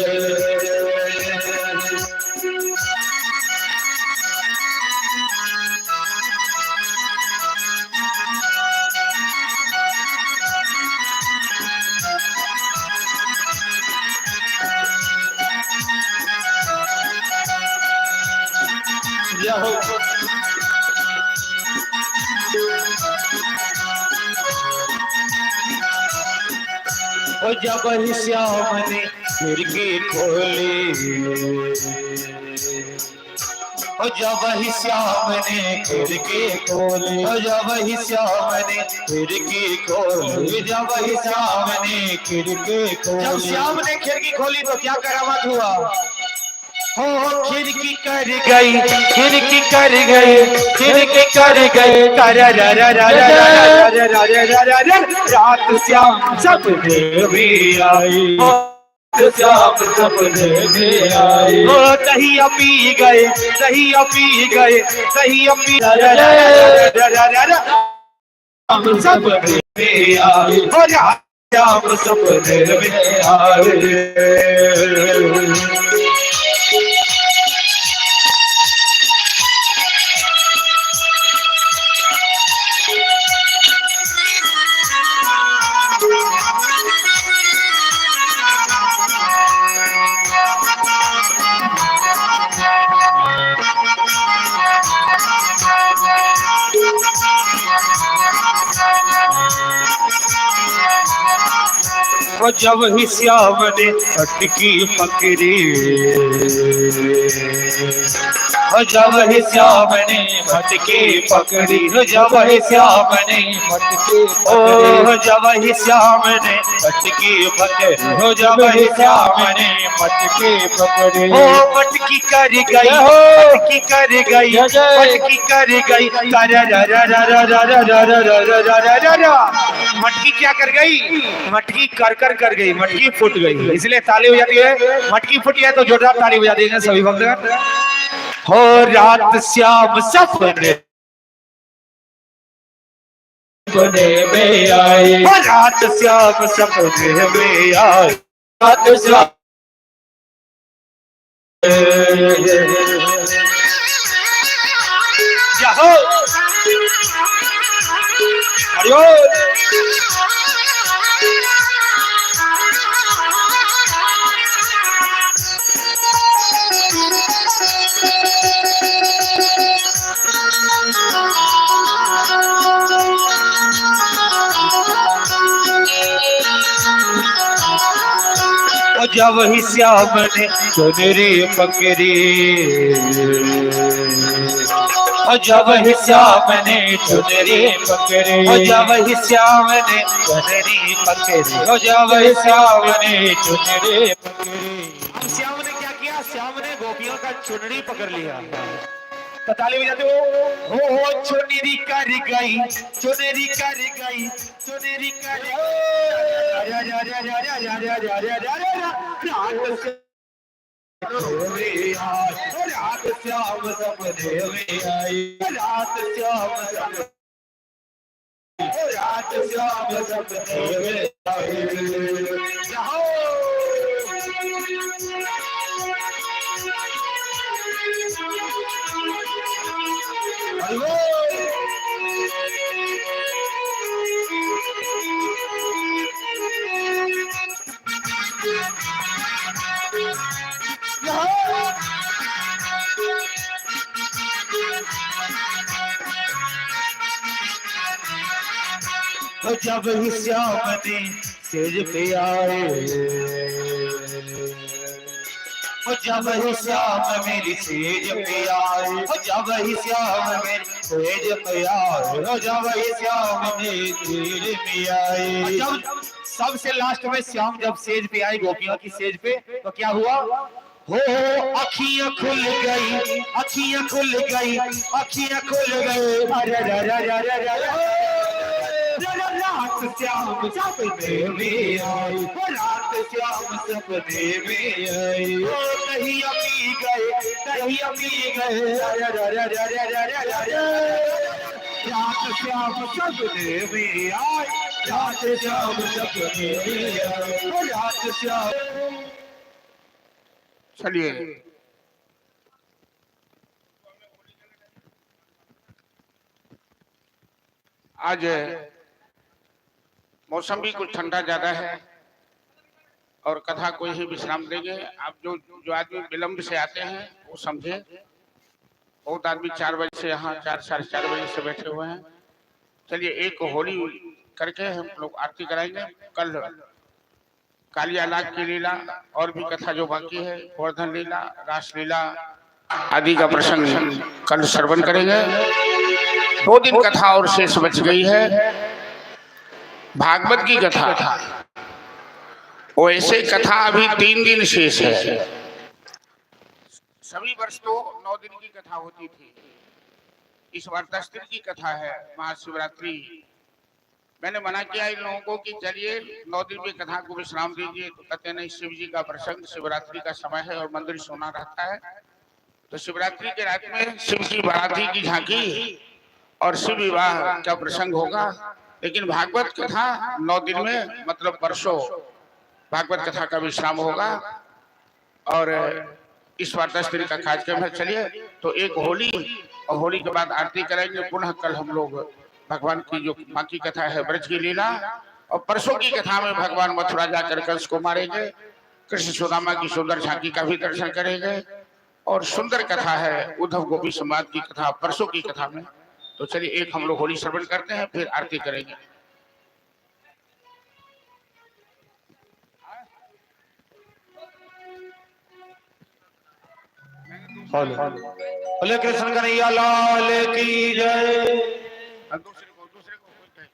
ओ जब ही श्याम ने खिड़की खोली, ओ जब ही श्याम ने खिड़की खोली, ओ जब ही श्याम ने खिड़की खोली, जब ही श्याम ने खिड़की खोली। जब श्याम ने खिड़की खोली तो क्या करामात हुआ? हो खिड़की कर गई, खिड़की कर गई, खिड़की कर गई, रात श्याम सपने में आई, श्याम सपने में आई। हो दही पी गए, दही पी गए, दही पी सपने में आई, हो श्याम सपने में आई। वो जब ही श्याम ने अटकी पकड़ी, वो जब ही श्याम ने मटकी पकड़ी, वो जब ही श्याम ने मटकी ओ जब ही श्याम ने मटकी पकड़ी, हो जब ही श्याम ने मटकी पकड़ी। ओ मटकी कर गई, मटकी कर गई, मटकी कर गई, मटकी क्या कर गई? मटकी कर गई, मटकी फूट गई। इसलिए ताली हो जाती है, मटकी फूटी है तो जोरदार ताली हो जाती है सभी भक्तगण। हो रात श्याम सपने में आए, हो रात श्याम सपने में आए, रात श्याम जाओ हरिओम। जब ही श्याम ने चुनरी पकड़ी, जब ही श्याम ने चुनरी पकड़ी, जब ही श्याम ने चुनरी पकड़ी, जब ही श्याम ने चुनरी पकड़ी। श्याम ने क्या किया? श्याम ने गोपियों का चुनरी पकड़ लिया। तो ताली बजाते हो चुनरी कर गई, चुनरी कर गई, चुनरी कर रात श्याम सपने में आई, रात श्याम रात श्याम सपने में आई। जब ही श्याम ने सेज पे आए, जब ही श्याम मेरी सेज पे आए, जब ही श्याम मेरी सेज पे आए, जब ही श्याम मेरी सेज पे आए। जब सबसे लास्ट में श्याम जब सेज पे आए, गोपियों की सेज पे, तो क्या हुआ? हो अखियां खुल गई, अखियां खुल गई, अखियां खुल गई। रात श्याम सपने में आई, रात श्याम सपने में आई। कहीं अभी गए, कहीं अभी गए, रात श्याम सपने में आई, रात श्याम सपने में आई, रात श्याम। चलिए आज मौसम भी कुछ ठंडा ज्यादा है और कथा को ही विश्राम देंगे। आप जो आदमी विलंब से आते हैं वो समझे। बहुत आदमी 4 बजे से यहाँ 4 साढ़े 4 बजे से बैठे हुए हैं। चलिए एक होली करके हम लोग आरती कराएंगे। कल कालिया लाग की लीला और भी कथा जो बाकी है, गोवर्धन लीला, रास लीला आदि का प्रसंग कल श्रवण करेंगे। 2 दिन कथा और शेष बच गई है। भागवत की कथा वो ऐसे कथा अभी 3 दिन शेष है। सभी वर्ष तो 9 दिन की कथा होती थी, इस बार 10 दिन की कथा है। महाशिवरात्रि मैंने मना किया इन लोगों को कि चलिए 9 दिन की कथा को विश्राम दीजिए, तो कहते नहीं, शिव जी का प्रसंग, शिवरात्रि का समय है और मंदिर सोना रहता है, तो शिवरात्रि के रात में शिव की बाराती की झांकी और शिव विवाह का प्रसंग होगा। लेकिन भागवत कथा 9 दिन में, मतलब परसों भागवत कथा का विश्राम होगा और इस बार 10 दिन का कार्यक्रम है। चलिए तो एक होली और होली के बाद आरती करेंगे। पुनः कल हम लोग भगवान की जो बाकी कथा है ब्रज की लीला, और परसों की कथा में भगवान मथुरा जाकर कंस को मारेंगे, कृष्ण सुदामा की सुंदर झांकी का भी दर्शन करेंगे और सुंदर कथा है उद्धव गोपी संवाद की कथा परसों की कथा में। तो चलिए एक हम लोग होली श्रवण करते हैं, फिर आरती करेंगे। बोले कृष्ण कन्हैया लाल की जय। अब दूसरे को कोई कहे।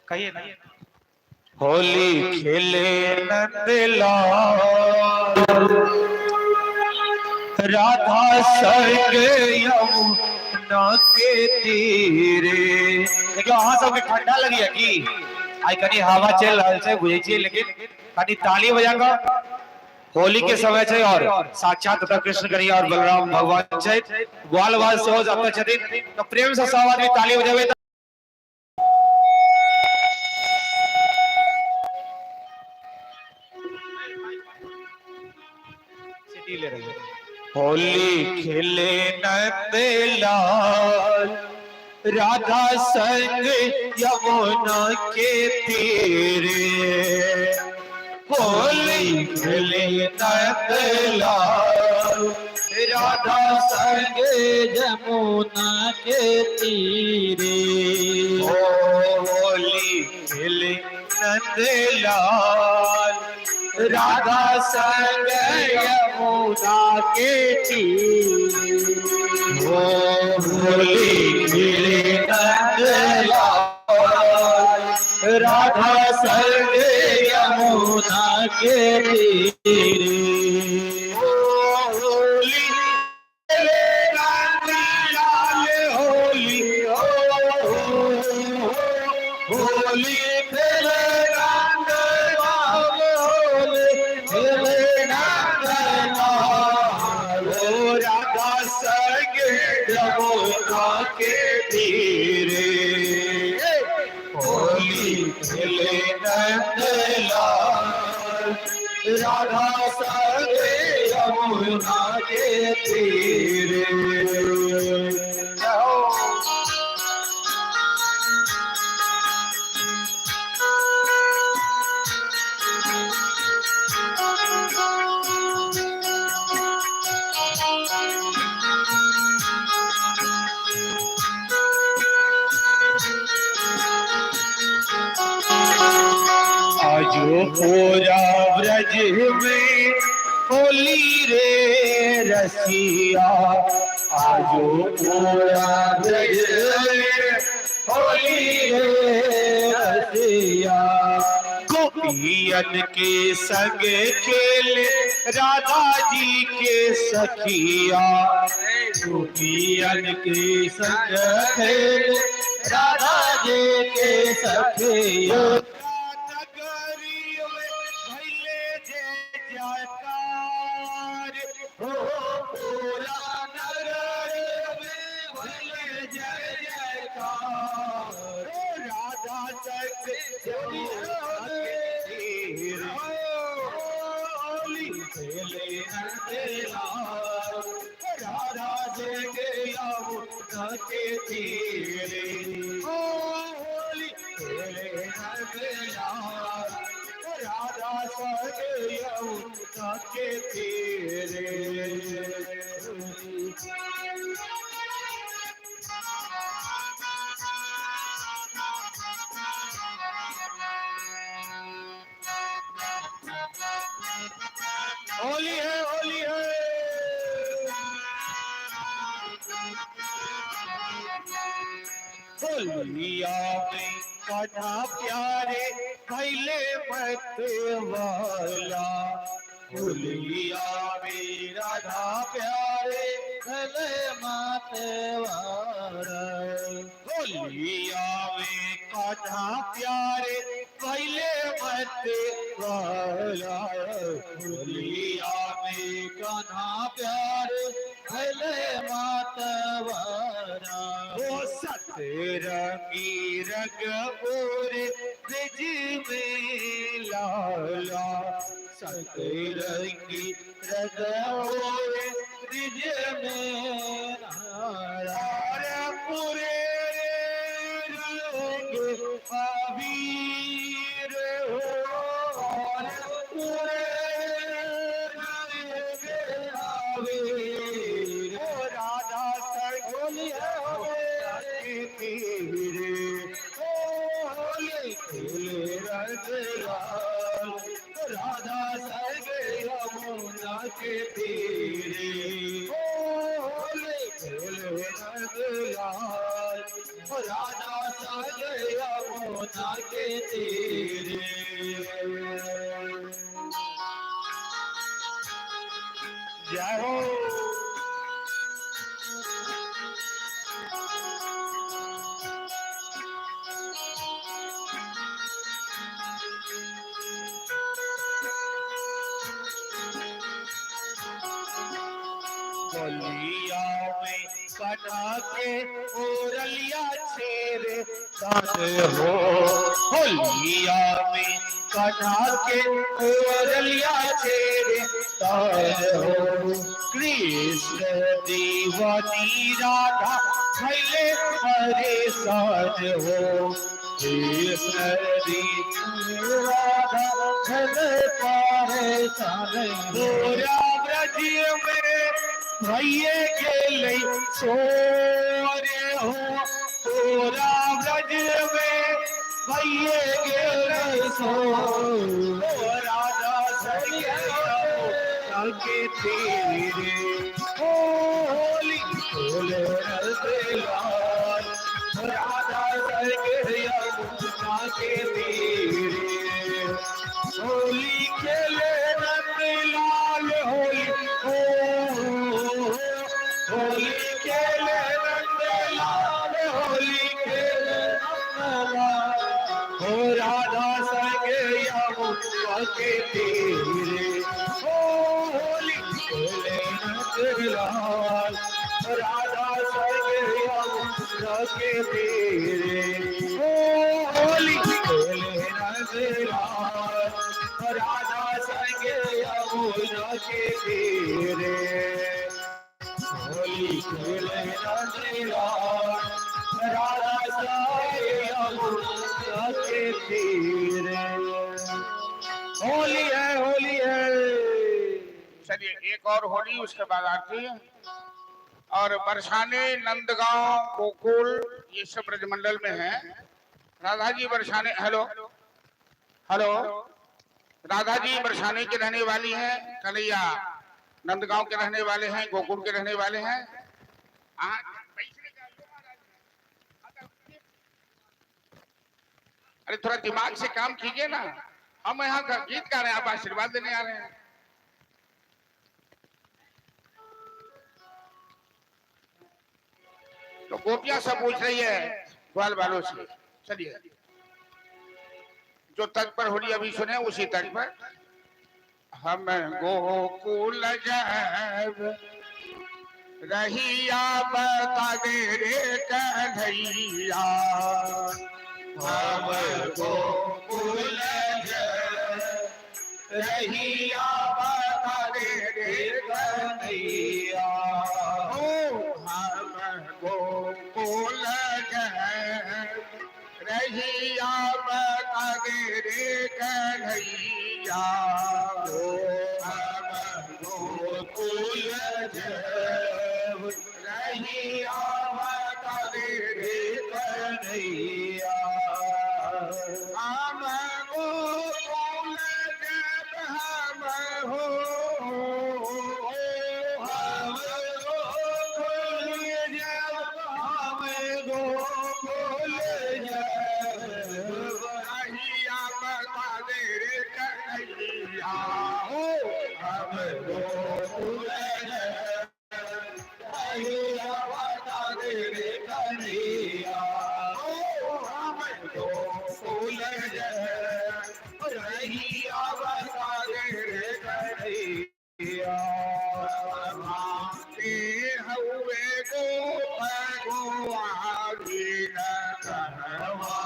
कहिए ना। होली खेले नंदलाल राधा संग यमुना के तीरे। देखो वहां सबके ठंडा लगी है कि आई कहीं हवा चल रहा है बुझे छी, लेकिन कहीं ताली बजाकर होली के समय छे और साक्षात तथा कृष्ण कन्हैया और बलराम भगवान छे ग्वाल वाल से हो जाता छथिन, तो प्रेम से सब आदमी ताली बजावे। होली खेले नंदलाल राधा संग यमुना के तीरे। होली खेले नंदलाल राधा संग यमुना के तीरे। होली खेले नंदलाल राधा संग यमुना के तीरे। होली खेले नंदलाल राधा संग यमुना के तीरे। होली खेले नंदलाल होली होली खेले नंदलाल खेले नंदलाल राधा संग यमुना के तीरे। होली खेले नंदलाल राधा संग यमुना के तीरे। आजो पूरा ब्रज में होली रे रसिया। आजो पूरा ब्रज में होली रे रसिया। गोपियन के संग खेले राधा जी के सखिया। गोपियन के संग खेले राधा जी के सखिया। राधा जगे यमुना के तीरे। होली खेले नंदलाल राधा संग यमुना के तीरे। होली है होली है। होलिया में कान्हा प्यारे भैले मत वाला। होलिया में राधा प्यारे भले मत वाला। होलिया में कान्हा प्यारे भैले मत वाला। होलिया में कान्हा प्यारे भले मत वाला। वो सतरंगी रंग पूरे ब्रिज में लाला। सतरंगी रंग पूरे ब्रिज में लाला। पूरे रंग अबीर हो पूरे रंग अबीर हो। राधा संग होली तीरे। होली खेले के तीरे होली खेले नंदलाल राधा साजे यमुना के तीरे जय हो गलिया में कटा के ओरलिया छेरे तान हो होलिया में कटा के ओरलिया छेरे तान हो कृष्ण दीवानी राधा भैले परेशान हो कृष्ण दीवानी राधा भैले परेशान हो ब्रज में भैये गेले सोरे हो तोरा ब्रज में भैये गेले सो राधा सैया के तेरे होली बोले रसलाल राधा सैया के तेरे होली खेले नंदलाल होली होली खेले नंदलाल होली खेले नंदलाल हो राधा संगे यमुना के तीरे होली खेले नंदलाल राधा संगे यमुना के तीरे होली खेले नंदलाल राधा संगे यमुना के तीरे होली खेले नंदलाल राधा संगे यमुना के तीरे होली है होली है। चलिए एक और होली उसके बाद आती है। और बरसाने नंदगांव गोकुल ये सब ब्रजमंडल में है। राधा जी बरसाने हेलो हेलो राधा जी बरसाने के रहने वाली हैं, कन्हैया नंदगांव के रहने वाले हैं, गोकुल के रहने वाले हैं। अरे थोड़ा दिमाग से काम कीजिए ना, हम यहाँ गीत गा रहे हैं, आप आशीर्वाद देने आ रहे हैं। तो गोपियां सब पूछ रही है ग्वाल बालों से। चलिए जो तट पर होली अभी सुने उसी तट पर हम गोकुल जब रहिया बता दे रे कन्हैया हम गोकुल रहिया बता दे रे कन्हैया हम गोकुल रहिया बता दे रे कन्हैया हम गोकुल रहिया बता दे रे कन्हैया हम गोकुल जब हम हो हम गोकुल जब हम गोकुल रहिया बता दे रे कन्हैया हम गोकुल रहिया बता दे रे कन्हैया हम गोकुल रहिया बता दे रे कन्हैया के हुए गो भगवानी न कहवा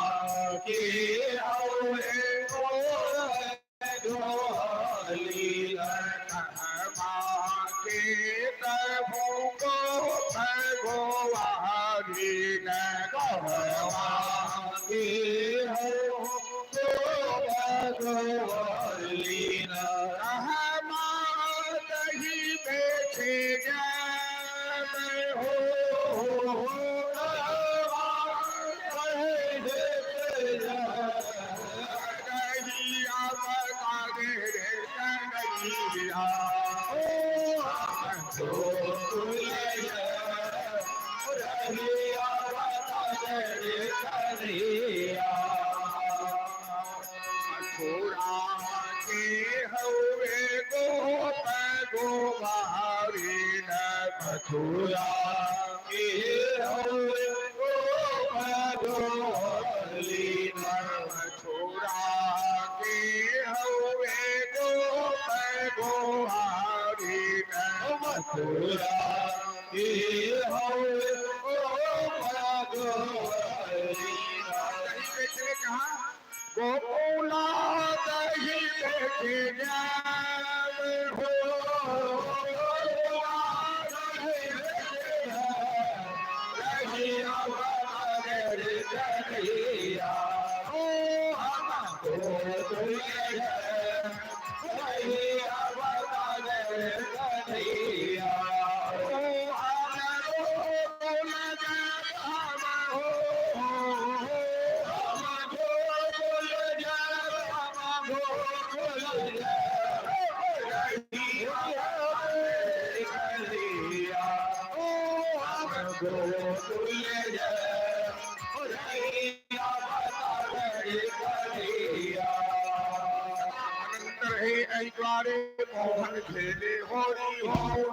के हुए गो भगवानी न कहवा के तबो गो भगवानी न कहवा के हो भगवानी न कहवा दही बेचे जाम हो दहिया बता दे रे कन्हैया रहिया ओ गोकुल रहिया करिया मथुरा के हवे गोप गोवारी न मथुरा के हवे गोप गोवारी न मथुरा के हवे गोप गोवारी न मथुरा के हवे गोप गोवारी न कहा गोकुला दही बेचे जाम हो गोकुला दही बेचे दही अमर दहिया हो हम गोकुल दही अमर दहिया हो हम गोकुल जाम हो मोहन खेले होरी हो